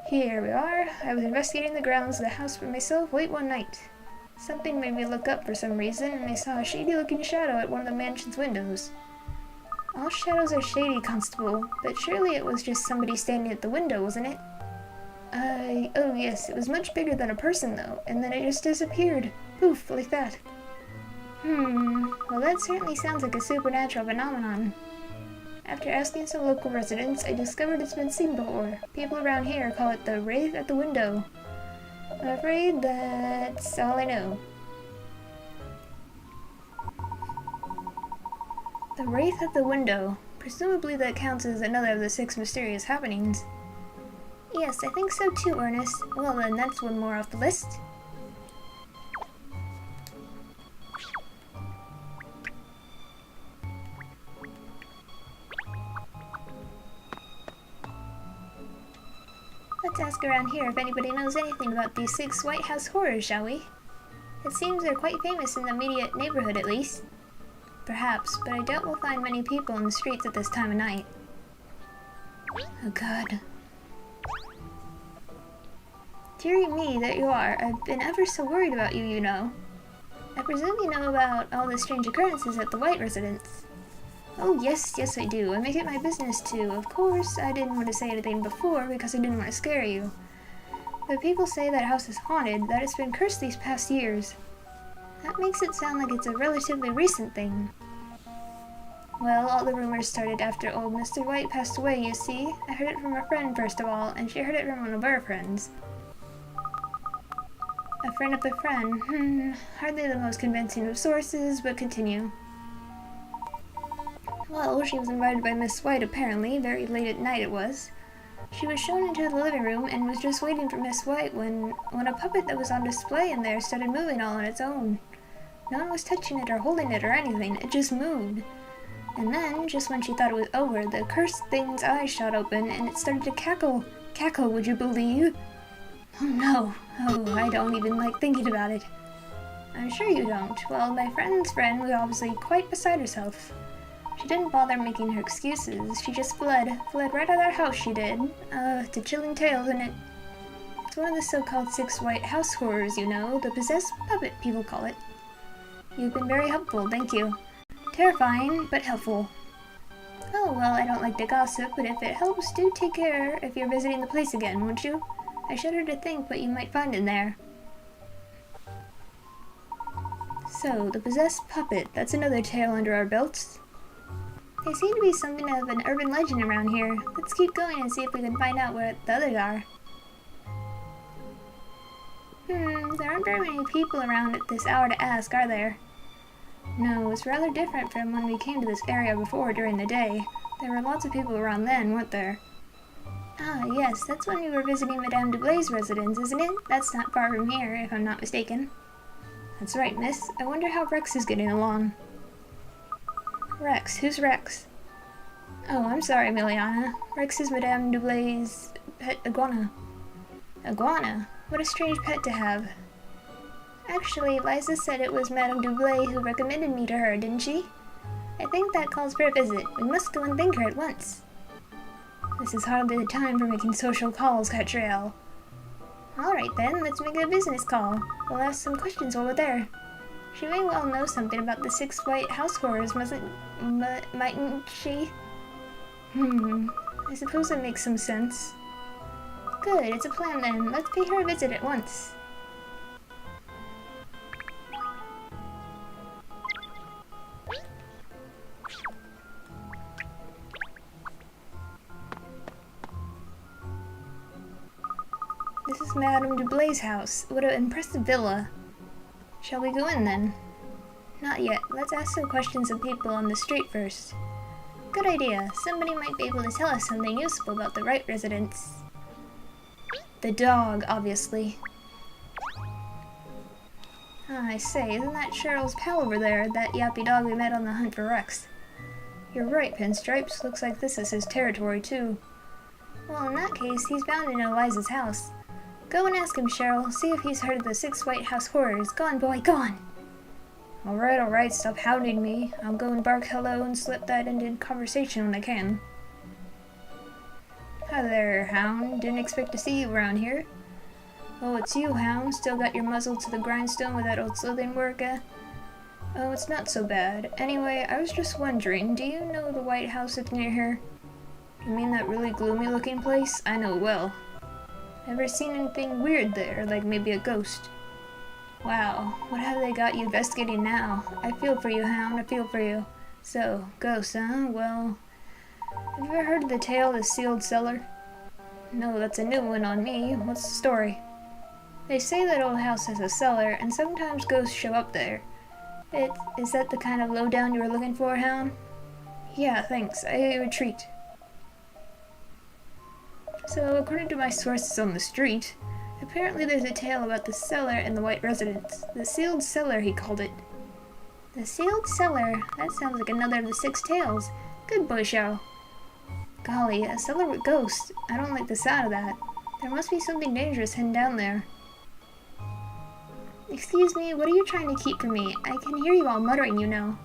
Here we are. I was investigating the grounds of the house by myself late one night. Something made me look up for some reason, and I saw a shady-looking shadow at one of the mansion's windows. All shadows are shady, Constable, but surely it was just somebody standing at the window, wasn't it? Oh yes, it was much bigger than a person, though, and then it just disappeared. Poof, like that. Well that certainly sounds like a supernatural phenomenon. After asking some local residents, I discovered it's been seen before. People around here call it the Wraith at the Window. I'm afraid that's all I know. The Wraith at the Window. Presumably that counts as another of the 6 mysterious happenings. Yes, I think so too, Ernest. Well then, that's one more off the list. Let's ask around here if anybody knows anything about these 6 White House horrors, shall we? It seems they're quite famous in the immediate neighborhood, at least. Perhaps, but I doubt we'll find many people in the streets at this time of night. Oh god. Dearie me, there you are. I've been ever so worried about you, you know. I presume you know about all the strange occurrences at the White residence. Oh yes, yes I do. I make it my business to. Of course, I didn't want to say anything before because I didn't want to scare you. But people say that house is haunted, that it's been cursed these past years. That makes it sound like it's a relatively recent thing. Well, all the rumors started after old Mr. White passed away, you see. I heard it from a friend first of all, and she heard it from one of our friends. A friend of a friend. Hardly the most convincing of sources, but continue. Well, she was invited by Miss White apparently, very late at night it was. She was shown into the living room and was just waiting for Miss White when a puppet that was on display in there started moving all on its own. No one was touching it or holding it or anything, it just moved. And then, just when she thought it was over, the cursed thing's eyes shot open and it started to cackle. Cackle, would you believe? Oh no. Oh, I don't even like thinking about it. I'm sure you don't. Well, my friend's friend was obviously quite beside herself. She didn't bother making her excuses. She just fled right out of that house, she did. To chilling tales, and it's one of the so-called 6 White House horrors, you know, the possessed puppet, people call it. You've been very helpful, thank you. Terrifying, but helpful. Oh, well, I don't like to gossip, but if it helps, do take care if you're visiting the place again, won't you? I shudder to think what you might find in there. So, the possessed puppet, that's another tale under our belts. They seem to be something of an urban legend around here. Let's keep going and see if we can find out where the others are. There aren't very many people around at this hour to ask, are there? No, it's rather different from when we came to this area before during the day. There were lots of people around then, weren't there? Ah, yes, that's when we were visiting Madame Dublay's residence, isn't it? That's not far from here, if I'm not mistaken. That's right, miss. I wonder how Rex is getting along. Rex? Who's Rex? Oh, I'm sorry, Miliana. Rex is Madame Dublay's pet iguana. Iguana? What a strange pet to have. Actually, Liza said it was Madame Dublay who recommended me to her, didn't she? I think that calls for a visit. We must go and thank her at once. This is hardly the time for making social calls, Catriel. Alright then, let's make a business call. We'll ask some questions while we're there. She may well know something about the 6 White House horrors, mightn't she? I suppose that makes some sense. Good, it's a plan then. Let's pay her a visit at once. This is Madame Dublay's house. What an impressive villa. Shall we go in then? Not yet. Let's ask some questions of people on the street first. Good idea. Somebody might be able to tell us something useful about the Wright residence. The dog, obviously. Ah, I say, isn't that Cheryl's pal over there, that yappy dog we met on the hunt for Rex? You're right, Pinstripes. Looks like this is his territory, too. Well, in that case, he's bound to know Liza's house. Go and ask him, Cheryl. See if he's heard of the 6 White House horrors. Go on, boy, go on! Alright, stop hounding me. I'll go and bark hello and slip that into conversation when I can. Hi there, Hound. Didn't expect to see you around here. Oh, it's you, Hound. Still got your muzzle to the grindstone with that old sleuthing work, eh? Oh, it's not so bad. Anyway, I was just wondering, do you know the White House that's near here? You mean that really gloomy-looking place? I know it well. Ever seen anything weird there, like maybe a ghost? Wow, what have they got you investigating now? I feel for you, Hound, I feel for you. So, ghosts, huh? Well, have you ever heard of the tale of the sealed cellar? No, that's a new one on me. What's the story? They say that old house has a cellar, and sometimes ghosts show up there. Is that the kind of lowdown you were looking for, Hound? Yeah, thanks. I retreat. So, according to my sources on the street, apparently there's a tale about the cellar in the White residence. The sealed cellar, he called it. The sealed cellar? That sounds like another of the 6 tales. Good boy, Cheryl. Golly, a cellar with ghosts. I don't like the sound of that. There must be something dangerous hidden down there. Excuse me, what are you trying to keep from me? I can hear you all muttering, you know.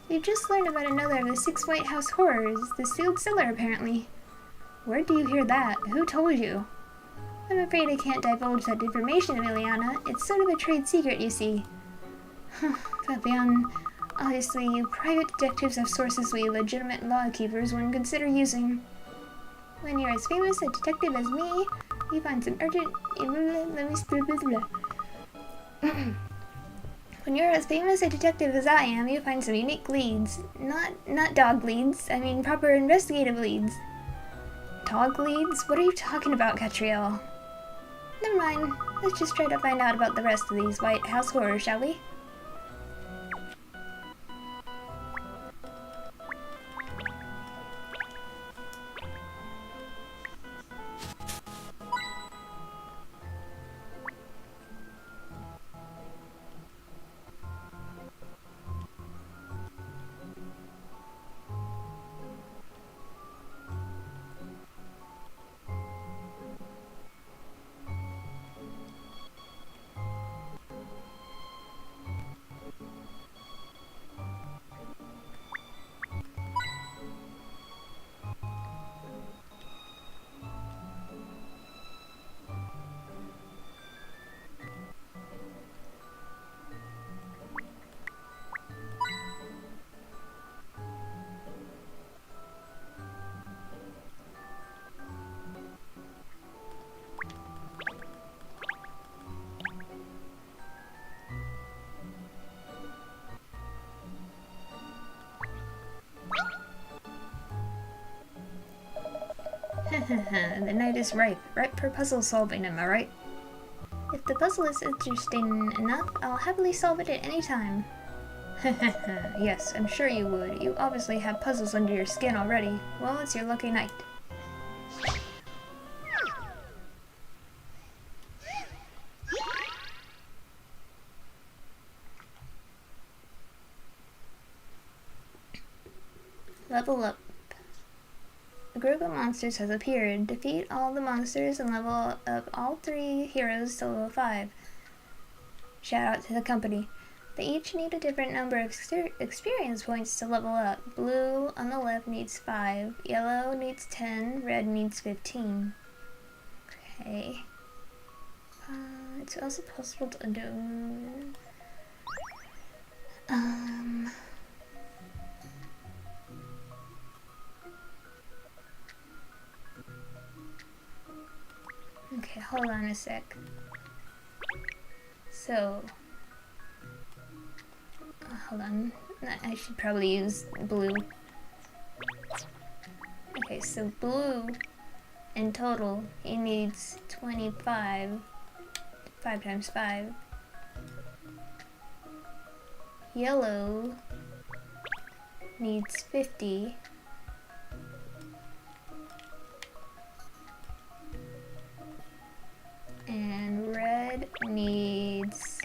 We've just learned about another of the 6 White House horrors, the sealed cellar, apparently. Where do you hear that? Who told you? I'm afraid I can't divulge that information, Emiliana. It's sort of a trade secret, you see. Fabian, obviously, private detectives have sources we legitimate law-keepers wouldn't consider using. When you're as famous a detective as me, you find some urgent... When you're as famous a detective as I am, you find some unique leads. Not dog leads, I mean proper investigative leads. Dog leads? What are you talking about, Catriel? Never mind. Let's just try to find out about the rest of these White House horrors, shall we? The night is ripe for puzzle solving, am I right? If the puzzle is interesting enough, I'll happily solve it at any time. Yes, I'm sure you would. You obviously have puzzles under your skin already. Well, it's your lucky night. Level up. A group of monsters has appeared. Defeat all the monsters and level up all 3 heroes to level 5. Shout out to the company. They each need a different number of experience points to level up. Blue on the left needs 5. Yellow needs 10. Red needs 15. Okay. It's also possible to do... Okay, hold on a sec. So, hold on. I should probably use blue. Okay, so blue, in total, he needs 25. 5 times 5. Yellow needs 50. And red needs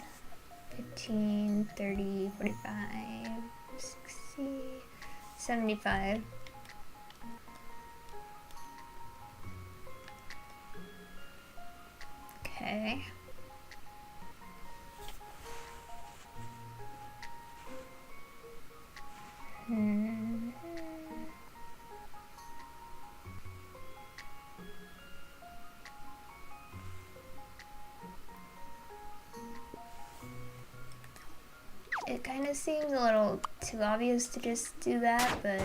15, 30, 45, 60, 75. Okay. It kind of seems a little too obvious to just do that, but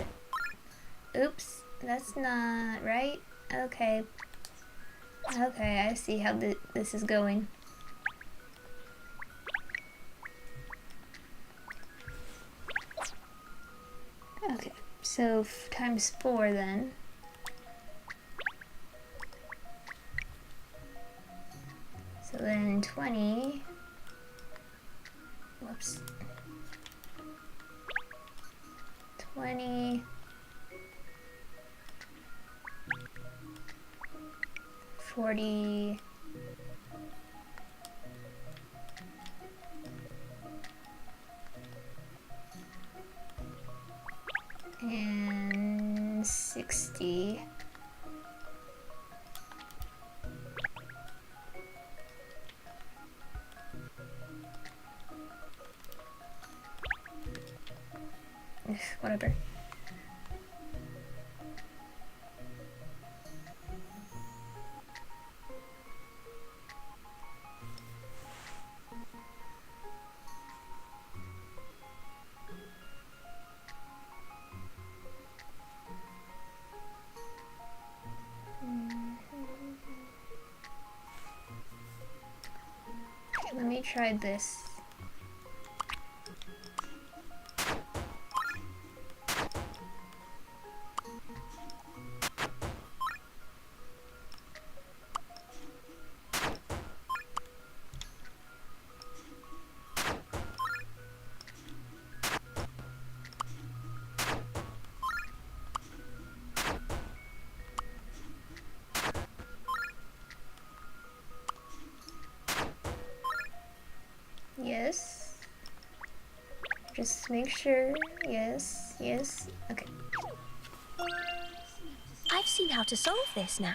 oops, that's not right. Okay. Okay, I see how this is going. Okay, so times 4 then. So then 20. Whoops. 20. 40. And 60. Whatever. Okay, let me try this. Yes. Just make sure. Yes, yes. Okay. I've seen how to solve this now.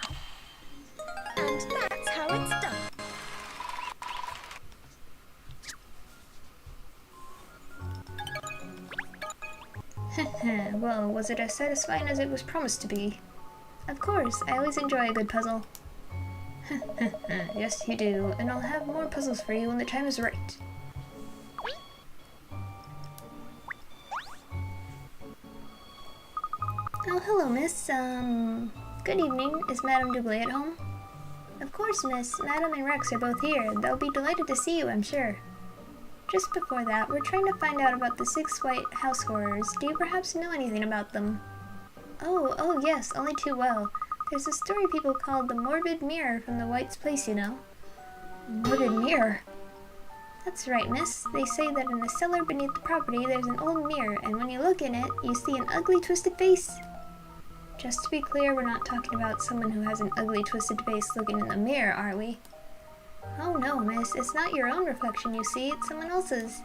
And that's how it's done. Well, was it as satisfying as it was promised to be? Of course, I always enjoy a good puzzle. Yes, you do, and I'll have more puzzles for you when the time is right. Oh, hello, miss. Good evening. Is Madame Dublé at home? Of course, miss. Madame and Rex are both here. They'll be delighted to see you, I'm sure. Just before that, we're trying to find out about the 6 white house horrors. Do you perhaps know anything about them? Oh, yes, only too well. There's a story people called the Morbid Mirror from the White's Place, you know. Morbid Mirror? That's right, miss. They say that in a cellar beneath the property there's an old mirror, and when you look in it, you see an ugly, twisted face. Just to be clear, we're not talking about someone who has an ugly, twisted face looking in the mirror, are we? Oh no, miss. It's not your own reflection you see, it's someone else's.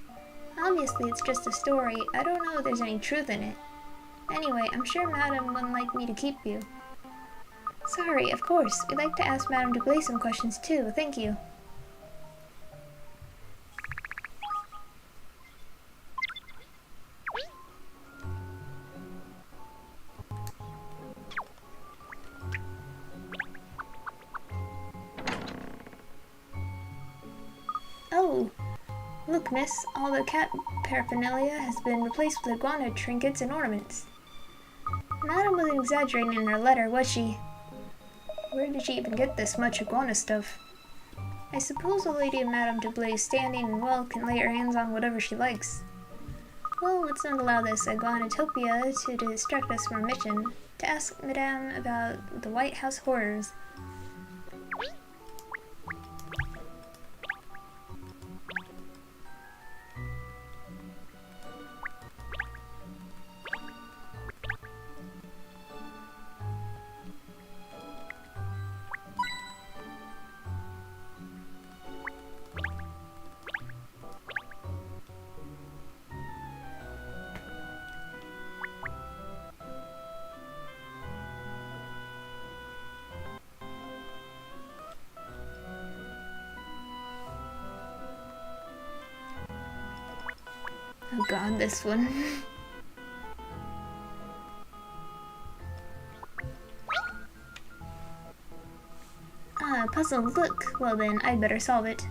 Obviously, it's just a story. I don't know if there's any truth in it. Anyway, I'm sure Madame wouldn't like me to keep you. Sorry, of course. We'd like to ask Madame Dublé some questions too. Thank you. Oh, look, miss. All the cat paraphernalia has been replaced with iguana trinkets and ornaments. Madame wasn't exaggerating in her letter, was she? Where did she even get this much iguana stuff? I suppose a lady of Madame Dublay's standing and well can lay her hands on whatever she likes. Well, let's not allow this iguanatopia to distract us from our mission, to ask Madame about the White House horrors. Oh god, this one. Ah, puzzle, look! Well then, I'd better solve it.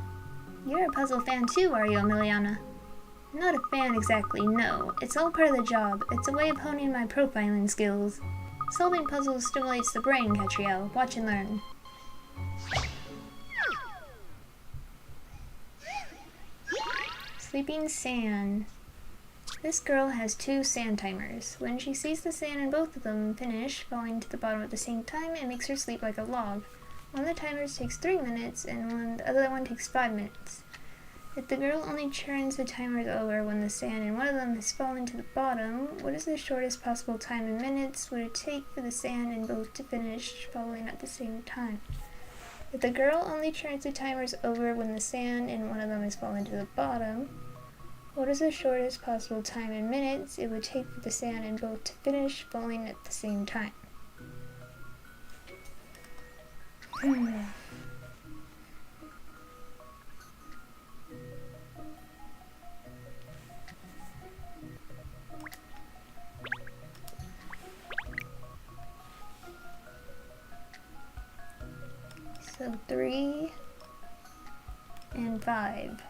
You're a puzzle fan too, are you, Emiliana? Not a fan exactly, no. It's all part of the job. It's a way of honing my profiling skills. Solving puzzles stimulates the brain, Catriel. Watch and learn. Sleeping sand. This girl has 2 sand timers. When she sees the sand in both of them finish falling to the bottom at the same time, it makes her sleep like a log. One of the timers takes 3 minutes, and the other one takes 5 minutes. If the girl only turns the timers over when the sand in one of them has fallen to the bottom, what is the shortest possible time in minutes would it take for the sand in both to finish falling at the same time? If the girl only turns the timers over when the sand in one of them has fallen to the bottom, what is the shortest possible time in minutes it would take for the sand in both to finish falling at the same time? So 3 and 5.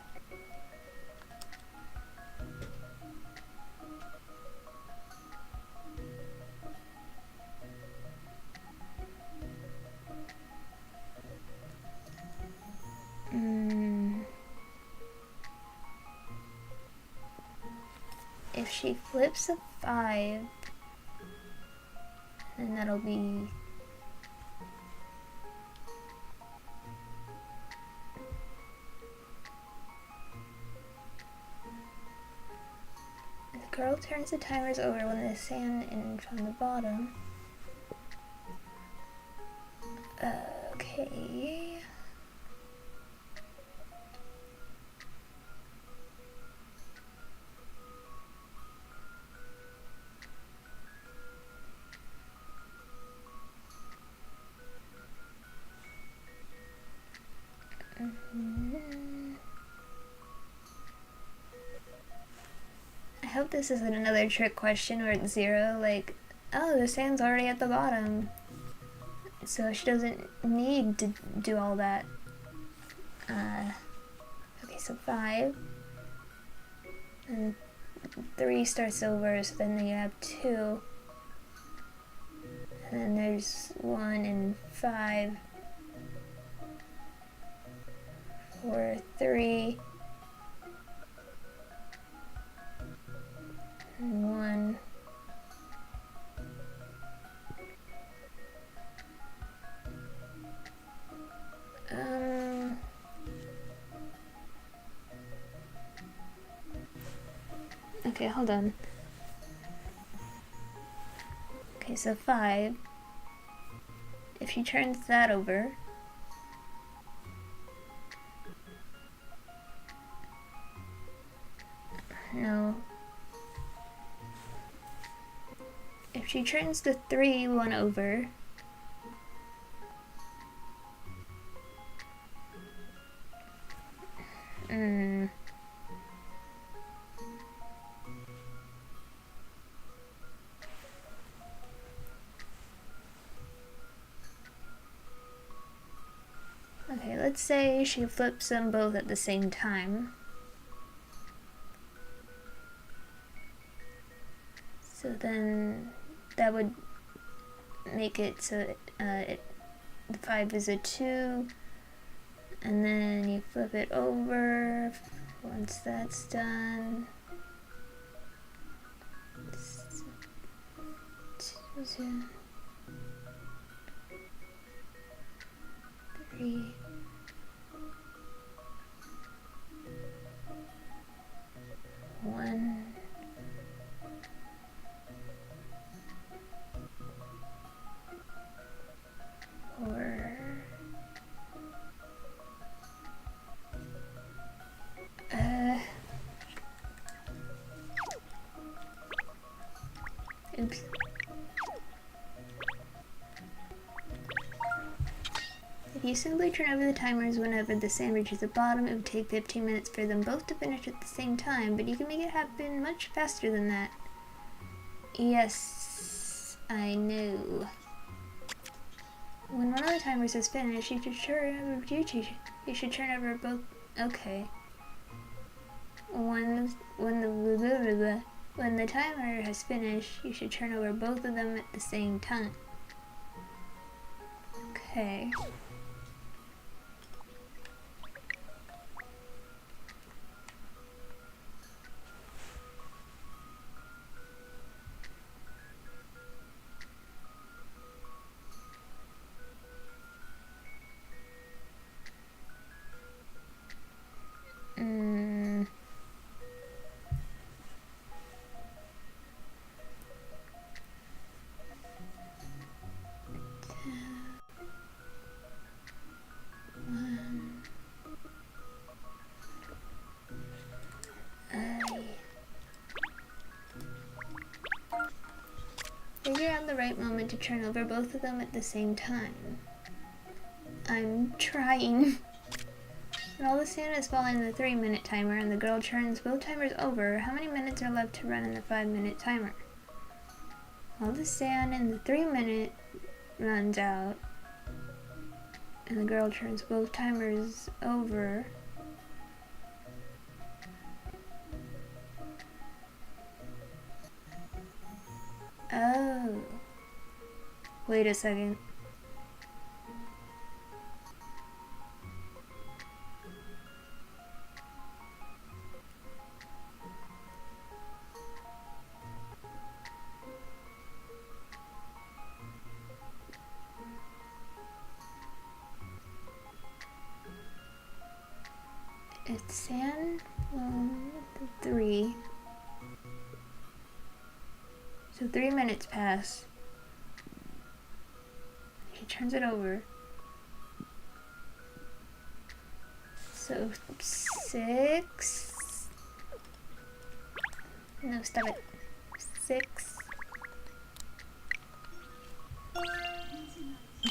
If she flips a 5, then that'll be the girl turns the timers over when the sand in from the bottom. Okay. I hope this isn't another trick question where it's 0, like, oh, the sand's already at the bottom, so she doesn't need to do all that. Okay, so 5, and 3 starts over, so then you have 2, and then there's 1 and 5, 4, 3, and 1. Okay, hold on. Okay, so 5. If she turns that over, no. If she turns the 3 one over, okay, let's say she flips them both at the same time. So then that would make it so the 5 is a 2, and then you flip it over once that's done. 2, 3, 1. Or oops. If you simply turn over the timers whenever the sand reaches the bottom, it would take 15 minutes for them both to finish at the same time, but you can make it happen much faster than that. Yes, I know. When one of the timers is finished, you should turn over both. Okay. When the timer has finished, you should turn over both of them at the same time. Okay. Figure out the right moment to turn over both of them at the same time. I'm trying. When all the sand is falling in the 3-minute timer and the girl turns both timers over, how many minutes are left to run in the 5-minute timer? All the sand in the 3-minute runs out and the girl turns both timers over. Oh. Wait a second. It's sand 3. So 3 minutes pass. She turns it over. So 6. No, stop it. 6.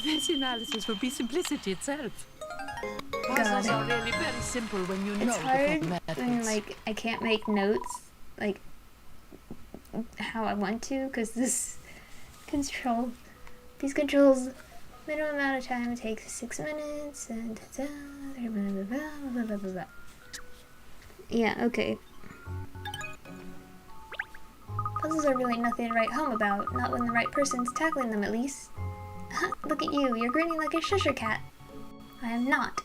This analysis would be simplicity itself. God. Puzzles are really very simple when you know It's the hard full when, methods. like, I can't make notes, like, how I want to, because these controls, minimum amount of time it takes 6 minutes, and blah, blah, blah, blah. Yeah, okay. Puzzles are really nothing to write home about, not when the right person's tackling them, at least. Look at you, you're grinning like a shusher cat. I am not.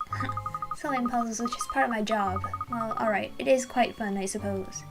Solving puzzles, which is part of my job. Well, alright, it is quite fun, I suppose.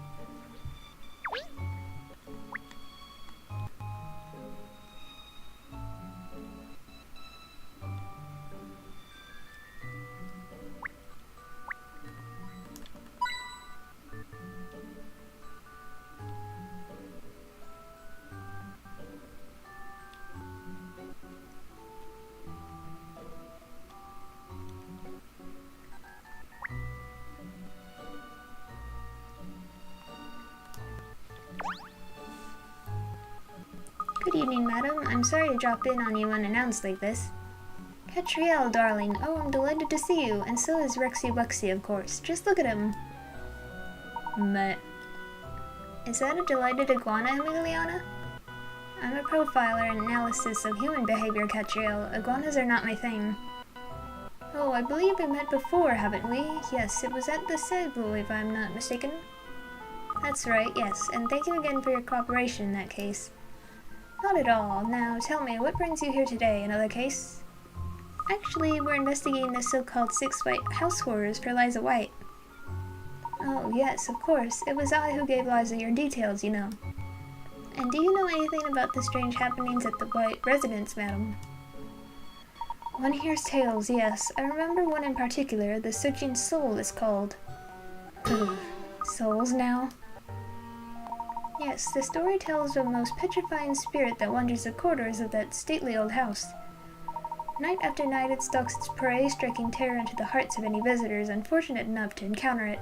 Good evening, madam. I'm sorry to drop in on you unannounced like this. Catriel, darling. Oh, I'm delighted to see you. And so is Rexy Wexy, of course. Just look at him. Meh. Is that a delighted iguana, Emiliana? I'm a profiler and analysis of human behavior, Catriel. Iguanas are not my thing. Oh, I believe we met before, haven't we? Yes, it was at the Seglo, if I'm not mistaken. That's right, yes. And thank you again for your cooperation in that case. Not at all. Now, tell me, what brings you here today? Another case? Actually, we're investigating the so-called 6 White house horrors for Liza White. Oh, yes, of course. It was I who gave Liza your details, you know. And do you know anything about the strange happenings at the White residence, madam? One hears tales, yes. I remember one in particular. The Searching Soul is called. Souls now? Yes, the story tells of a most petrifying spirit that wanders the corridors of that stately old house. Night after night it stalks its prey, striking terror into the hearts of any visitors unfortunate enough to encounter it.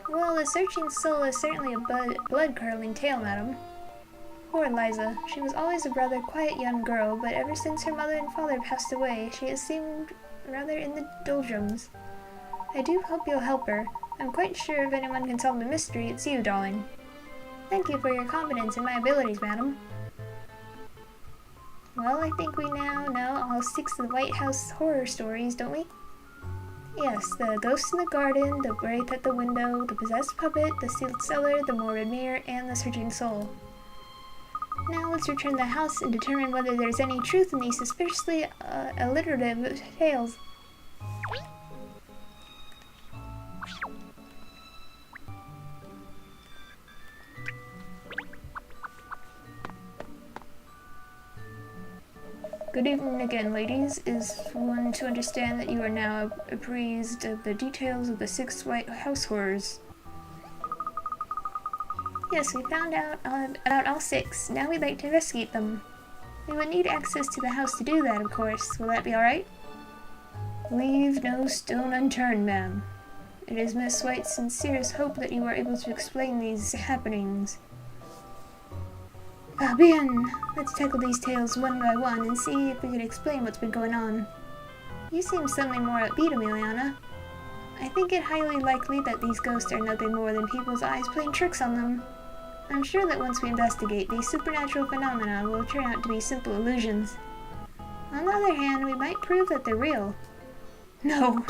Well, the Searching Soul is certainly a blood-curdling tale, madam. Poor Liza. She was always a rather quiet young girl, but ever since her mother and father passed away, she has seemed rather in the doldrums. I do hope you'll help her. I'm quite sure if anyone can solve the mystery, it's you, darling. Thank you for your confidence in my abilities, madam. Well, I think we now know all 6 of the White House horror stories, don't we? Yes, the ghost in the garden, the wraith at the window, the possessed puppet, the sealed cellar, the morbid mirror, and the searching soul. Now let's return to the house and determine whether there's any truth in these suspiciously alliterative tales. Good evening again, ladies. Is one to understand that you are now apprised of the details of the 6 White House horrors? Yes, we found out about all 6. Now we'd like to investigate them. We would need access to the house to do that, of course. Will that be alright? Leave no stone unturned, ma'am. It is Miss White's sincerest hope that you are able to explain these happenings. Bien, let's tackle these tales one by one and see if we can explain what's been going on. You seem suddenly more upbeat, Emiliana. I think it highly likely that these ghosts are nothing more than people's eyes playing tricks on them. I'm sure that once we investigate, these supernatural phenomena will turn out to be simple illusions. On the other hand, we might prove that they're real. No.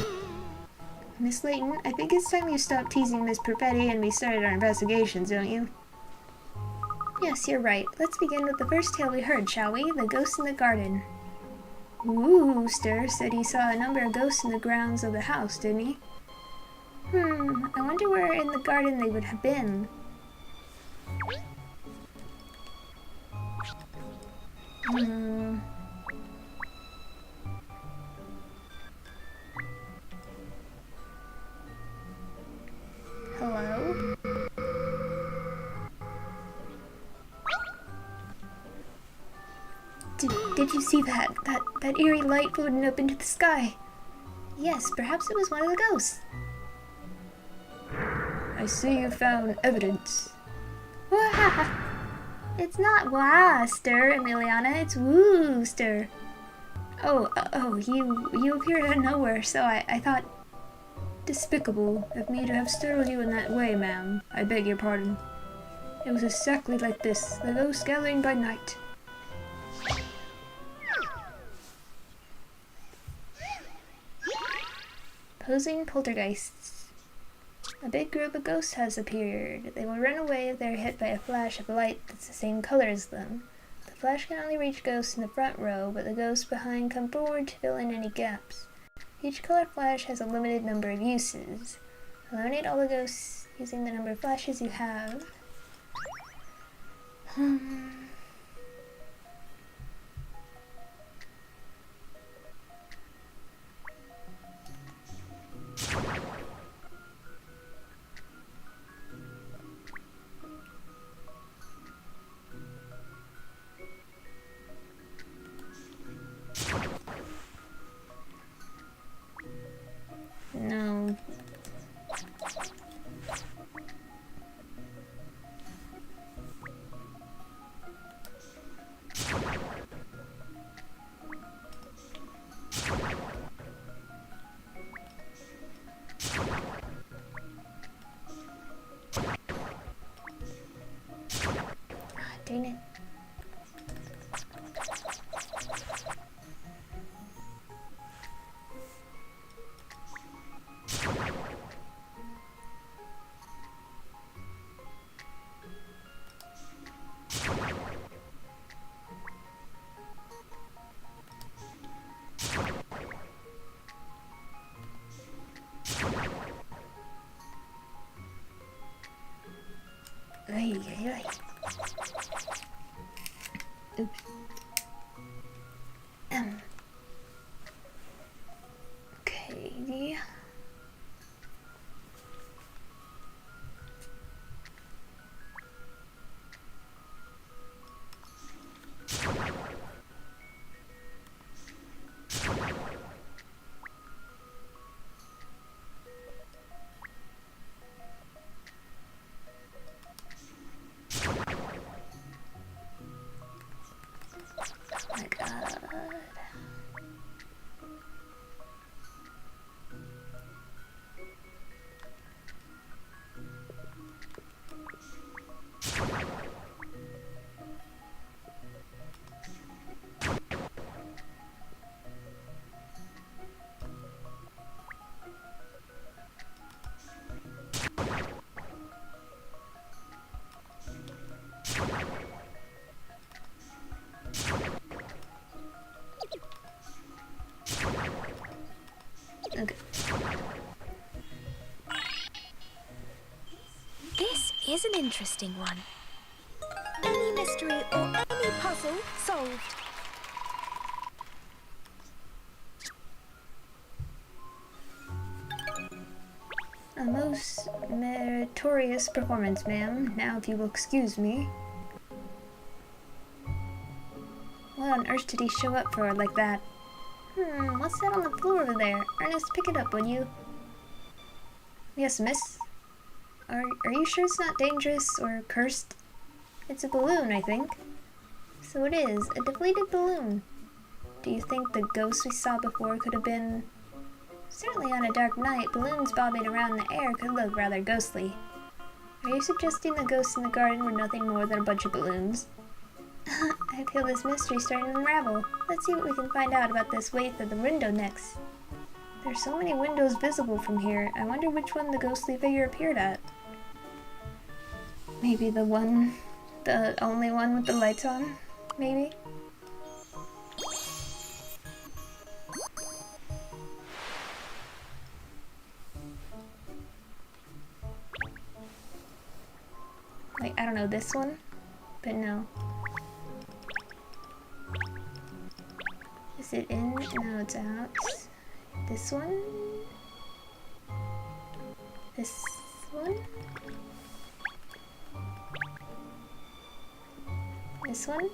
Miss Layton, I think it's time you stopped teasing Miss Perfetti and we started our investigations, don't you? Yes, you're right. Let's begin with the first tale we heard, shall we? The ghost in the garden. Wooster said he saw a number of ghosts in the grounds of the house, didn't he? I wonder where in the garden they would have been. Hello? Did you see that? That eerie light floating up into the sky? Yes, perhaps it was one of the ghosts. I see you found evidence. Wah! It's not Wooster, Emiliana, it's Wooster. You appeared out of nowhere, so I thought... Despicable of me to have startled you in that way, ma'am. I beg your pardon. It was exactly like this, the ghosts gathering by night. Posing poltergeists. A big group of ghosts has appeared. They will run away if they're hit by a flash of light that's the same color as them. The flash can only reach ghosts in the front row, but the ghosts behind come forward to fill in any gaps. Each color flash has a limited number of uses. Eliminate all the ghosts using the number of flashes you have. No. Dang it. Ay, ay, ay. Oops. Okay. Oh my god. interesting one. Any mystery or any puzzle solved. A most meritorious performance, ma'am. Now, if you will excuse me. What on earth did he show up for like that? What's that on the floor over there? Ernest, pick it up, would you? Yes, miss. Are you sure it's not dangerous or cursed? It's a balloon, I think. So it is, a deflated balloon. Do you think the ghost we saw before could have been... Certainly on a dark night, balloons bobbing around in the air could look rather ghostly. Are you suggesting the ghosts in the garden were nothing more than a bunch of balloons? I feel this mystery's starting to unravel. Let's see what we can find out about this way through the window next. There's so many windows visible from here. I wonder which one the ghostly figure appeared at. Maybe the only one with the lights on? Maybe? Like, I don't know, this one? But no. Is it in? No, it's out. This one? This one? This one?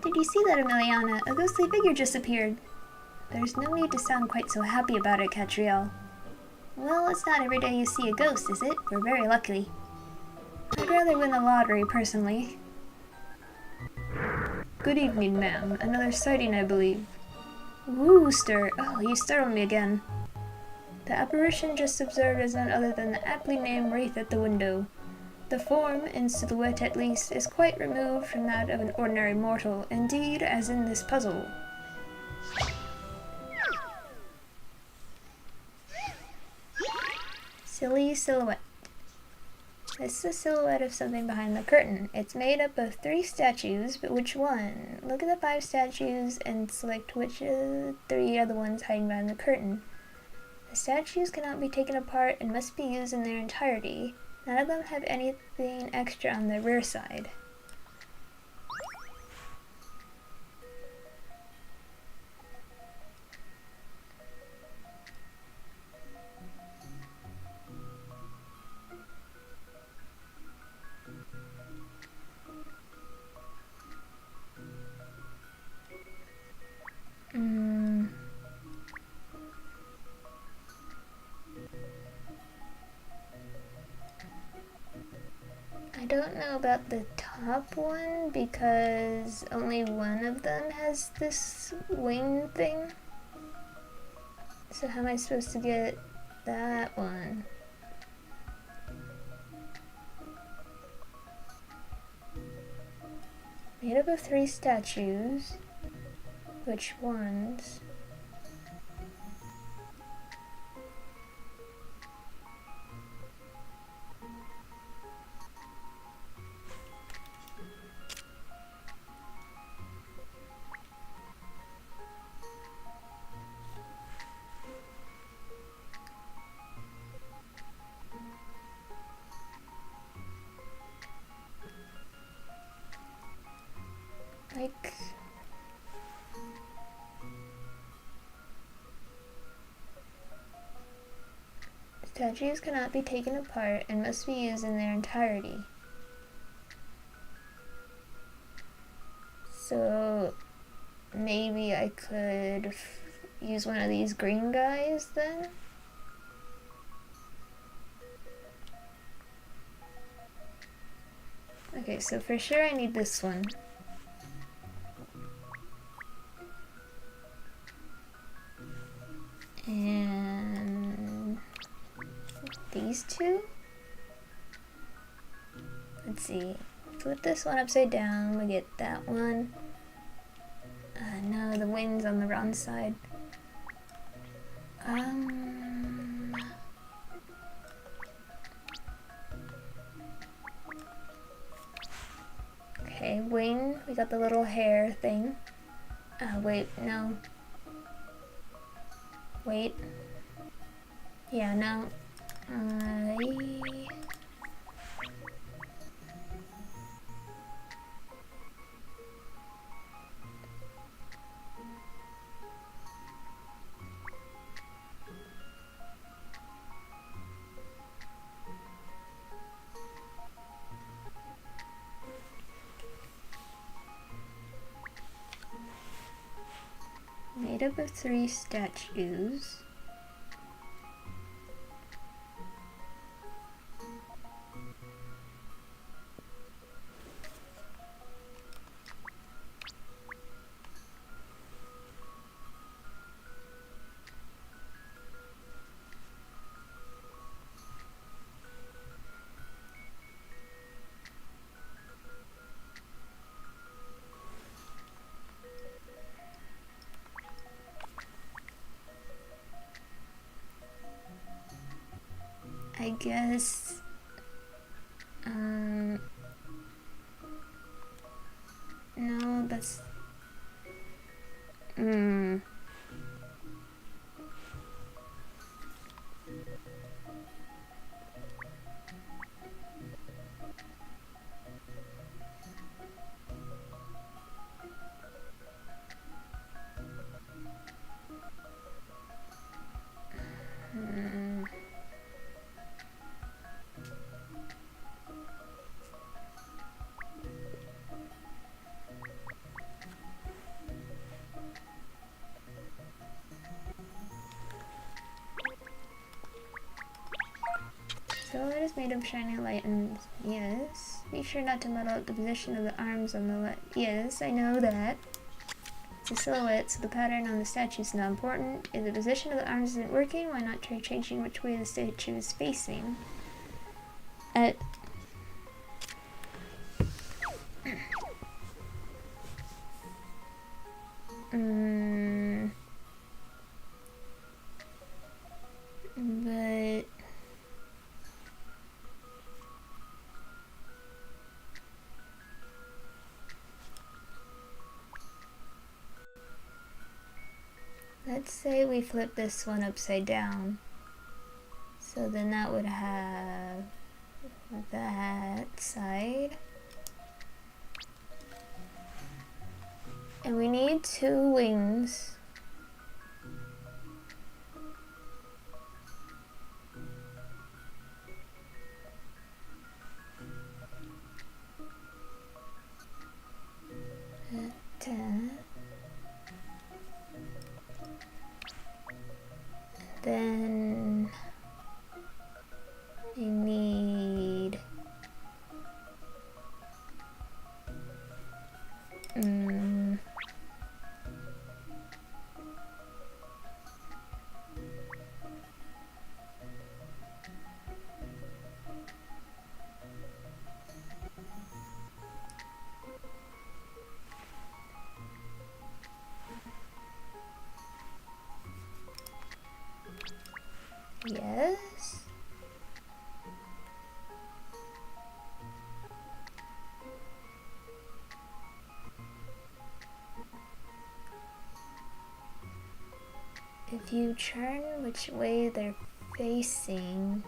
Did you see that, Emiliana? A ghostly figure just appeared. There's no need to sound quite so happy about it, Catriel. Well, it's not every day you see a ghost, is it? We're very lucky. I'd rather win the lottery, personally. Good evening, ma'am. Another sighting, I believe. Wooster! Oh, you startled me again. The apparition just observed is none other than the aptly named Wraith at the window. The form, in silhouette at least, is quite removed from that of an ordinary mortal, indeed, as in this puzzle. Silly silhouette. This is a silhouette of something behind the curtain. It's made up of 3 statues, but which one? Look at the 5 statues and select which of the 3 are the ones hiding behind the curtain. The statues cannot be taken apart and must be used in their entirety. None of them have anything extra on the rear side. I don't know about the top one because only one of them has this wing thing. So how am I supposed to get that one? Made up of 3 statues. Which ones? Like... Statues cannot be taken apart and must be used in their entirety. So maybe I could use one of these green guys then? Okay, so for sure I need this one. And these 2? Let's see. Flip this one upside down, we get that one. No, the wind's on the wrong side. Okay, wing, we got the little hair thing. Wait, no. Wait. Yeah, no. Made up of 3 statues. I guess, no, that's, silhouette is made of shiny light and yes. Be sure not to muddle up the position of the arms on the left. Yes, I know that. It's a silhouette, so the pattern on the statue is not important. If the position of the arms isn't working, why not try changing which way the statue is facing? But let's say we flip this one upside down. So then that would have that side. And we need 2 wings. Then I need yes. If you turn which way they're facing,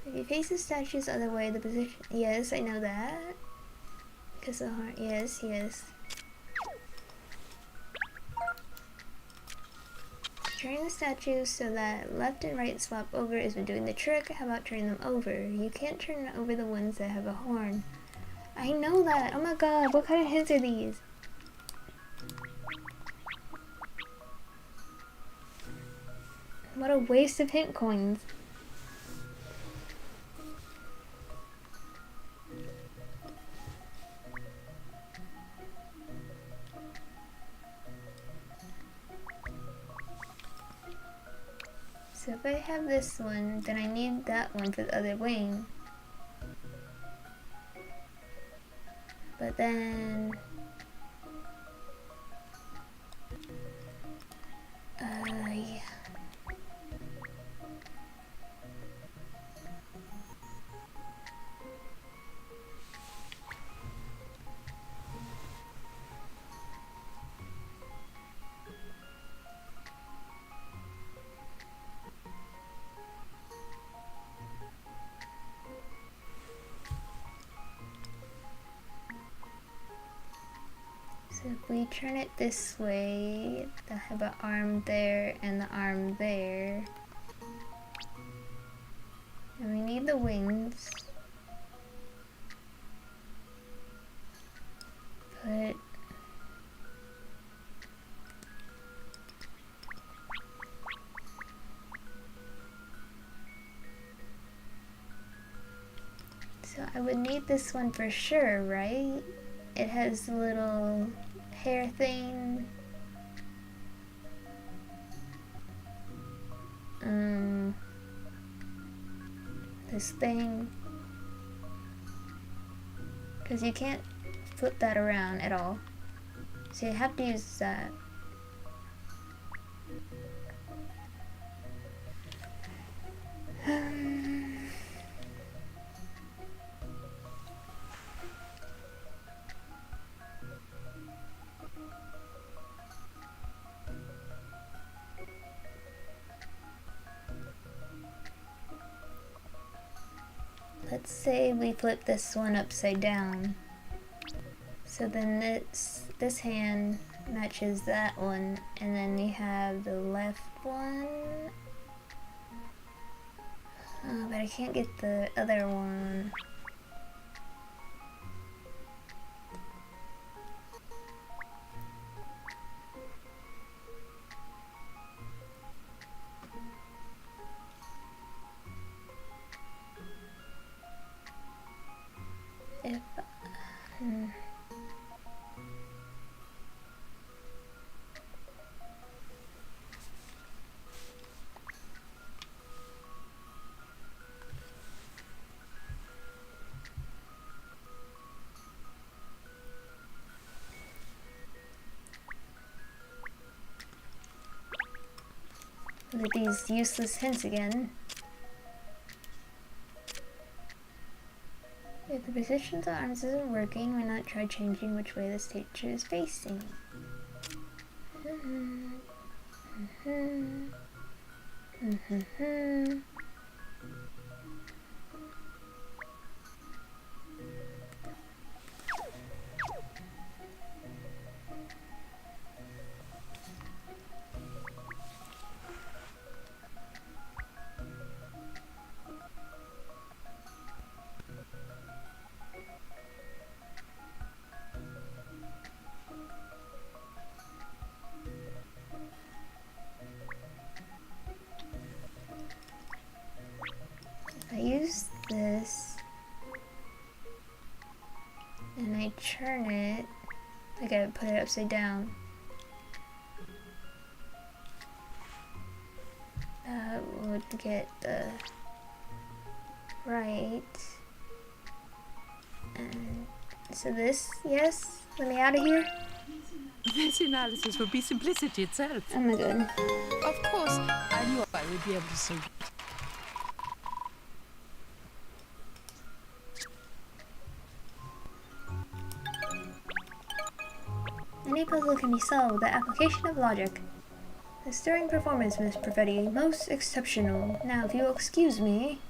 if you face the statues other way, the position, yes, I know that, because the heart, yes, yes. Turning the statues so that left and right swap over isn't doing the trick. How about turning them over? You can't turn over the ones that have a horn. I know that! Oh my god, what kind of hints are these? What a waste of hint coins. So if I have this one, then I need that one for the other wing. But then... yeah. So if we turn it this way, they'll have an arm there and the arm there. And we need the wings. But so I would need this one for sure, right? It has a little hair thing. This thing. Because you can't flip that around at all. So you have to use that. Let's say we flip this one upside down. So then this hand matches that one, and then we have the left one. Oh, but I can't get the other one. If look at these useless hints again. If the position of the arms isn't working, why not try changing which way the statue is facing? I use this and I turn it, I gotta put it upside down. That would get the right. And so this, yes, let me out of here. This analysis would be simplicity itself. Oh my god. Of course, I knew I would be able to solve it. Any puzzle can be solved with the application of logic. The stirring performance, Miss Perfetti, most exceptional. Now, if you'll excuse me...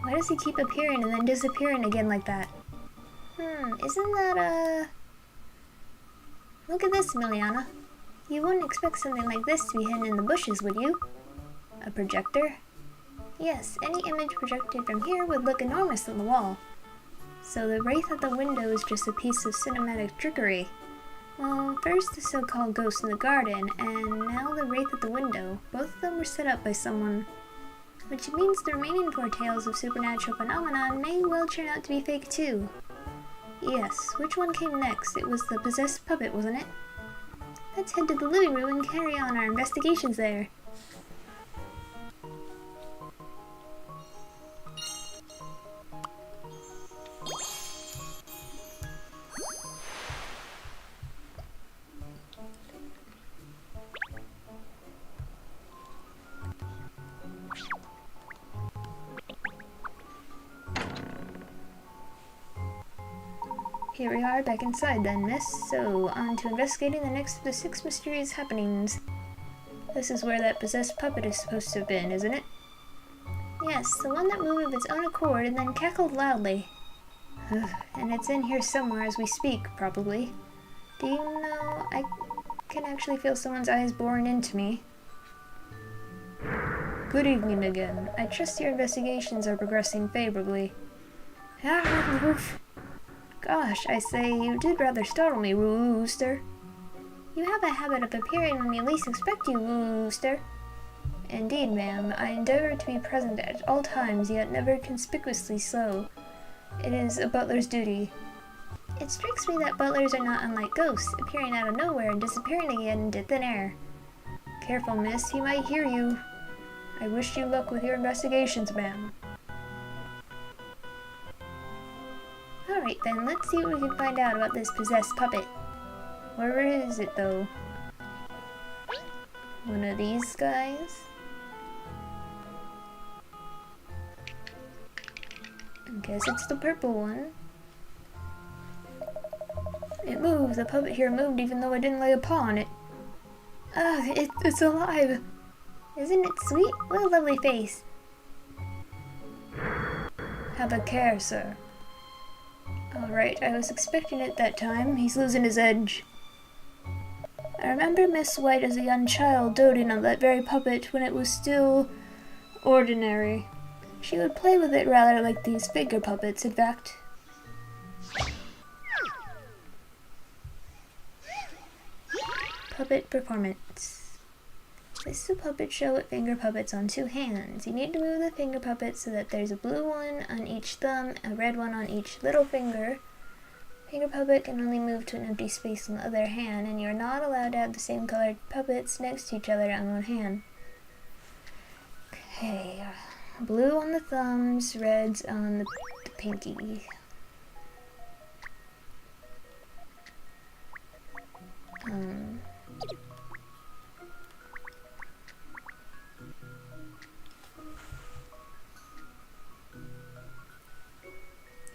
Why does he keep appearing and then disappearing again like that? Isn't that, Look at this, Miliana. You wouldn't expect something like this to be hidden in the bushes, would you? A projector? Yes, any image projected from here would look enormous on the wall. So the wraith at the window is just a piece of cinematic trickery. Well, first the so-called ghost in the garden, and now the wraith at the window. Both of them were set up by someone. Which means the remaining four tales of supernatural phenomenon may well turn out to be fake too. Yes, which one came next? It was the possessed puppet, wasn't it? Let's head to the living room and carry on our investigations there. Here we are back inside then, miss. So, on to investigating the next of the 6 mysterious happenings. This is where that possessed puppet is supposed to have been, isn't it? Yes, the one that moved of its own accord and then cackled loudly. And it's in here somewhere as we speak, probably. Do you know, I can actually feel someone's eyes boring into me. Good evening again. I trust your investigations are progressing favorably. Gosh, I say, you did rather startle me, Rooster. You have a habit of appearing when you least expect you, Rooster. Indeed, ma'am. I endeavor to be present at all times, yet never conspicuously so. It is a butler's duty. It strikes me that butlers are not unlike ghosts, appearing out of nowhere and disappearing again into thin air. Careful, miss, he might hear you. I wish you luck with your investigations, ma'am. Alright then, let's see what we can find out about this possessed puppet. Where is it, though? One of these guys? I guess it's the purple one. It moved. The puppet here moved even though I didn't lay a paw on it. Ugh, it's alive. Isn't it sweet? What a lovely face. Have a care, sir. Alright, I was expecting it that time. He's losing his edge. I remember Miss White as a young child doting on that very puppet when it was still ordinary. She would play with it rather like these finger puppets, in fact. Puppet performance. This is a puppet show with finger puppets on 2 hands. You need to move the finger puppets so that there's a blue one on each thumb, a red one on each little finger. Finger puppet can only move to an empty space on the other hand, and you're not allowed to have the same colored puppets next to each other on one hand. Okay, blue on the thumbs, reds on the pinky.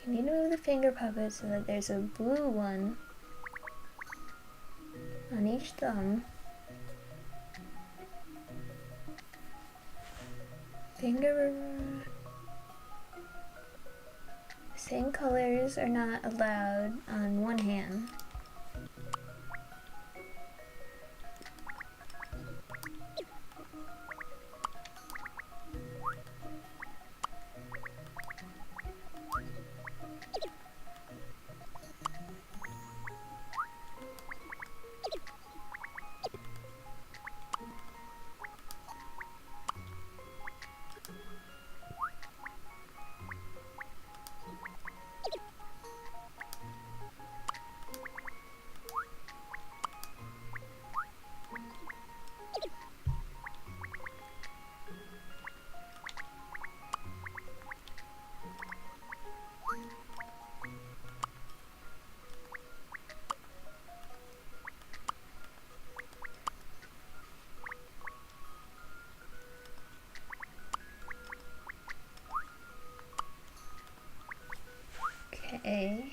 You need to move the finger puppet so that there's a blue one on each thumb. Same colors are not allowed on one hand. Okay.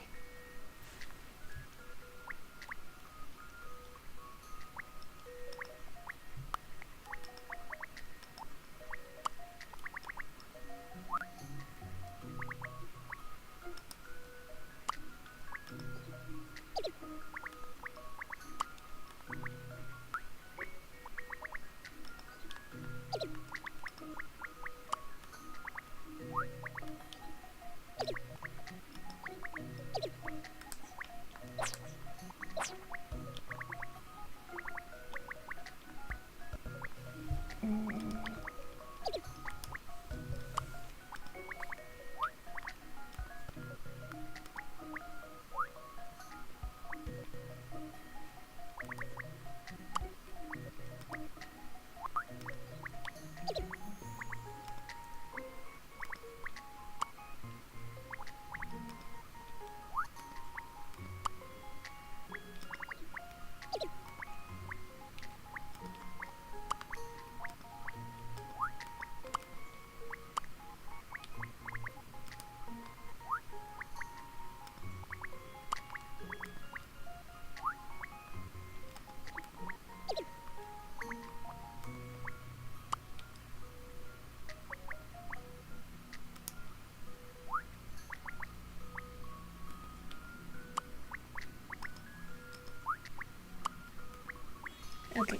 Okay.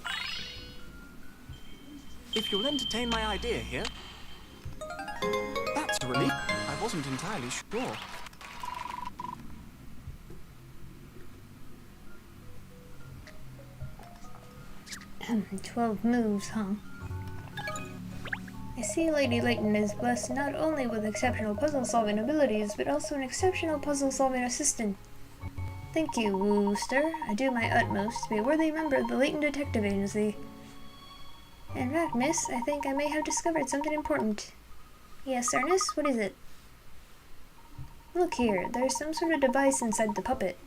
If you'll entertain my idea here... That's a relief. I wasn't entirely sure. 12 moves, huh? I see Lady Layton is blessed not only with exceptional puzzle-solving abilities, but also an exceptional puzzle-solving assistant. Thank you, Wooster. I do my utmost to be a worthy member of the Layton Detective Agency. In fact, miss, I think I may have discovered something important. Yes, Ernest, what is it? Look here, there's some sort of device inside the puppet.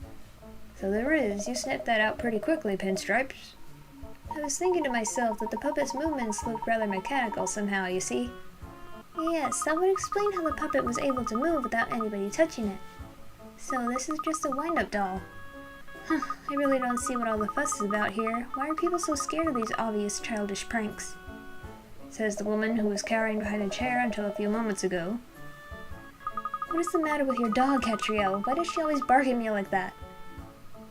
So there is. You snipped that out pretty quickly, Pinstripes. I was thinking to myself that the puppet's movements looked rather mechanical somehow, you see. Yes, that would explain how the puppet was able to move without anybody touching it. So this is just a wind-up doll. Huh, I really don't see what all the fuss is about here. Why are people so scared of these obvious childish pranks? Says the woman who was cowering behind a chair until a few moments ago. What is the matter with your dog, Catriel? Why does she always bark at me like that?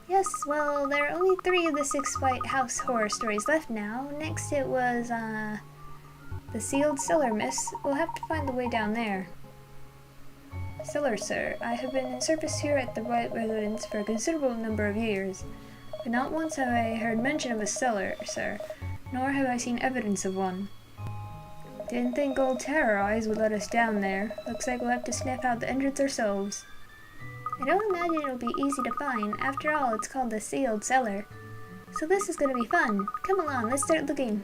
Yes, well, there are only 3 of the 6 White House horror stories left now. Next it was, the Sealed Cellar, miss. We'll have to find the way down there. Cellar, sir. I have been in service here at the White residence for a considerable number of years, but not once have I heard mention of a cellar, sir, nor have I seen evidence of one. Didn't think old Terror Eyes would let us down there. Looks like we'll have to sniff out the entrance ourselves. I don't imagine it'll be easy to find. After all, it's called the Sealed Cellar. So this is gonna be fun. Come along, let's start looking.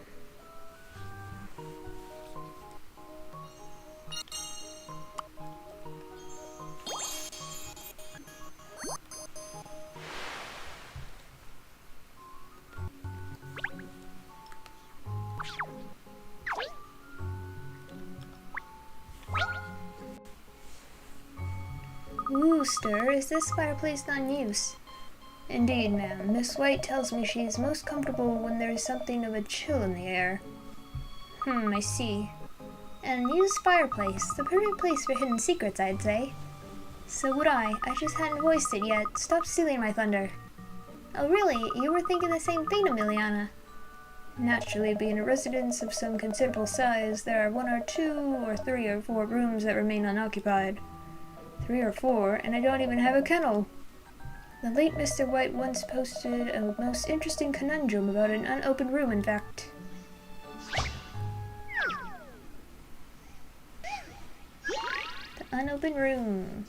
Wooster, is this fireplace not in use? Indeed, ma'am. Miss White tells me she is most comfortable when there is something of a chill in the air. I see. An unused fireplace. The perfect place for hidden secrets, I'd say. So would I. I just hadn't voiced it yet. Stop stealing my thunder. Oh really? You were thinking the same thing, Emiliana. Naturally, being a residence of some considerable size, there are 1 or 2 or 3 or 4 rooms that remain unoccupied. 3 or 4, and I don't even have a kennel. The late Mr. White once posted a most interesting conundrum about an unopened room, in fact. The unopened room.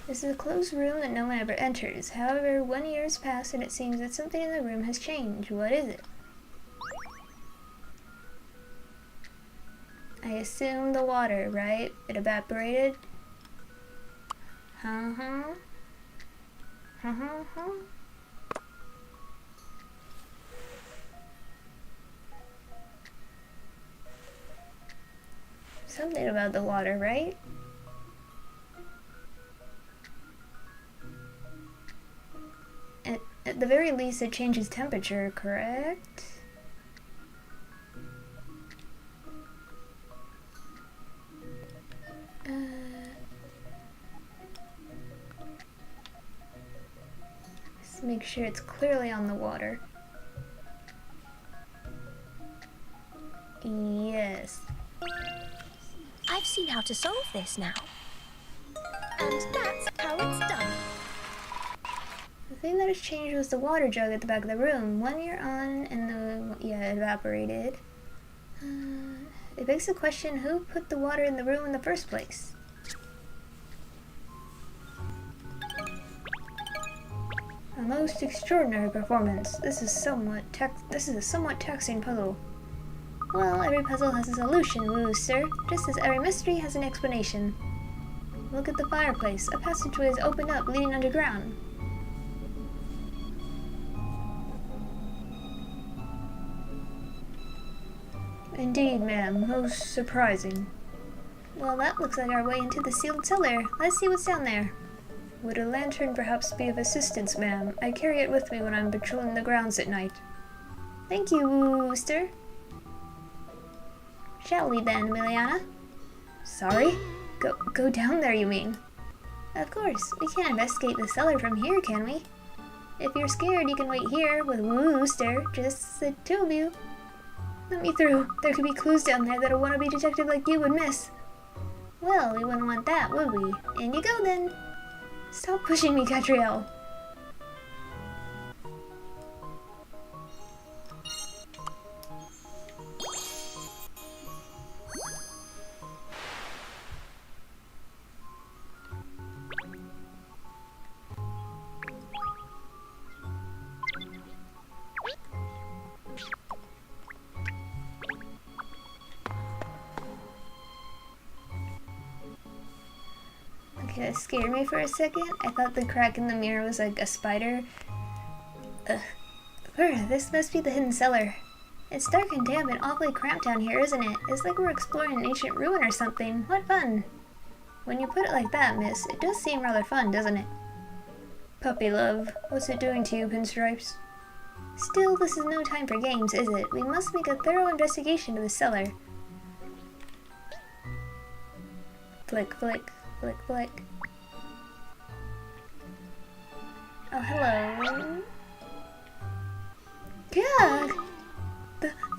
This is a closed room that no one ever enters. However, 1 year has passed and it seems that something in the room has changed. What is it? I assume the water, right? It evaporated? Something about the water, right? At the very least, it changes temperature, correct? Make sure it's clearly on the water. Yes. I've seen how to solve this now. And that's how it's done. The thing that has changed was the water jug at the back of the room. 1 year on, and it evaporated. It begs the question, who put the water in the room in the first place? A most extraordinary performance. This is a somewhat taxing puzzle. Well, every puzzle has a solution, Wooster, just as every mystery has an explanation. Look at the fireplace. A passageway is opened up, leading underground. Indeed, ma'am. Most surprising. Well, that looks like our way into the sealed cellar. Let's see what's down there. Would a lantern perhaps be of assistance, ma'am? I carry it with me when I'm patrolling the grounds at night. Thank you, Wooster. Shall we then, Emiliana? Sorry? Go down there, you mean? Of course. We can't investigate the cellar from here, can we? If you're scared, you can wait here with Wooster, just the two of you. Let me through. There could be clues down there that a wannabe detective like you would miss. Well, we wouldn't want that, would we? In you go then. Stop pushing me, Catriel. Okay, that scared me for a second. I thought the crack in the mirror was like a spider. Ugh. This must be the hidden cellar. It's dark and damp and awfully cramped down here, isn't it? It's like we're exploring an ancient ruin or something. What fun! When you put it like that, miss, it does seem rather fun, doesn't it? Puppy love, what's it doing to you, Pinstripes? Still, this is no time for games, is it? We must make a thorough investigation of the cellar. Flick, flick, flick, flick. Oh, hello. God!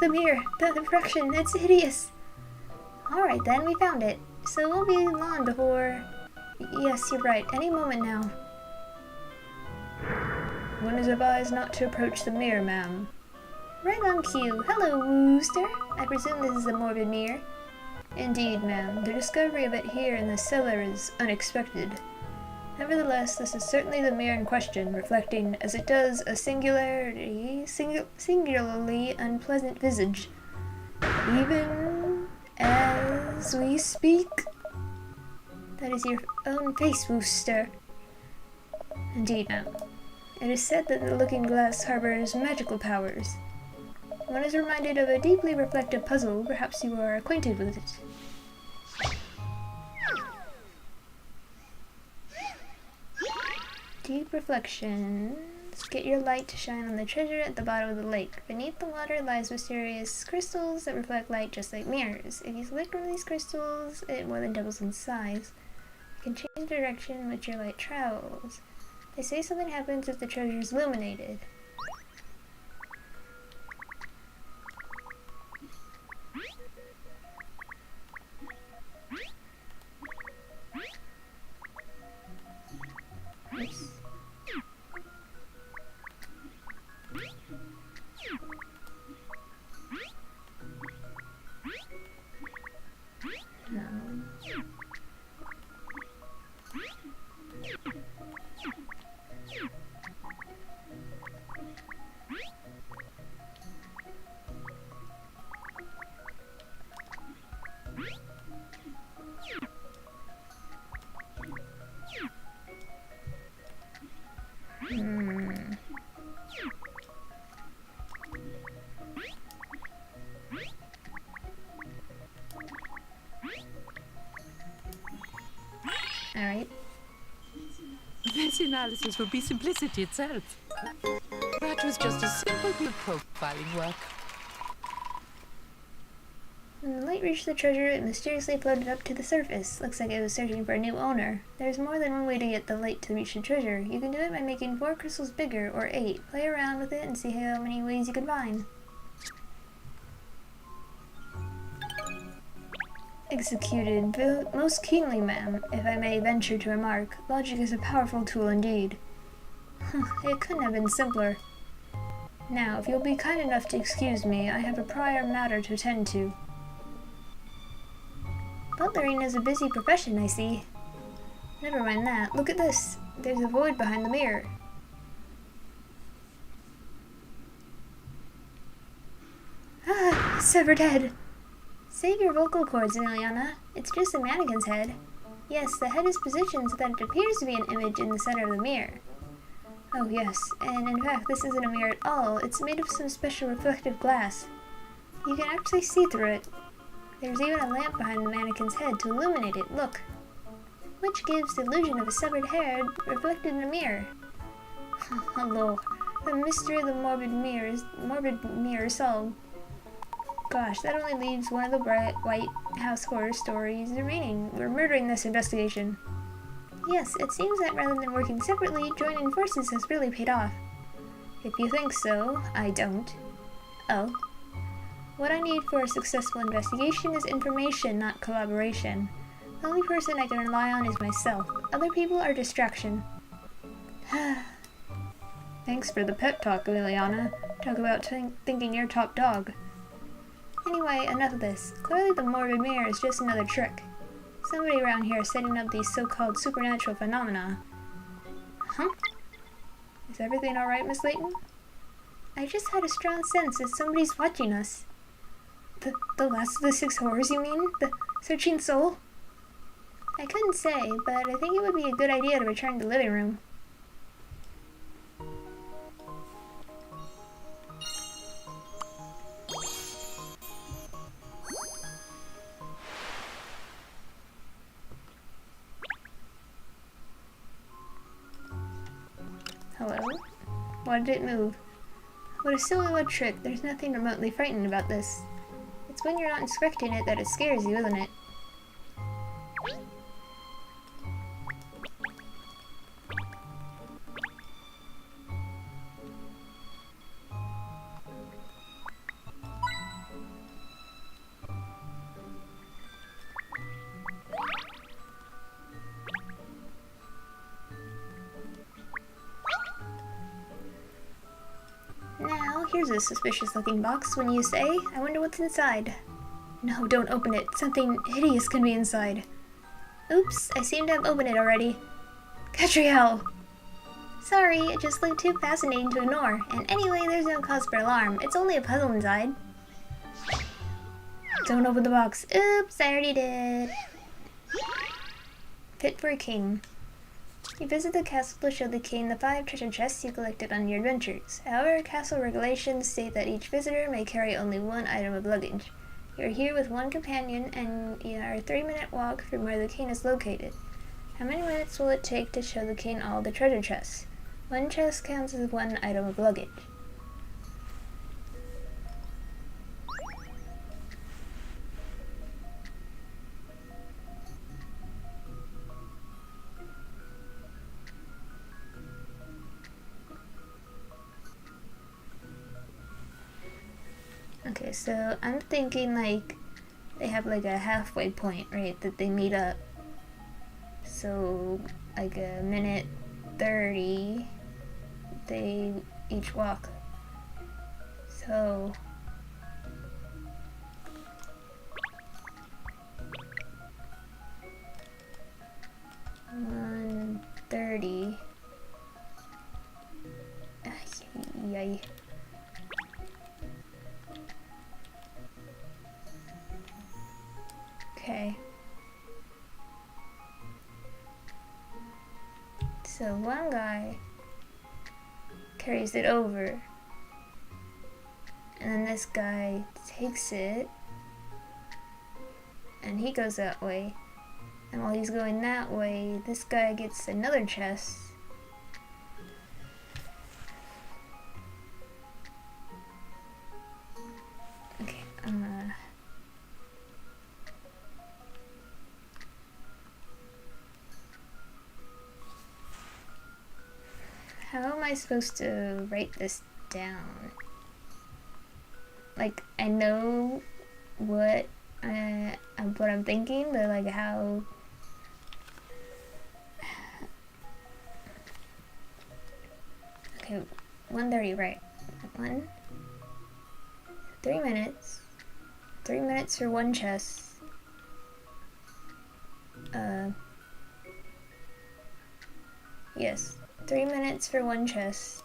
The mirror, the reflection, it's hideous. Alright then, we found it. So it won't be long before... Yes, you're right, any moment now. One is advised not to approach the mirror, ma'am. Right on cue. Hello, Wooster. I presume this is the morbid mirror. Indeed, ma'am. The discovery of it here in the cellar is unexpected. Nevertheless, this is certainly the mirror in question, reflecting, as it does, a singularly unpleasant visage. Even as we speak. That is your own face, Wooster. Indeed, ma'am. It is said that the looking glass harbors magical powers. One is reminded of a deeply reflective puzzle. Perhaps you are acquainted with it. Deep reflections. Get your light to shine on the treasure at the bottom of the lake. Beneath the water lies mysterious crystals that reflect light just like mirrors. If you select one of these crystals, it more than doubles in size. You can change the direction in which your light travels. They say something happens if the treasure is illuminated. Oops. No. Alright. This analysis would be simplicity itself. That was just a simple bit of profiling work. When the light reached the treasure, it mysteriously floated up to the surface. Looks like it was searching for a new owner. There's more than one way to get the light to reach the treasure. You can do it by making 4 crystals bigger, or 8. Play around with it and see how many ways you can find. Executed most keenly, ma'am, if I may venture to remark. Logic is a powerful tool indeed. It couldn't have been simpler. Now, if you'll be kind enough to excuse me, I have a prior matter to attend to. Butlering is a busy profession, I see. Never mind that. Look at this. There's a void behind the mirror. Ah, severed head. Save your vocal cords, Emiliana. It's just a mannequin's head. Yes, the head is positioned so that it appears to be an image in the center of the mirror. Oh yes, and in fact this isn't a mirror at all. It's made of some special reflective glass. You can actually see through it. There's even a lamp behind the mannequin's head to illuminate it, look. Which gives the illusion of a severed head reflected in a mirror. Hello. The mystery of the morbid mirror solved. Gosh, that only leaves one of the bright White House horror stories remaining. We're murdering this investigation. Yes, it seems that rather than working separately, joining forces has really paid off. If you think so, I don't. Oh. What I need for a successful investigation is information, not collaboration. The only person I can rely on is myself. Other people are distraction. Thanks for the pep talk, Liliana. Talk about thinking you're top dog. Anyway, enough of this. Clearly the morbid mirror is just another trick. Somebody around here is setting up these so-called supernatural phenomena. Huh? Is everything alright, Miss Layton? I just had a strong sense that somebody's watching us. The last of the 6 horrors, you mean? The searching soul? I couldn't say, but I think it would be a good idea to return to the living room. Hello? Why did it move? What a silly little trick. There's nothing remotely frightening about this. It's when you're not expecting it that it scares you, isn't it? Now, here's a suspicious-looking box. When you say, I wonder what's inside. No, don't open it. Something hideous can be inside. Oops, I seem to have opened it already. Catriel! Sorry, it just looked too fascinating to ignore. And anyway, there's no cause for alarm. It's only a puzzle inside. Don't open the box. Oops, I already did. Fit for a king. You visit the castle to show the king the 5 treasure chests you collected on your adventures. However, castle regulations state that each visitor may carry only 1 item of luggage. You are here with 1 companion, and you are a 3-minute walk from where the king is located. How many minutes will it take to show the king all the treasure chests? 1 chest counts as 1 item of luggage. Okay, so I'm thinking like they have like a halfway point, right, that they meet up. So like a minute 30 they each walk. So $130. Yay. Okay. So one guy carries it over, and then this guy takes it, and he goes that way. And while he's going that way, this guy gets another chest. Okay, how am I supposed to write this down? Like, I know what I'm thinking, but like how... Okay, 1:30, right? 3 minutes. 3 minutes for 1 chest. Yes. 3 minutes for 1 chest.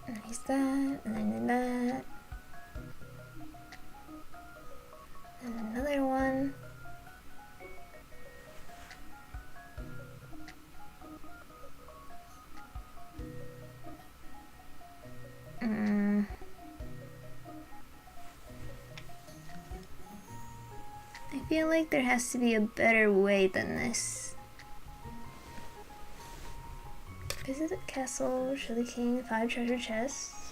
And he's that, and then that. And another one. I feel like there has to be a better way than this. Visit the castle, show the king 5 treasure chests.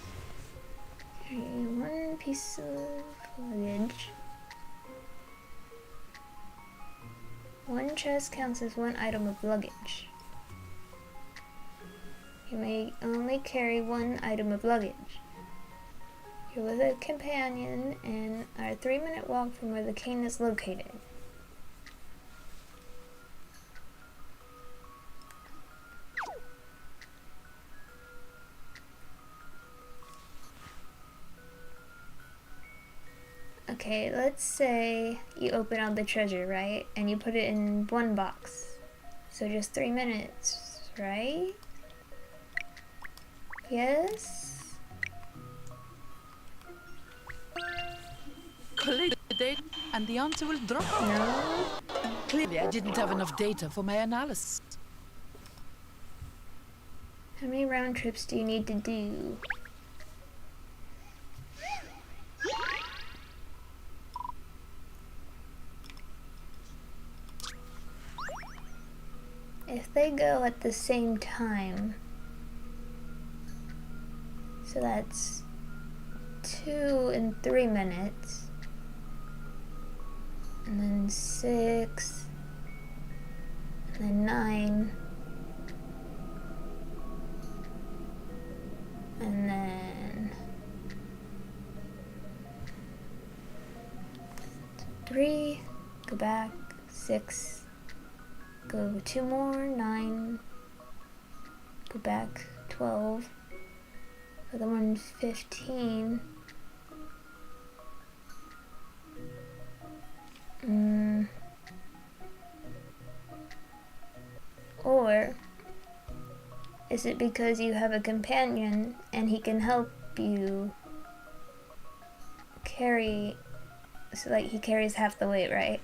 Okay, 1 piece of luggage. One chest counts as one item of luggage. You may only carry one item of luggage. You're with a companion and are a 3-minute walk from where the cane is located. Okay, let's say you open out the treasure, right? And you put it in one box. So just 3 minutes, right? Yes? Collect the data and the answer will drop. No? Clearly, I didn't have enough data for my analysis. How many round trips do you need to do? If they go at the same time, so that's 2 in 3 minutes, and then 6, and then 9, and then 3, go back, 6, go 2 more, 9, go back, 12, other one 15, or is it because you have a companion and he can help you carry, so like he carries half the weight, right?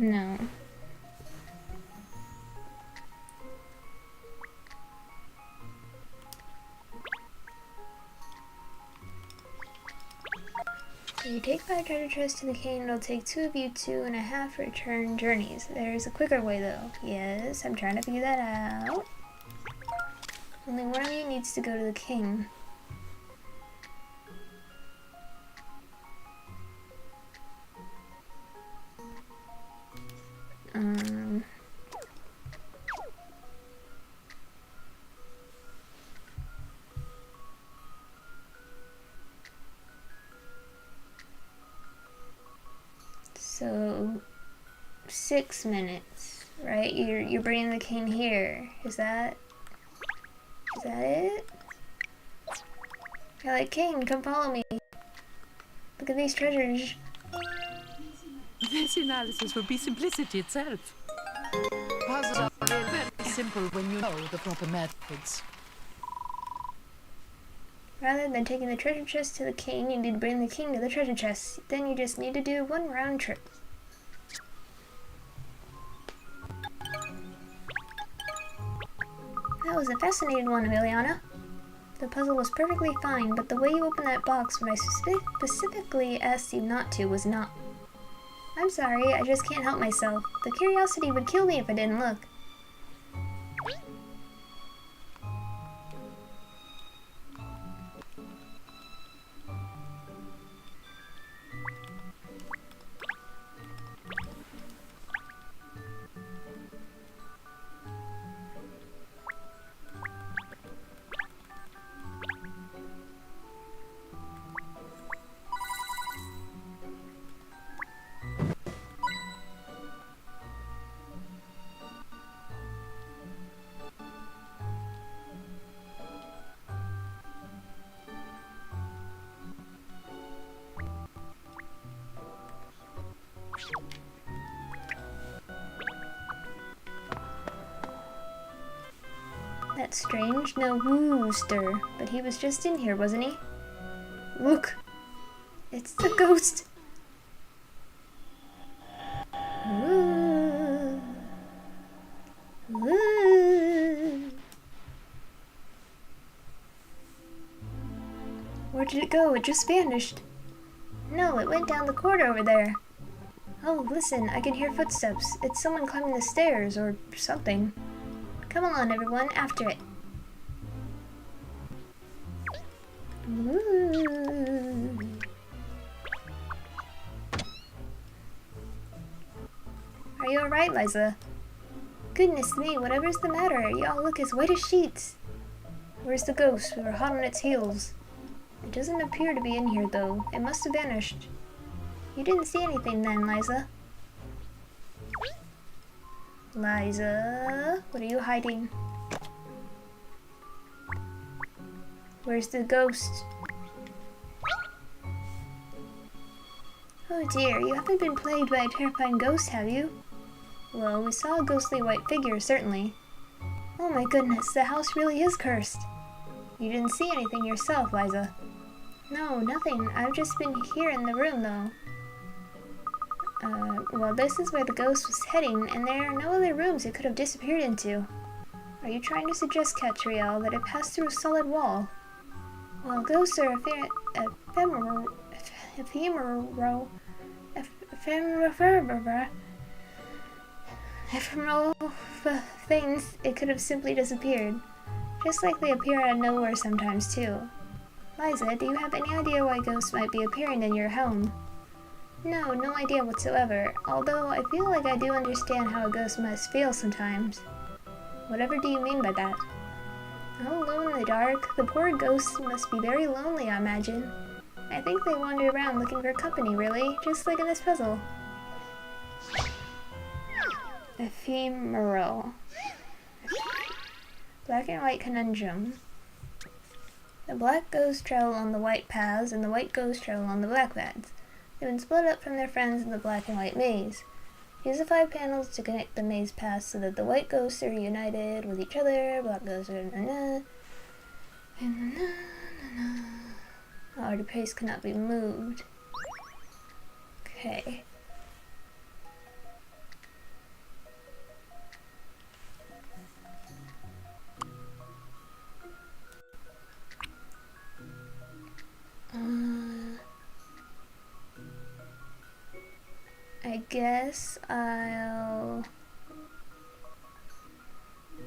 No. So you take 5 treasure chests to the cane, it'll take 2 of you 2.5 return journeys. There's a quicker way though. Yes, I'm trying to figure that out. Only one of you needs to go to the king. So 6 minutes, right? You're bringing the king here. Is that it? You're like, king, come follow me. Look at these treasures. This analysis would be simplicity itself. Puzzles are really very simple when you know the proper methods. Rather than taking the treasure chest to the king, you need to bring the king to the treasure chest. Then you just need to do 1 round trip. That was a fascinating one, Emiliana. The puzzle was perfectly fine, but the way you opened that box when I specifically asked you not to was not. I'm sorry, I just can't help myself. The curiosity would kill me if I didn't look. That's strange. No wooster. But he was just in here, wasn't he? Look! It's the ghost! Ooh. Ooh. Where did it go? It just vanished. No, it went down the corridor over there. Oh, listen, I can hear footsteps. It's someone climbing the stairs, or something. Come on, everyone, after it. Ooh. Are you alright, Liza? Goodness me, whatever's the matter? Y'all look as white as sheets. Where's the ghost? We were hot on its heels. It doesn't appear to be in here, though. It must have vanished. You didn't see anything then, Liza. Liza, what are you hiding? Where's the ghost? Oh dear, you haven't been plagued by a terrifying ghost, have you? Well, we saw a ghostly white figure, certainly. Oh my goodness, the house really is cursed. You didn't see anything yourself, Liza. No, nothing. I've just been here in the room, though. Well, this is where the ghost was heading, and there are no other rooms it could have disappeared into. Are you trying to suggest, Catriel, that it passed through a solid wall? Well, ghosts are ephemeral things. It could have simply disappeared. Just like they appear out of nowhere sometimes, too. Liza, do you have any idea why ghosts might be appearing in your home? No, no idea whatsoever, although I feel like I do understand how a ghost must feel sometimes. Whatever do you mean by that? All alone in the dark, the poor ghosts must be very lonely, I imagine. I think they wander around looking for company, really, just like in this puzzle. Ephemeral. Black and white conundrum. The black ghosts travel on the white paths, and the white ghosts travel on the black paths. They've been split up from their friends in the black and white maze. Use the 5 panels to connect the maze paths so that the white ghosts are united with each other. Black ghosts are Oh, the pace cannot be moved. Okay. I guess I'll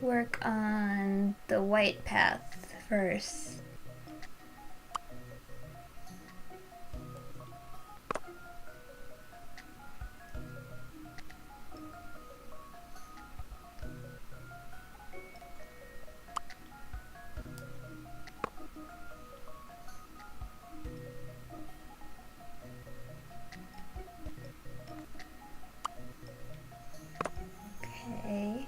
work on the white path first. Okay.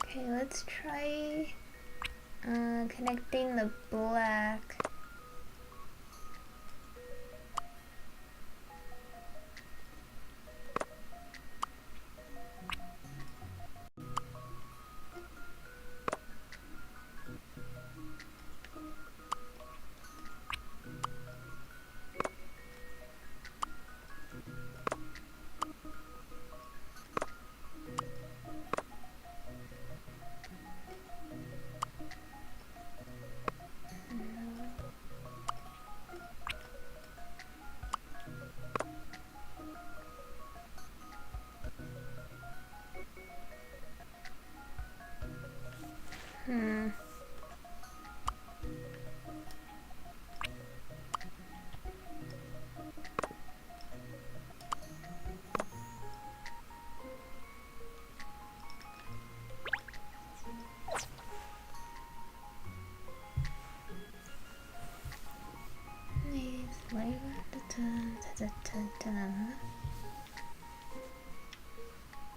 Okay, let's try connecting the black.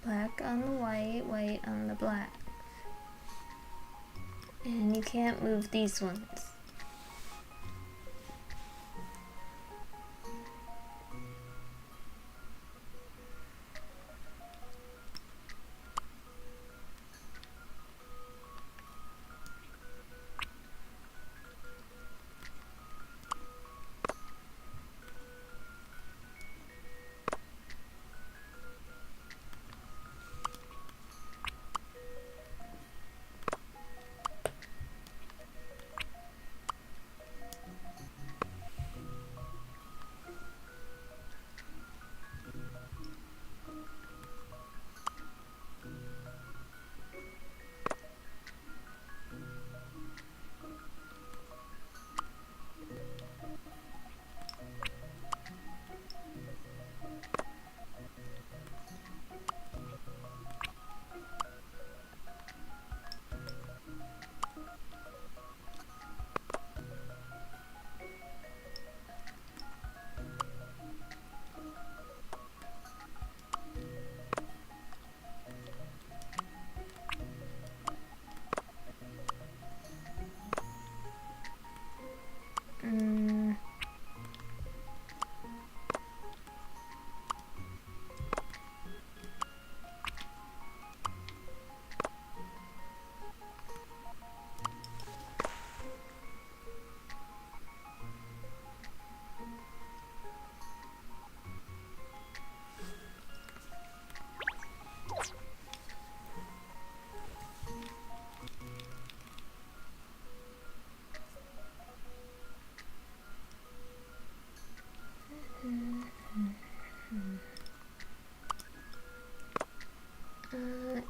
Black on the white, white on the black. And you can't move these ones.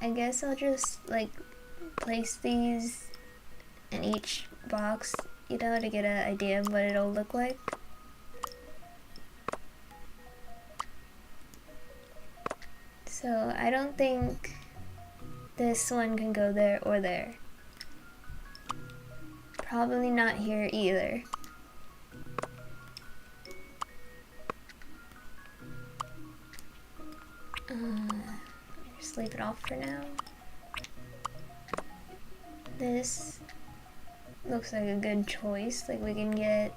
I guess I'll just like place these in each box, you know, to get an idea of what it'll look like. So I don't think this one can go there or there. Probably not here either. Just leave it off for now. This looks like a good choice. Like we can get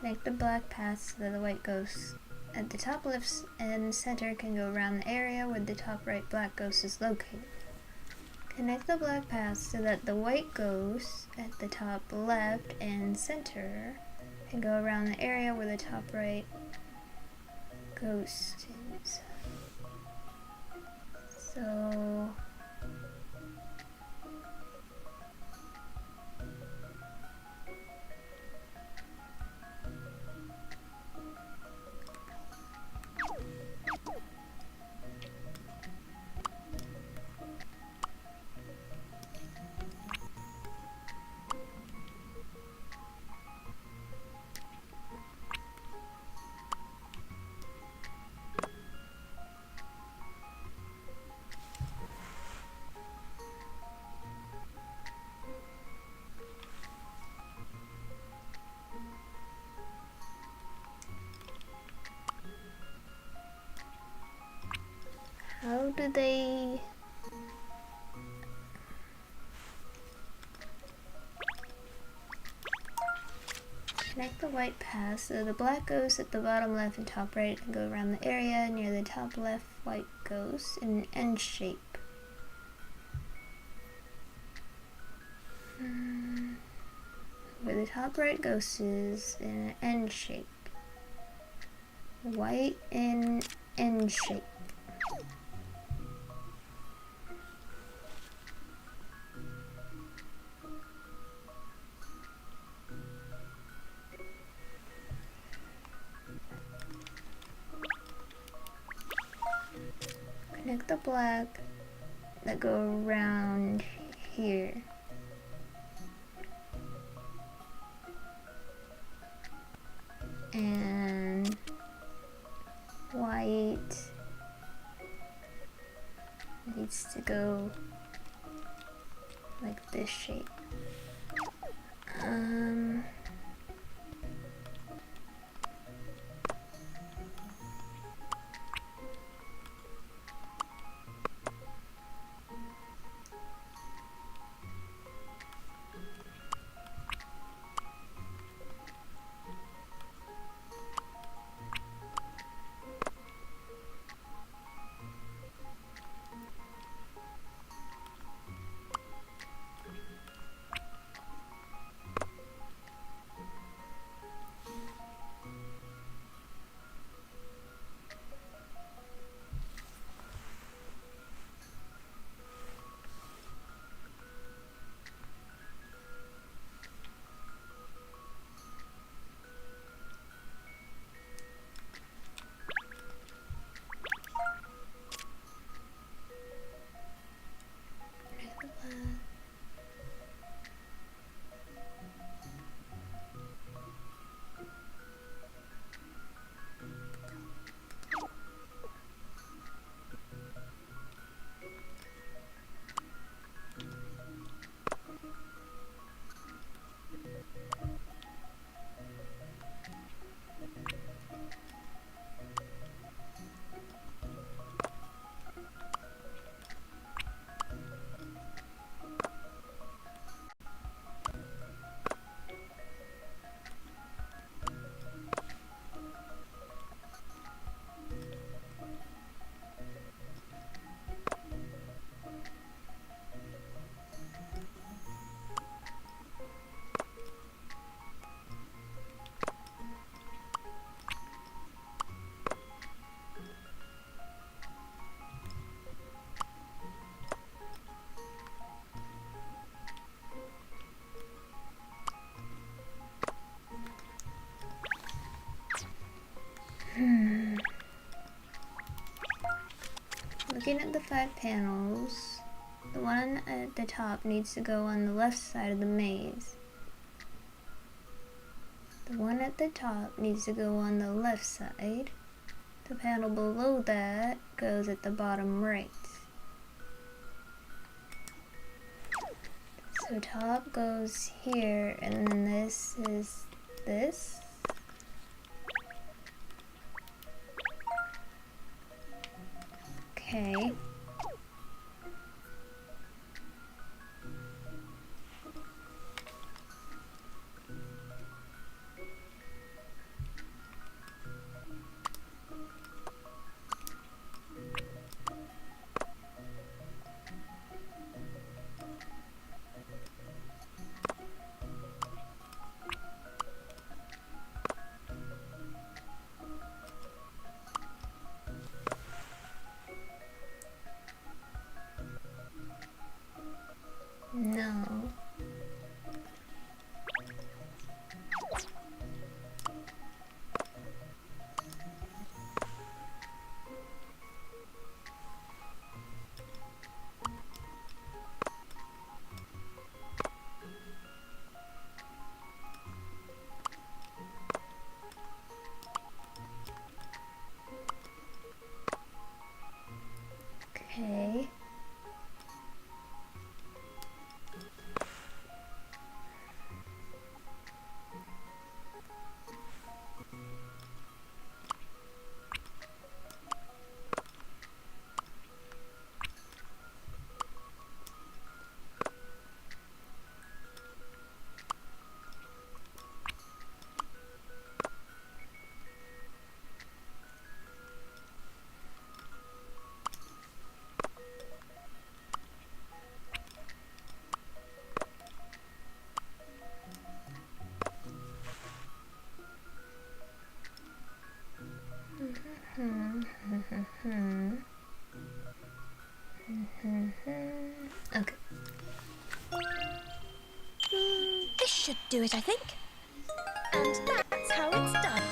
connect the black paths so that the white ghost at the top left and center can go around the area where the top right black ghost is located. Connect the black paths so that the white ghost at the top left and center can go around the area where the top right ghost is. So how do they... Connect the white paths so the black ghosts at the bottom left and top right and go around the area near the top left white ghost in an N shape. Where the top right ghost is in an N shape. White in N shape. Connect the black that go around here. And white needs to go like this shape. Looking at the 5 panels, the one at the top needs to go on the left side of the maze. The one at the top needs to go on the left side. The panel below that goes at the bottom right. So top goes here, and then this is this. Okay. should do it, I think. And that's how it's done.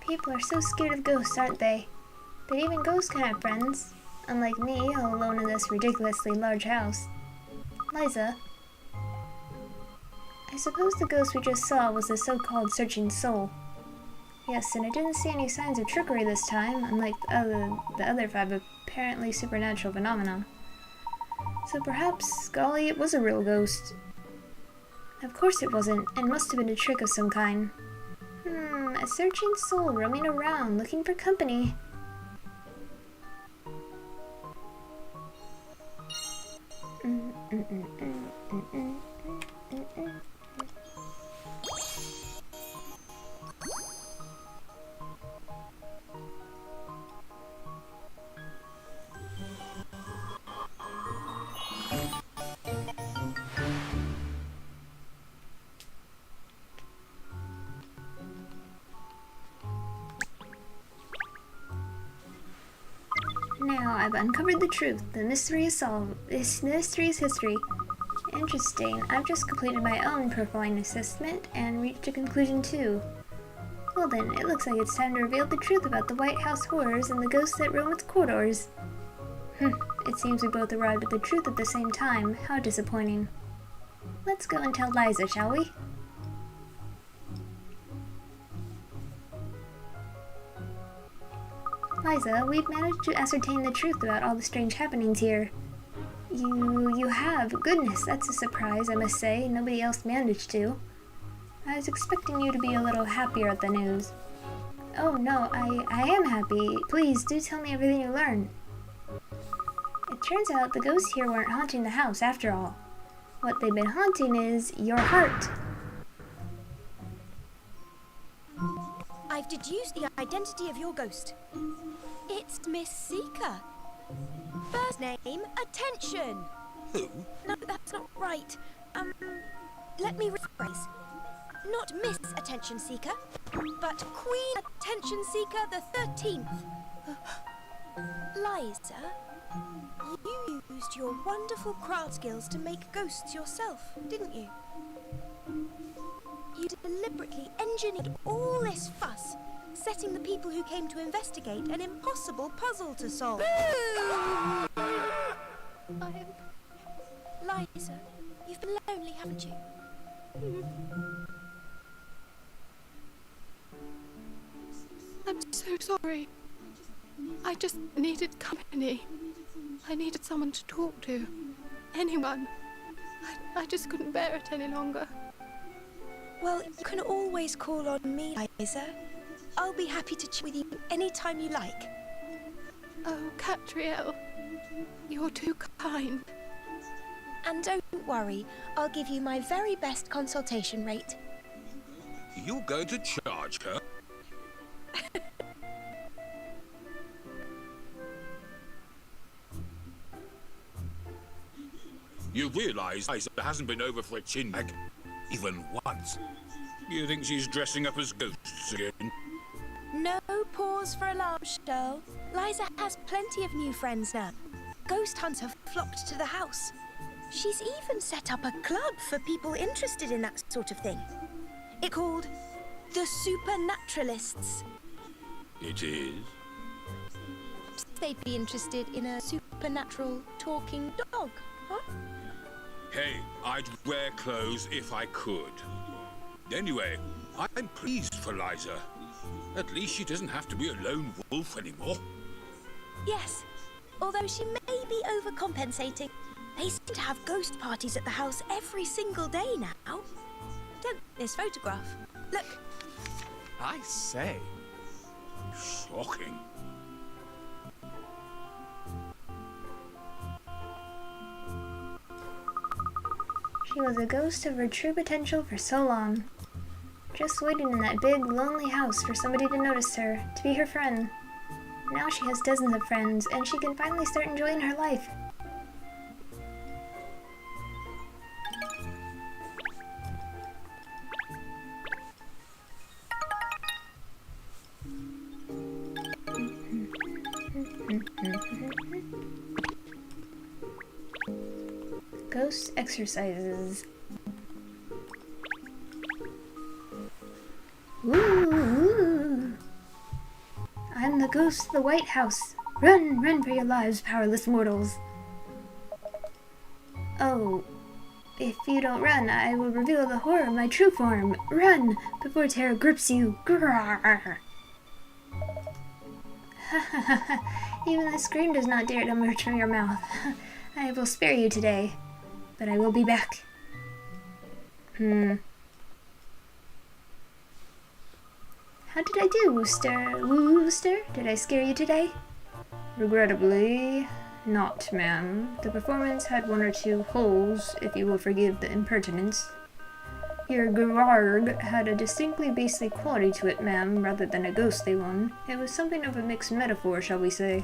People are so scared of ghosts, aren't they? But even ghosts can have friends. Unlike me, all alone in this ridiculously large house. Liza, I suppose the ghost we just saw was the so-called searching soul. Yes, and I didn't see any signs of trickery this time, unlike the other 5 apparently supernatural phenomena. So perhaps, golly, it was a real ghost. Of course it wasn't, and must have been a trick of some kind. A searching soul roaming around, looking for company. Now I've uncovered the truth. The mystery is solved. This mystery is history. Interesting. I've just completed my own profiling assessment and reached a conclusion too. Well then, it looks like it's time to reveal the truth about the White House horrors and the ghosts that roam its corridors. It seems we both arrived at the truth at the same time. How disappointing. Let's go and tell Liza, shall we? Liza, we've managed to ascertain the truth about all the strange happenings here. You have? Goodness, that's a surprise, I must say. Nobody else managed to. I was expecting you to be a little happier at the news. Oh no, I am happy. Please, do tell me everything you learn. It turns out the ghosts here weren't haunting the house after all. What they've been haunting is your heart. I've deduced the identity of your ghost. It's Miss Seeker. First name, Attention. Who? No, that's not right. Let me rephrase. Not Miss Attention Seeker, but Queen Attention Seeker the 13th. Liza, you used your wonderful craft skills to make ghosts yourself, didn't you? You deliberately engineered all this fuss, setting the people who came to investigate an impossible puzzle to solve. Liza, you've been lonely, haven't you? I'm so sorry. I just needed company. I needed someone to talk to. Anyone. I just couldn't bear it any longer. Well, you can always call on me, Liza. I'll be happy to chat with you anytime you like. Oh, Catriel, you're too kind. And don't worry, I'll give you my very best consultation rate. You going to charge her? You realise Liza hasn't been over for a chin bag, even once. You think she's dressing up as ghosts again? No pause for alarm, Shell. Liza has plenty of new friends now. Ghost hunters have flocked to the house. She's even set up a club for people interested in that sort of thing. It's called the Supernaturalists. It is? Perhaps they'd be interested in a supernatural talking dog, huh? Hey, I'd wear clothes if I could. Anyway, I'm pleased for Liza. At least she doesn't have to be a lone wolf anymore. Yes, although she may be overcompensating. They seem to have ghost parties at the house every single day now. Don't this photograph. Look. I say. Shocking. She was a ghost of her true potential for so long. Just waiting in that big, lonely house for somebody to notice her, to be her friend. Now she has dozens of friends, and she can finally start enjoying her life. Ghost exercises. Ooh. I'm the ghost of the White House. Run, run for your lives, powerless mortals. Oh, if you don't run, I will reveal the horror of my true form. Run, before terror grips you. Grrr. Even the scream does not dare to emerge from your mouth. I will spare you today, but I will be back. How did I do, Wooster? Did I scare you today? Regrettably, not, ma'am. The performance had one or two holes, if you will forgive the impertinence. Your grrrg had a distinctly beastly quality to it, ma'am, rather than a ghostly one. It was something of a mixed metaphor, shall we say.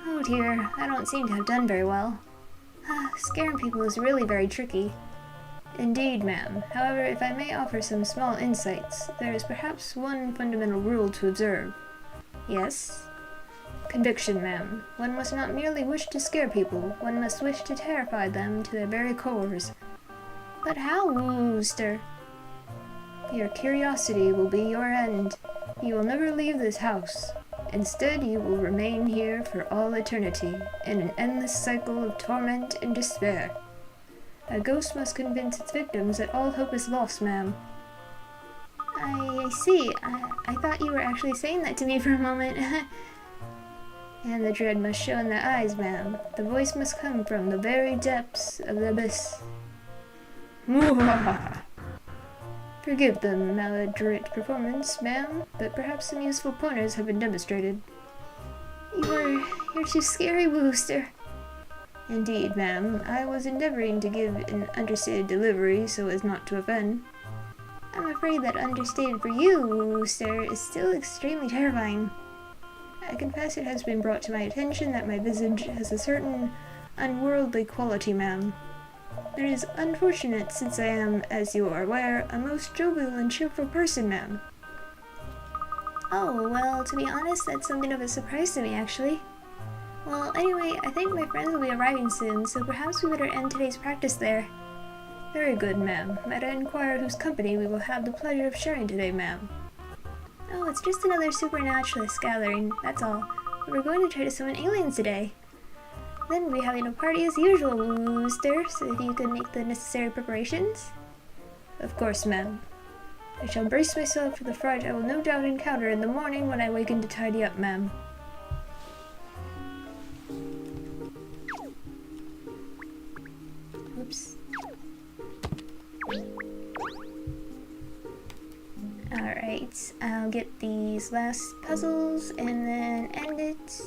Oh dear, I don't seem to have done very well. Scaring people is really very tricky. Indeed, ma'am. However, if I may offer some small insights, there is perhaps one fundamental rule to observe. Yes? Conviction, ma'am. One must not merely wish to scare people, one must wish to terrify them to their very cores. But how, Wooster? Your curiosity will be your end. You will never leave this house. Instead, you will remain here for all eternity, in an endless cycle of torment and despair. A ghost must convince its victims that all hope is lost, ma'am. I see. I thought you were actually saying that to me for a moment. And the dread must show in their eyes, ma'am. The voice must come from the very depths of the abyss. Forgive the maladroit performance, ma'am, but perhaps some useful pointers have been demonstrated. You're too scary, Wooster. Indeed, ma'am. I was endeavoring to give an understated delivery so as not to offend. I'm afraid that understated for you, Wooster, is still extremely terrifying. I confess it has been brought to my attention that my visage has a certain unworldly quality, ma'am. It is unfortunate, since I am, as you are aware, a most jovial and cheerful person, ma'am. Oh, well, to be honest, that's something of a surprise to me, actually. Well, anyway, I think my friends will be arriving soon, so perhaps we better end today's practice there. Very good, ma'am. Might I inquire whose company we will have the pleasure of sharing today, ma'am? Oh, it's just another supernaturalist gathering, that's all. But we're going to try to summon aliens today. Then we'll be having a party as usual, Wooster, so if you could make the necessary preparations. Of course, ma'am. I shall brace myself for the fright I will no doubt encounter in the morning when I waken to tidy up, ma'am. Oops. Alright, I'll get these last puzzles and then end it.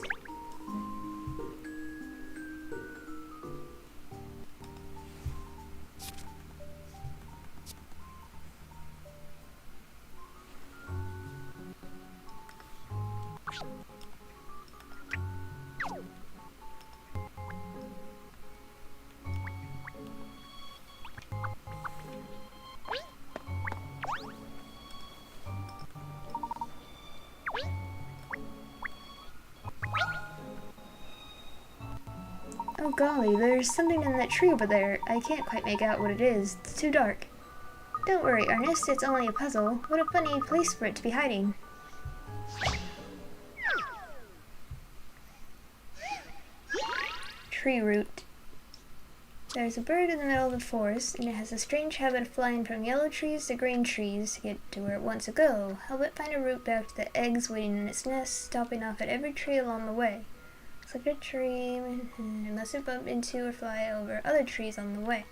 Oh golly, there's something in that tree over there. I can't quite make out what it is. It's too dark. Don't worry, Ernest, it's only a puzzle. What a funny place for it to be hiding. Tree root. There's a bird in the middle of the forest, and it has a strange habit of flying from yellow trees to green trees to get to where it wants to go. Help it find a route back to the eggs waiting in its nest, stopping off at every tree along the way. Looks like a tree, and it mustn't bump into or fly over other trees on the way.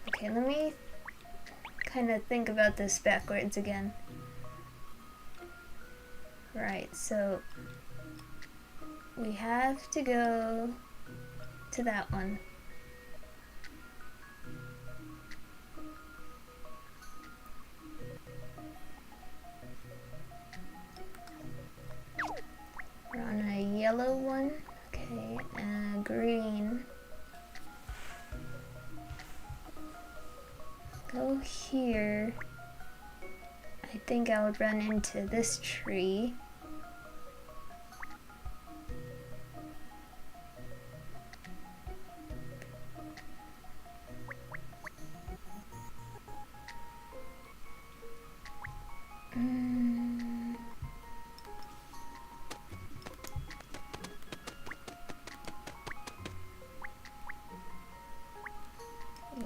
Okay, let me kind of think about this backwards again. Right, so we have to go to that one. We're on a yellow one, okay, and green. Go here. I think I would run into this tree.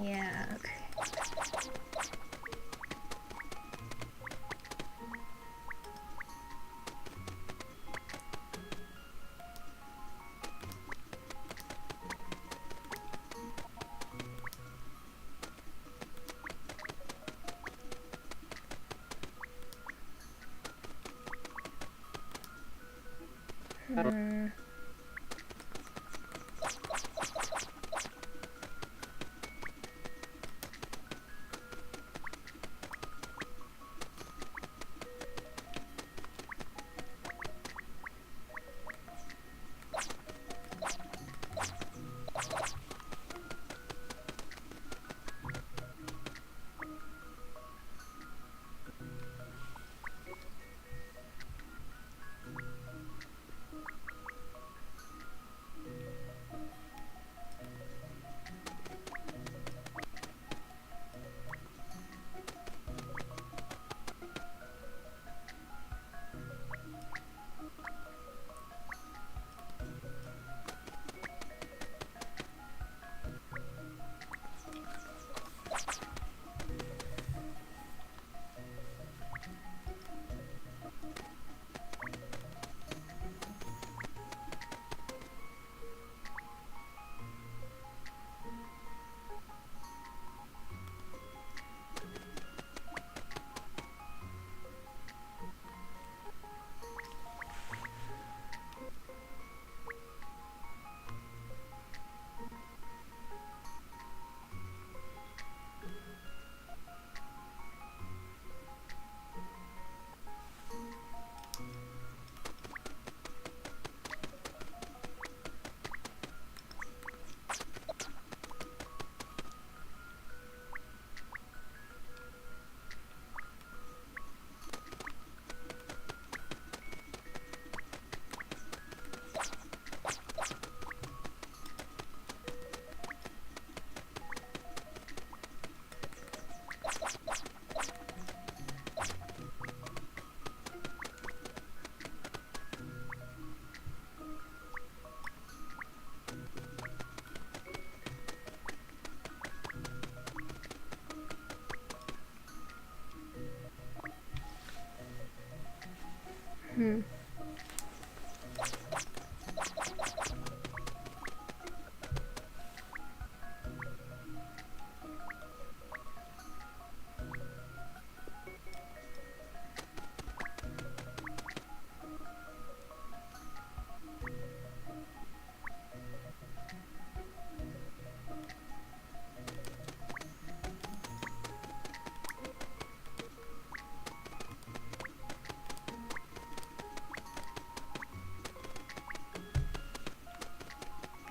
Yeah, okay.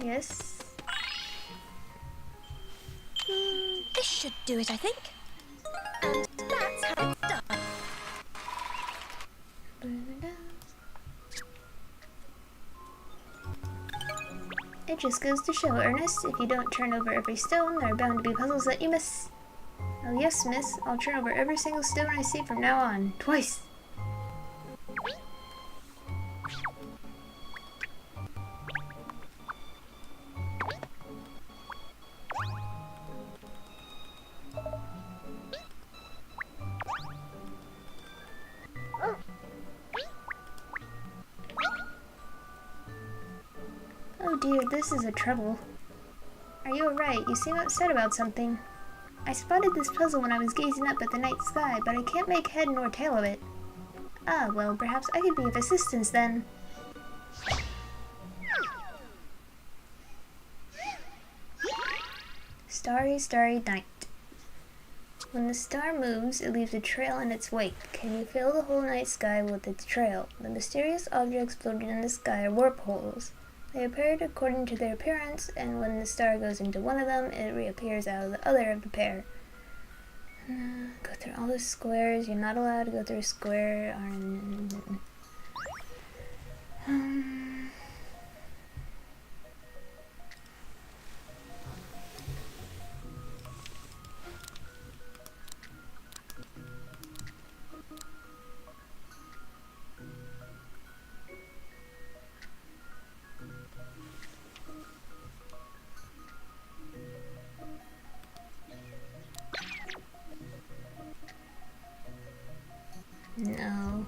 Yes. This should do it, I think. And that's how it's done. It just goes to show, Ernest, if you don't turn over every stone, there are bound to be puzzles that you miss. Oh yes, miss. I'll turn over every single stone I see from now on. Twice! Oh dear, this is a trouble. Are you alright? You seem upset about something. I spotted this puzzle when I was gazing up at the night sky, but I can't make head nor tail of it. Ah, well, perhaps I could be of assistance then. Starry, starry night. When the star moves, it leaves a trail in its wake. Can you fill the whole night sky with its trail? The mysterious objects floating in the sky are warp holes. They appeared according to their appearance, and when the star goes into one of them, it reappears out of the other of the pair. Go through all the squares. You're not allowed to go through a square. No.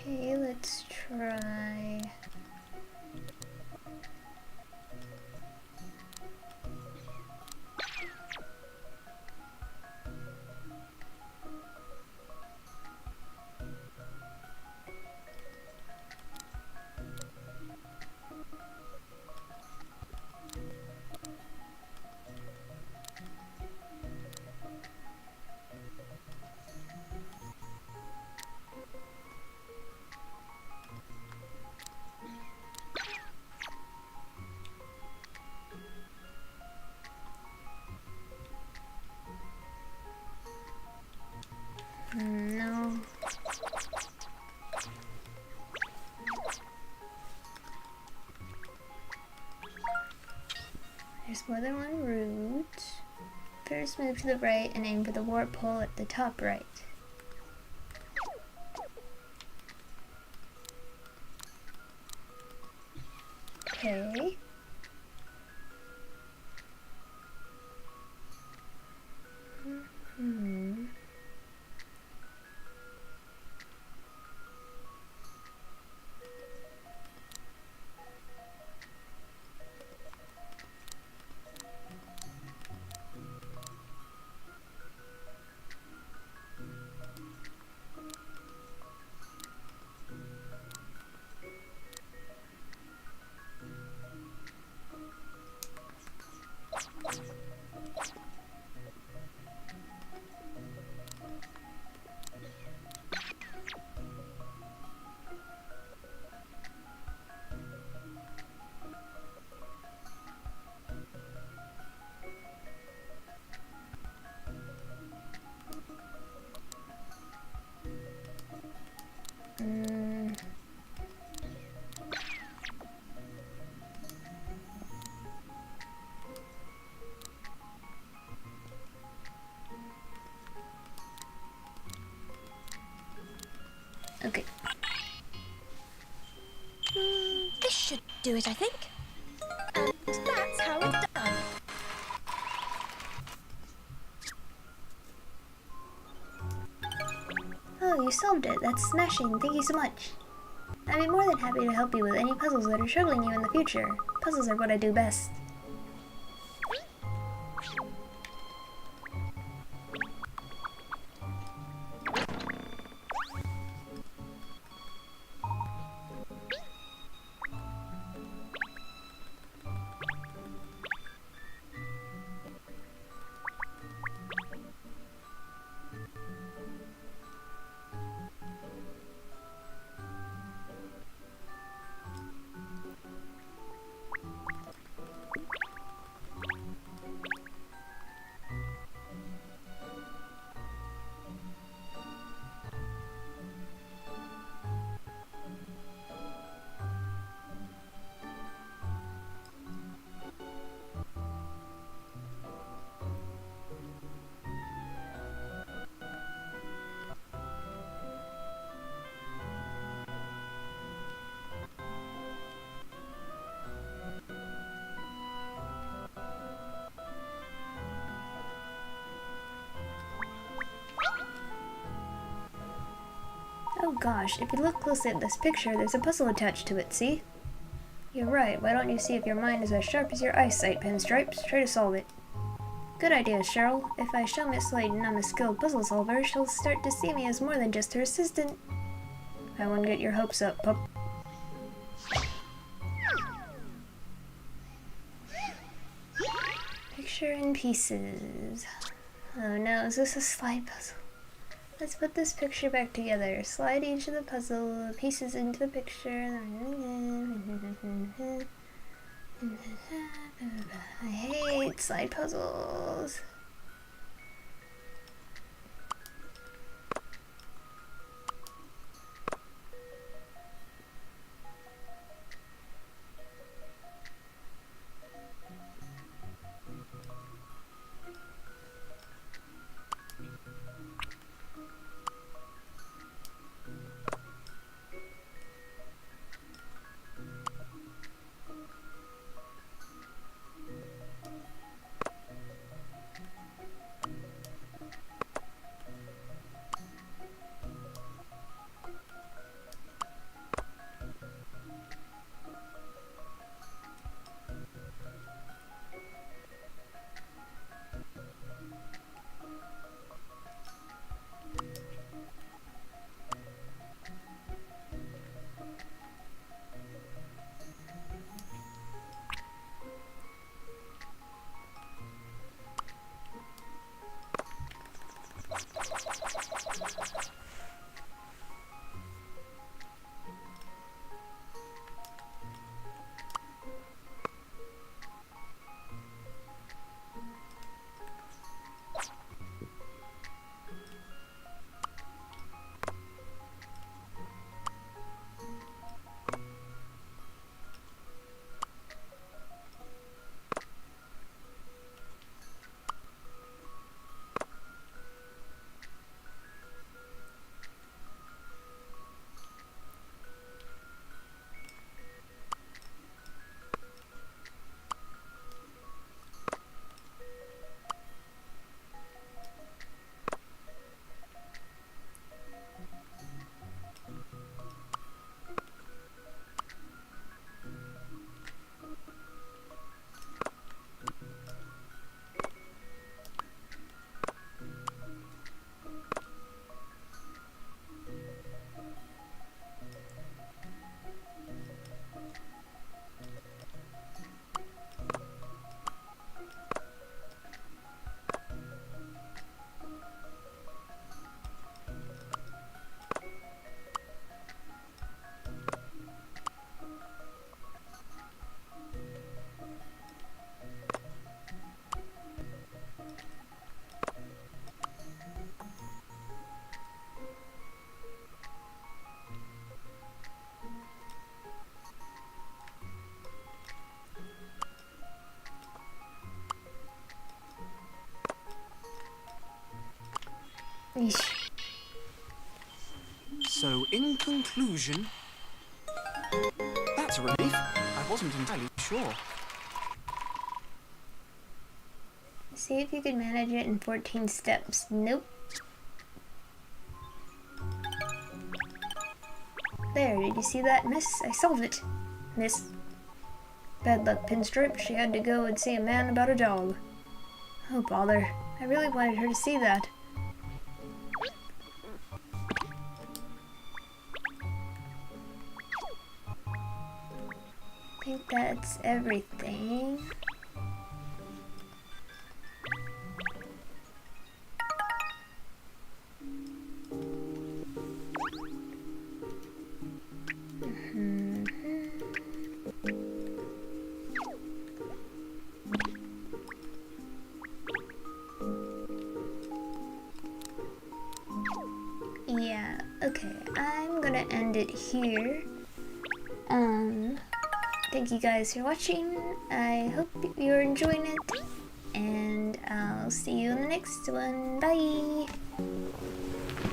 Okay, let's try. No. There's more than one route. First move to the right and aim for the warp hole at the top right. Okay. do it, I think. And that's how it's done. Oh, you solved it. That's smashing. Thank you so much. I'd be more than happy to help you with any puzzles that are troubling you in the future. Puzzles are what I do best. Oh gosh, if you look closely at this picture, there's a puzzle attached to it, see? You're right, why don't you see if your mind is as sharp as your eyesight, Pinstripes? Try to solve it. Good idea, Cheryl. If I show Miss Layton I'm a skilled puzzle solver, she'll start to see me as more than just her assistant. I won't get your hopes up, pup. Picture in pieces. Oh no, is this a slide puzzle? Let's put this picture back together. Slide each of the puzzle pieces into the picture. I hate slide puzzles. Eesh. So, in conclusion, that's a relief. I wasn't entirely sure. See if you could manage it in 14 steps. Nope. There, did you see that, miss? I solved it. Miss. Bad luck, Pinstripe. She had to go and see a man about a dog. Oh, bother. I really wanted her to see that. I think that's everything. Yeah, okay, I'm gonna end it here. Thank you guys for watching. I hope you're enjoying it, and I'll see you in the next one. Bye!